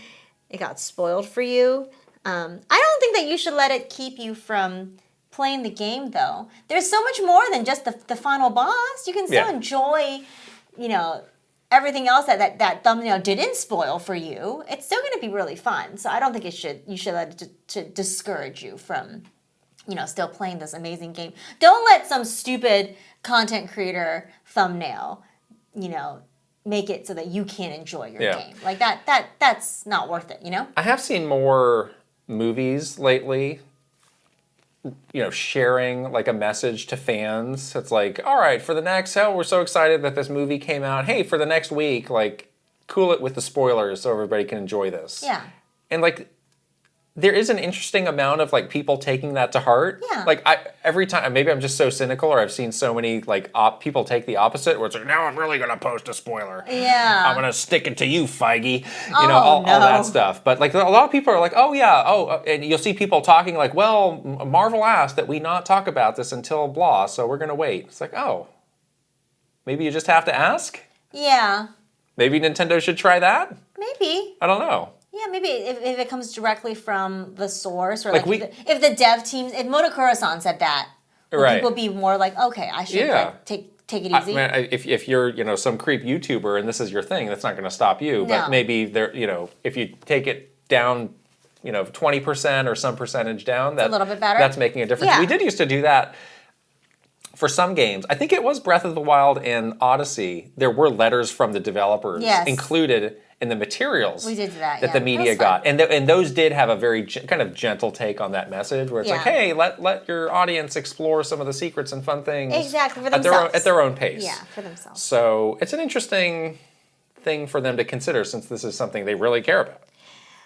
it got spoiled for you. I don't think that you should let it keep you from playing the game, though. There's so much more than just the final boss. You can still enjoy, you know, everything else that thumbnail didn't spoil for you. It's still going to be really fun. So I don't think you should let it to discourage you from, you know, still playing this amazing game. Don't let some stupid content creator thumbnail, you know, make it so that you can't enjoy your game. Like that's not worth it, you know? I have seen more movies lately, you know, sharing like a message to fans. It's like, all right, for the next, we're so excited that this movie came out. Hey, for the next week, like, cool it with the spoilers so everybody can enjoy this. Yeah. And like, there is an interesting amount of like people taking that to heart. Yeah. Like every time, maybe I'm just so cynical, or I've seen so many like people take the opposite, where it's like, now I'm really gonna post a spoiler. Yeah. I'm gonna stick it to you, Feige. You know, all that stuff. But like a lot of people are like, oh yeah, and you'll see people talking like, well, Marvel asked that we not talk about this until blah, so we're gonna wait. It's like, oh, maybe you just have to ask. Yeah. Maybe Nintendo should try that. Maybe. I don't know. Yeah, maybe if it comes directly from the source, or like if the dev teams, if Motokuro-san said that, Would Right. people be more like, okay, I should Yeah. like take it easy? If you're some creep YouTuber and this is your thing, that's not going to stop you. But No. maybe if you take it down, 20% or some percentage down, a little bit better. That's making a difference. Yeah. We did used to do that for some games. I think it was Breath of the Wild and Odyssey. There were letters from the developers included in the materials We did do that, the yeah. media That was got, and those did have a very kind of gentle take on that message, where it's like, Yeah. hey, let your audience explore some of the secrets and fun things Exactly, for at themselves. at their own pace. Yeah, for themselves. So it's an interesting thing for them to consider, since this is something they really care about.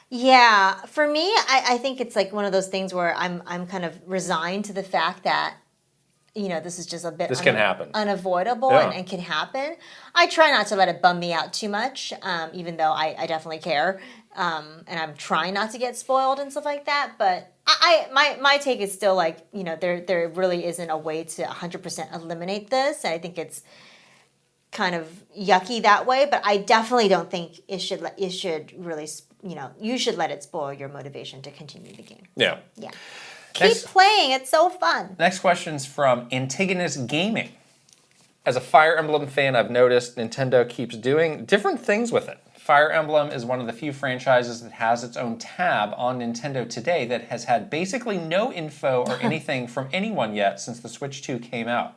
Yeah, for me, I think it's like one of those things where I'm kind of resigned to the fact that this is just a bit This can happen. unavoidable Yeah. and can happen. I try not to let it bum me out too much, even though I definitely care, and I'm trying not to get spoiled and stuff like that. But my take is still like there really isn't a way to 100% eliminate this. I think it's kind of yucky that way, but I definitely don't think you should really you should let it spoil your motivation to continue the game. Yeah. Yeah. Next- Keep playing. It's so fun. Next question's from Antigonus Gaming. As a Fire Emblem fan, I've noticed Nintendo keeps doing different things with it. Fire Emblem is one of the few franchises that has its own tab on Nintendo today that has had basically no info or anything from anyone yet since the Switch 2 came out.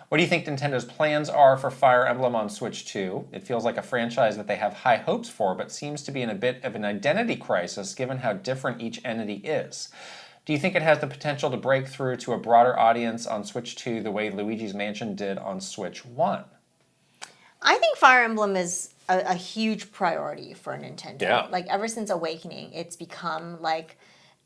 What do you think Nintendo's plans are for Fire Emblem on Switch 2? It feels like a franchise that they have high hopes for, but seems to be in a bit of an identity crisis given how different each entity is. Do you think it has the potential to break through to a broader audience on Switch 2 the way Luigi's Mansion did on Switch 1? I think Fire Emblem is a huge priority for Nintendo. Yeah. Like ever since Awakening, it's become like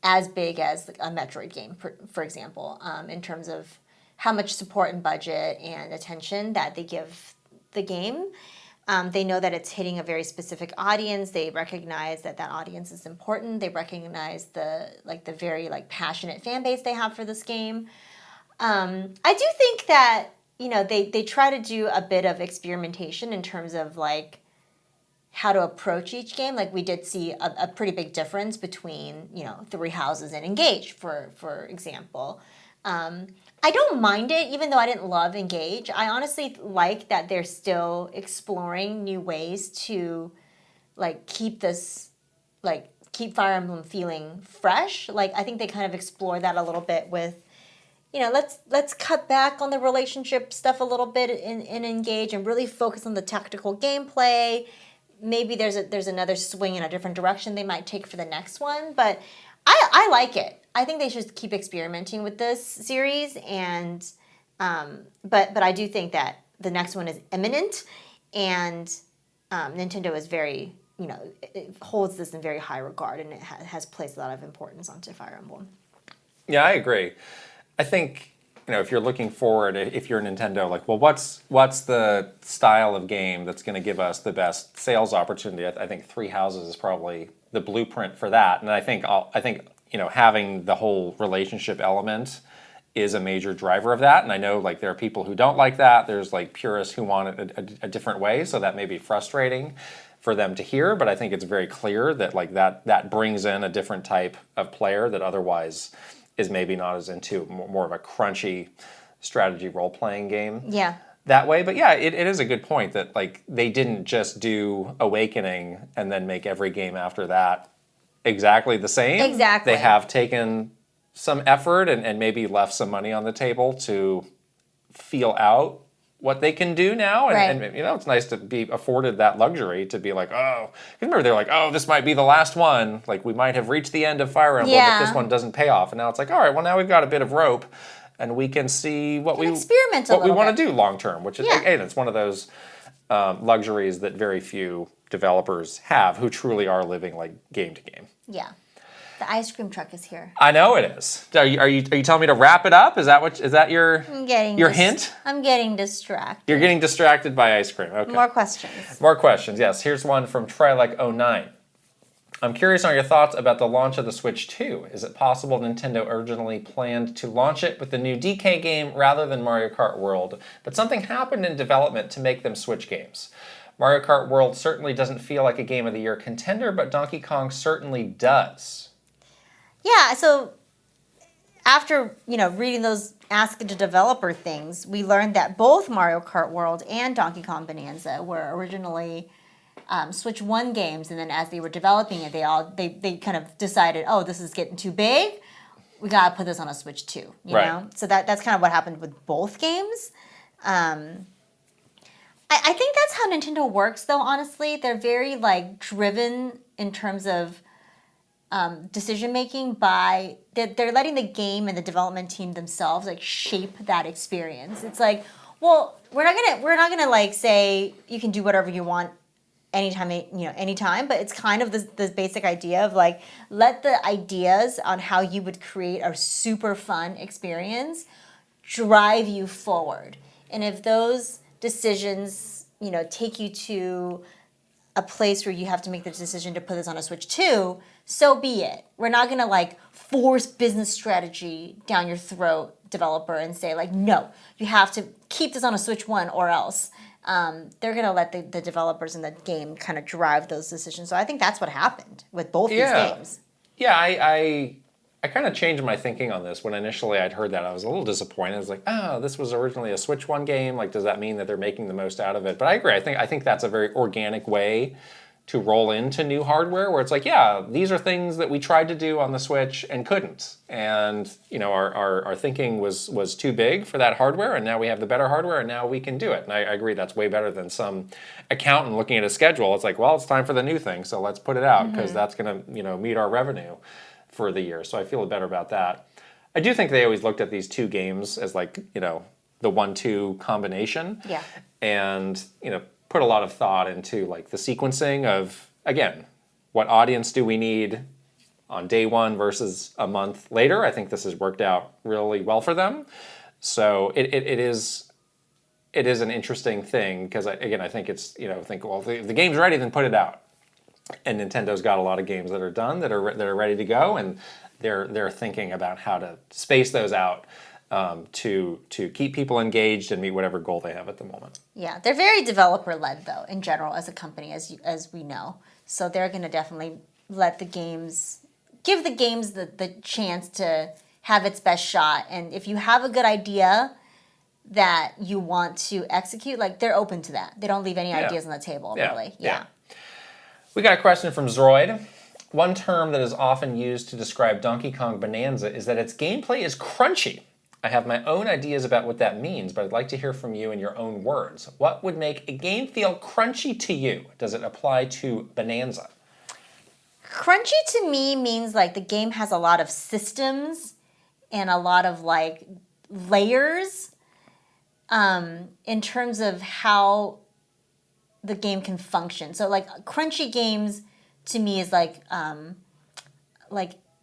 as big as a Metroid game, for example, in terms of how much support and budget and attention that they give the game. They know that it's hitting a very specific audience. They recognize that audience is important. They recognize the very passionate fan base they have for this game. I do think that they try to do a bit of experimentation in terms of how to approach each game. Like we did see a pretty big difference between Three Houses and Engage, for example. I don't mind it, even though I didn't love Engage. I honestly like that they're still exploring new ways to keep Fire Emblem feeling fresh. I think they kind of explore that a little bit with, let's cut back on the relationship stuff a little bit in Engage and really focus on the tactical gameplay. Maybe there's another swing in a different direction they might take for the next one, but I like it. I think they should keep experimenting with this series, and but I do think that the next one is imminent, and Nintendo is very it holds this in very high regard, and it has placed a lot of importance onto Fire Emblem. Yeah, I agree. I think if you're looking forward, if you're Nintendo, what's the style of game that's going to give us the best sales opportunity? I think Three Houses is probably the blueprint for that, and I think having the whole relationship element is a major driver of that. And I know there are people who don't like that. There's purists who want it a different way, so that may be frustrating for them to hear. But I think it's very clear that that brings in a different type of player that otherwise is maybe not as into more of a crunchy strategy role-playing game. Yeah. That way. But yeah, it is a good point that they didn't just do Awakening and then make every game after that exactly the same. Exactly. They have taken some effort and maybe left some money on the table to feel out what they can do now. And it's nice to be afforded that luxury to be like, oh, because remember they're like, oh, this might be the last one. We might have reached the end of Fire Emblem if this one doesn't pay off. And now it's like, all right, well, now we've got a bit of rope and we can see what we want to do long term, which is, again, it's one of those luxuries that very few developers have who truly are living game to game. Yeah. The ice cream truck is here. I know it is. Are you telling me to wrap it up? Is that your hint? I'm getting distracted. You're getting distracted by ice cream. Okay. More questions. More questions. Yes. Here's one from Trilek09. I'm curious on your thoughts about the launch of the Switch 2. Is it possible Nintendo originally planned to launch it with the new DK game rather than Mario Kart World, but something happened in development to make them switch games? Mario Kart World certainly doesn't feel like a Game of the Year contender, but Donkey Kong certainly does. Yeah, so after reading those Ask the Developer things, we learned that both Mario Kart World and Donkey Kong Bonanza were originally Switch 1 games, and then as they were developing it, they kind of decided, oh, this is getting too big. We gotta put this on a Switch 2, you know? So that's kind of what happened with both games. I think that's how Nintendo works, though, honestly. They're very, like, driven in terms of decision-making by... They're letting the game and the development team themselves, like, shape that experience. It's like, well, we're not gonna like, say you can do whatever you want anytime, but it's kind of this basic idea of, like, let the ideas on how you would create a super fun experience drive you forward. And if those decisions, take you to a place where you have to make the decision to put this on a Switch 2, so be it. We're not going to, like, force business strategy down your throat, developer, and say, like, no, you have to keep this on a Switch 1 or else. They're going to let the developers in the game kind of drive those decisions. So I think that's what happened with both these games. Yeah, I kind of changed my thinking on this. When initially I'd heard that, I was a little disappointed. I was like, oh, this was originally a Switch 1 game. Like, does that mean that they're making the most out of it? But I agree. I think that's a very organic way to roll into new hardware where it's like, yeah, these are things that we tried to do on the Switch and couldn't. And, our thinking was too big for that hardware, and now we have the better hardware, and now we can do it. And I agree that's way better than some accountant looking at a schedule. It's like, well, it's time for the new thing, so let's put it out because that's going to, meet our revenue for the year. So I feel better about that. I do think they always looked at these two games as, like, the 1-2 combination. Yeah. And, put a lot of thought into, like, the sequencing of, again, what audience do we need on day one versus a month later. I think this has worked out really well for them. So it is an interesting thing because, I think it's, well, the game's ready, then put it out. And Nintendo's got a lot of games that are done, that are ready to go, and they're thinking about how to space those out to keep people engaged and meet whatever goal they have at the moment. Yeah, they're very developer-led, though, in general, as a company, as we know. So they're going to definitely let give the games the chance to have its best shot. And if you have a good idea that you want to execute, like, they're open to that. They don't leave any ideas on the table, really. Yeah. We got a question from Zroid. One term that is often used to describe Donkey Kong Bonanza is that its gameplay is crunchy. I have my own ideas about what that means, but I'd like to hear from you in your own words. What would make a game feel crunchy to you? Does it apply to Bonanza? Crunchy to me means, like, the game has a lot of systems and a lot of, like, layers in terms of how the game can function. So, like, crunchy games to me is like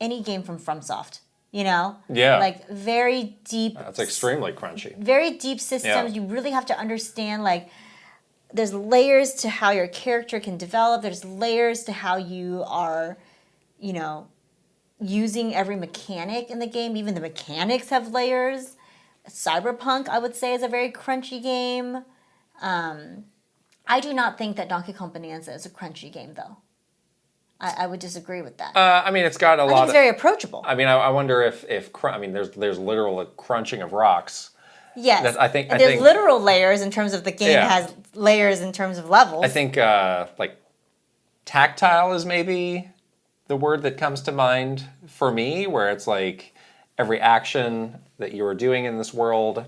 any game from FromSoft, Yeah. Like, very deep. That's extremely crunchy. Very deep systems. Yeah. You really have to understand, like, there's layers to how your character can develop. There's layers to how you are, using every mechanic in the game. Even the mechanics have layers. Cyberpunk, I would say, is a very crunchy game. I do not think that Donkey Kong Bonanza is a crunchy game, though. I would disagree with that. It's got a lot. It's very approachable. I wonder if there's literal crunching of rocks. Yes, there's literal layers in terms of the game has layers in terms of levels. I think like tactile is maybe the word that comes to mind for me, where it's like every action that you are doing in this world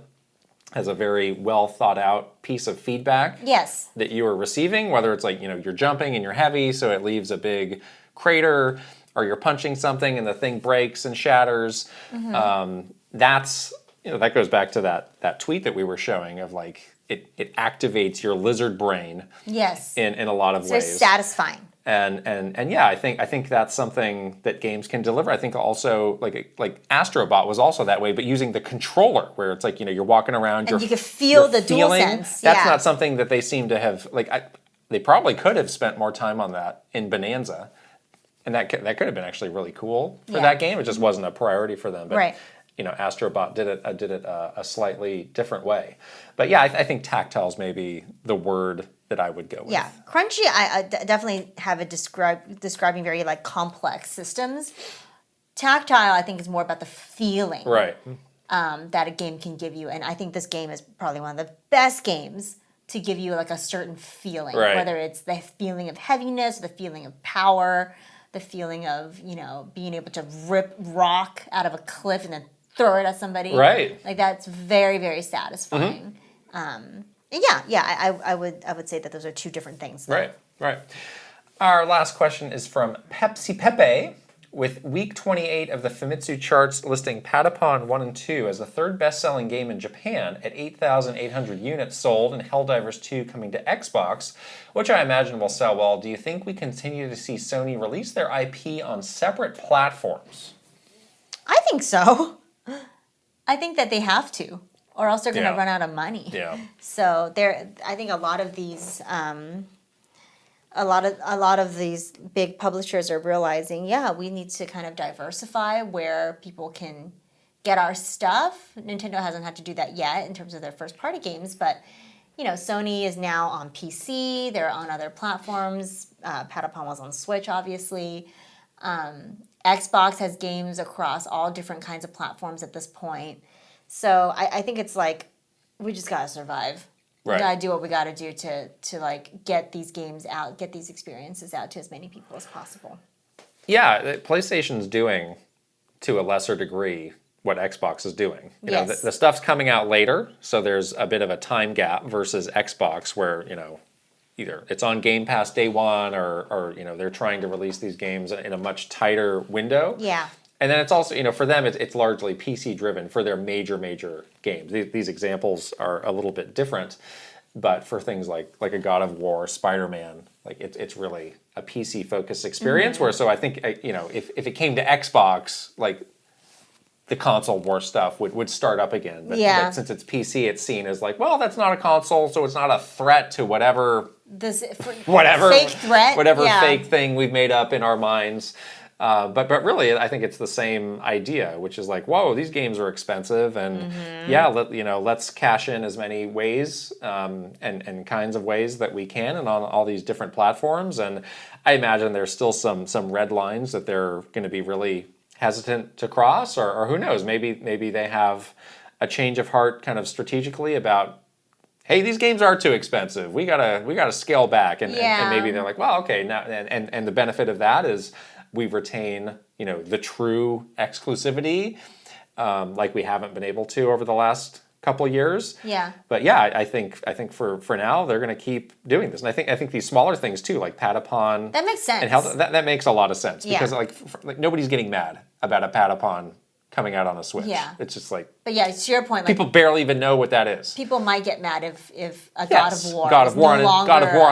has a very well thought out piece of feedback. Yes. That you are receiving, whether it's like, you're jumping and you're heavy, so it leaves a big crater, or you're punching something and the thing breaks and shatters. Mm-hmm. That goes back to that tweet that we were showing of, like, it activates your lizard brain. Yes. In a lot of ways. It's very satisfying. And yeah, I think that's something that games can deliver. I think also like Astrobot was also that way, but using the controller, where it's like, you're walking around, and you can feel the DualSense. That's not something that they seem to have, like, they probably could have spent more time on that in Bonanza, and that could have been actually really cool for that game. It just wasn't a priority for them. But, right. Astrobot did it a slightly different way. But yeah, I think tactile is maybe the word that I would go with. Yeah, crunchy, I definitely have it describing very, like, complex systems. Tactile, I think, is more about the feeling. Right. that a game can give you. And I think this game is probably one of the best games to give you like a certain feeling, Right. whether it's the feeling of heaviness, the feeling of power, the feeling of, being able to rip rock out of a cliff and then throw it at somebody. Right. Like that's very, very satisfying. I would say that those are two different things. Right. Our last question is from Pepsi Pepe. With week 28 of the Famitsu charts listing Patapon 1 and 2 as the third best-selling game in Japan at 8,800 units sold and Helldivers 2 coming to Xbox, which I imagine will sell well, do you think we continue to see Sony release their IP on separate platforms? I think so. I think that they have to, or else they're going to Yeah. run out of money. Yeah. So I think a lot of these a lot of these big publishers are realizing, we need to kind of diversify where people can get our stuff. Nintendo hasn't had to do that yet in terms of their first party games, but Sony is now on PC. They're on other platforms. Patapon was on Switch, obviously. Xbox has games across all different kinds of platforms at this point. So I think it's like we just gotta survive. Right. We gotta do what we gotta do to like get these games out, get these experiences out to as many people as possible. Yeah, PlayStation's doing, to a lesser degree, what Xbox is doing. You know, the stuff's coming out later, so there's a bit of a time gap versus Xbox where, either it's on Game Pass day one or they're trying to release these games in a much tighter window. Yeah. And then it's also, for them, it's largely PC driven for their major games. These examples are a little bit different, but for things like a God of War, Spider-Man, like it's really a PC focused experience. Where so I think if it came to Xbox, like the console war stuff would start up again. But since it's PC, it's seen as like, well, that's not a console, so it's not a threat to whatever fake threat, fake thing we've made up in our minds. But really, I think it's the same idea, which is like, whoa, these games are expensive, and let's cash in as many ways and kinds of ways that we can, and on all these different platforms. And I imagine there's still some red lines that they're going to be really hesitant to cross, or who knows, maybe they have a change of heart, kind of strategically about, hey, these games are too expensive. We gotta scale back, and maybe they're like, well, okay, now and the benefit of that is we retain, the true exclusivity, like we haven't been able to over the last couple years. Yeah. But I think for now they're going to keep doing this, and I think these smaller things too, like Patapon. That makes sense. And that makes a lot of sense because like nobody's getting mad about a Patapon coming out on a Switch. Yeah. It's just like. But to your point, people barely even know what that is. People might get mad if a God of War God of War on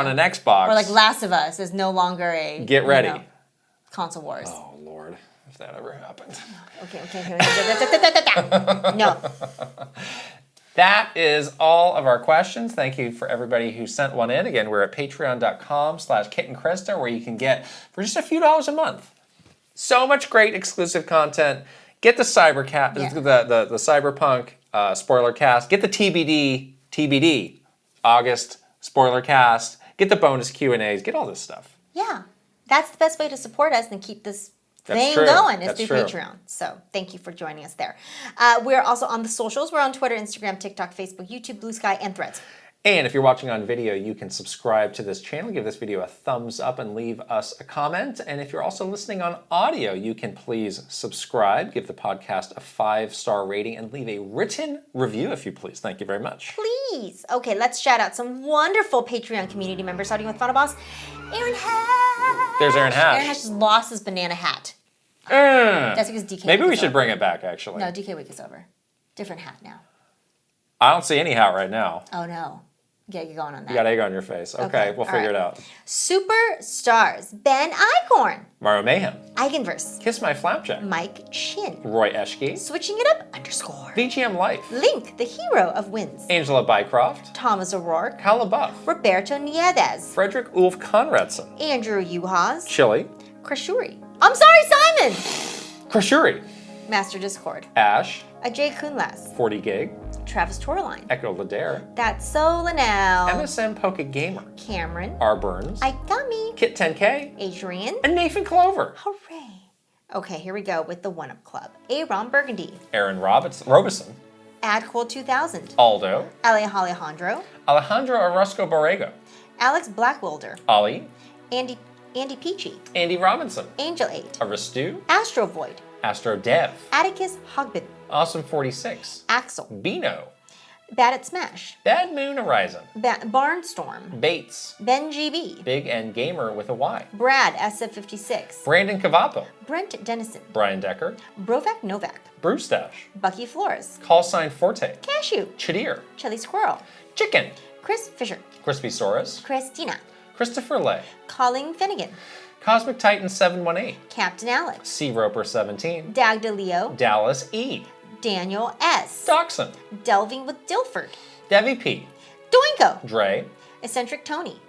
an Xbox, or like Last of Us is no longer a get ready. Console wars. Oh Lord, if that ever happened. Okay. No. That is all of our questions. Thank you for everybody who sent one in. Again, we're at patreon.com/KitandKrysta, where you can get, for just a few dollars a month, so much great exclusive content. Get the the Cyberpunk spoiler cast. Get the TBD August spoiler cast. Get the bonus Q&As. Get all this stuff. Yeah. That's the best way to support us and keep this thing true. going is That's through true. Patreon. So thank you for joining us there. We're also on the socials. We're on Twitter, Instagram, TikTok, Facebook, YouTube, Blue Sky, and Threads. And if you're watching on video, you can subscribe to this channel, give this video a thumbs up, and leave us a comment. And if you're also listening on audio, you can please subscribe, give the podcast a 5-star rating, and leave a written review if you please. Thank you very much. Please. Okay, let's shout out some wonderful Patreon community members, starting with Final Boss, Aaron Hash. There's Aaron Hash. Aaron Hash just lost his banana hat. That's because DK Maybe week we is should over. bring it back, actually. No, DK week is over. Different hat now. I don't see any hat right now. Oh, no. Get you going on that. You got egg on your face. Okay, we'll figure it out. Superstars. Ben Icorn. Mario Mayhem. Eigenverse. Kiss My Flapjack. Mike Shin. Roy Eschke. Switching it up _ VGM Life. Link, the hero of wins. Angela Bycroft. Thomas O'Rourke. Cal LaBeouf. Roberto Nieves. Frederick Ulf Conradson. Andrew Uhas. Chili. Krashuri. I'm sorry, Simon! Krashuri. Master Discord. Ash. Ajay Kunlas. 40 Gig. Travis Torline. Echo Ladare. That's so Linnell. MSM Poke Gamer. Cameron. R. Burns. Ikami. Kit 10K. Adrian. And Nathan Clover. Hooray. Okay, here we go with the One Up Club. A. Ron Burgundy. Aaron Robeson. Adcool 2000. Aldo. Alejandro. Alejandro Orozco Borrego. Alex Blackwilder. Ollie. Andy Peachy. Andy Robinson. Angel 8. Aristu. Astro Void. Astro Dev. Atticus Hogbin. Awesome 46. Axel. Bino. Bad at Smash. Bad Moon Horizon. Barnstorm. Bates. Ben GB. Big and Gamer with a Y. Brad SF56. Brandon Cavapo. Brent Dennison. Brian Decker. Brovac Novak. Brewstash. Bucky Flores. Call sign Forte. Cashew. Chadir. Chelly Squirrel. Chicken. Chris Fisher. Crispy Saurus. Christina. Christopher Lay. Colleen Finnegan. Cosmic Titan 718. Captain Alex. Sea Roper 17. Dagda Leo. Dallas E. Daniel S. Dachshund. Delving with Dilford. Devi P. Doinko. Dre. Eccentric Tony.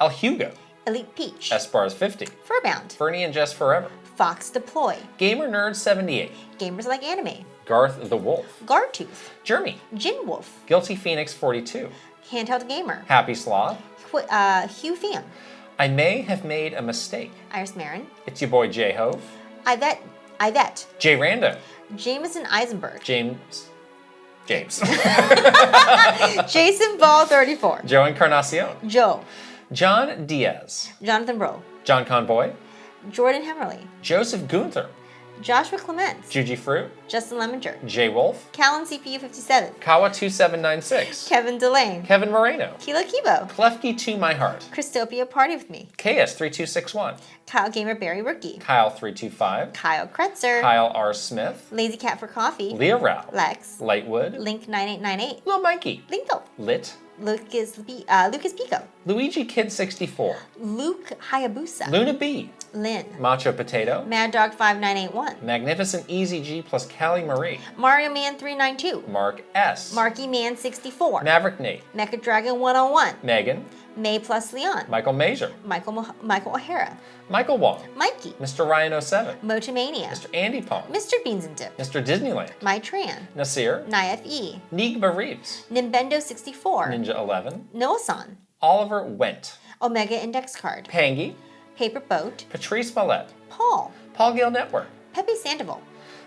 El Hugo. Elite Peach. S-Bars 50. Furbound. Fernie and Jess Forever. Fox Deploy. Gamer Nerd 78. Gamers Like Anime. Garth the Wolf. Guardtooth. Jeremy. Gin Wolf. Guilty Phoenix 42. Handheld Gamer. Happy Sloth. Hugh Pham. I may have made a mistake. Iris Marin. It's your boy J Hove. Ivette. Jay Rando. Jameson Eisenberg. James. Jason Ball 34. Joe Encarnacion. Joe. John Diaz. Jonathan Rowe. John Conboy. Jordan Hemmerly. Joseph Gunther. Joshua Clements. Juji Fruit. Justin Lemminger. Jay Wolf. Callan CPU 57. Kawa 2796. Kevin Delane. Kevin Moreno. Kilo Kibo. Klefki to my heart. Christopia Party With Me. KS 3261. Kyle Gamer Barry Rookie. Kyle 325. Kyle Kretzer. Kyle R. Smith. Lazy Cat for Coffee. Leah Rao. Lex. Lightwood. Link 9898. Lil Mikey. Linko. Lit. Lucas Pico. Luigi Kid 64. Luke Hayabusa. Luna B. Lynn. Macho Potato. Mad Dog 5981. Magnificent Easy G plus Callie Marie. Mario Man 392. Mark S. Marky Man 64. Maverick Nate. Mecha Dragon 101. Megan. May plus Leon. Michael Major. Michael O'Hara. Michael Wong. Mikey. Mr. Ryan 07. Motomania. Mr. Andy Pong. Mr. Beans and Dip. Mr. Disneyland. My Tran. Nasir. NIFE. Nigba Reeves. Nimbendo 64. Ninja 11. Noah-san. Oliver Went. Omega Index Card. Pangy. Paper Boat. Patrice Millette. Paul. Paul Gale Network. Pepe Sandoval.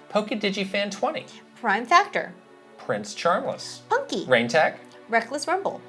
PokeDigiFan 20. Prime Factor. Prince Charmless. Punky. Raintech. Reckless Rumble.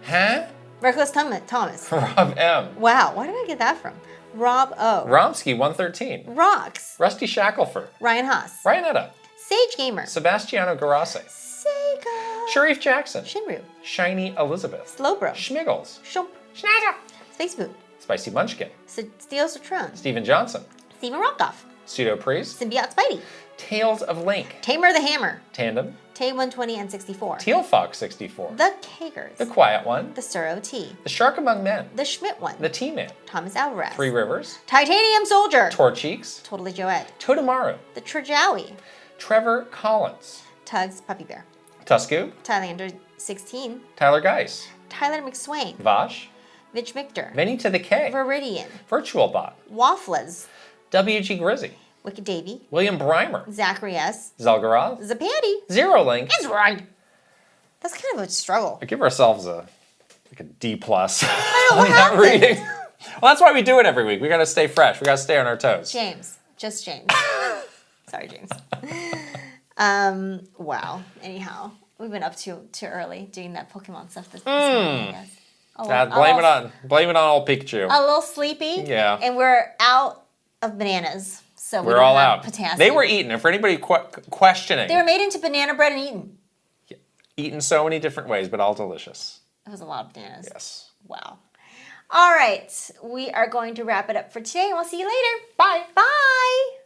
Huh? Reckless Thomas. Rob M. Wow, where did I get that from? Rob O. Romsky 113. Rocks. Rusty Shackelford. Ryan Haas. Ryanetta. Sage Gamer. Sebastiano Garase. Sega. Sharif Jackson. Shinru. Shiny Elizabeth. Slowbro. Schmiggles. Shump. Schneider. Space Boot. Spicy Munchkin. Steel Citron. Stephen Johnson. Steven Rockoff. Pseudo Priest. Symbiote Spidey. Tales of Link. Tamer the Hammer. Tandem. Tay 120 and 64. Teal Fox 64. The Kagers. The Quiet One. The Suro T. The Shark Among Men. The Schmidt one. The T-Man. Thomas Alvarez. Three Rivers. Titanium Soldier. Torcheeks. Totally Joette. Totemaru. The Trajowie. Trevor Collins. Tugs Puppy Bear. Tusku. Tylander 16. Tyler Geis. Tyler McSwain. Vosh. Vitch Victor. Vinny to the K. Viridian. Virtual Bot. Waffles. WG Grizzy. Wicked Davy. William Breimer. Zachary S. Zelgaroth. Zapati. Zero Link. It's right. That's kind of a struggle. I give ourselves a D plus. I know, what on that happened? reading. Well, that's why we do it every week. We got to stay fresh. We got to stay on our toes. James. Just James. Sorry, James. Wow. Anyhow, we've been up too early doing that Pokemon stuff this morning, I guess. Blame it on old Pikachu. A little sleepy. Yeah. And we're out of bananas. So We're all out. Potassium. They were eaten. And for anybody questioning, They were made into banana bread and eaten. eaten so many different ways, but all delicious. It was a lot of bananas. Yes. Wow. All right. We are going to wrap it up for today, and we'll see you later. Bye. Bye.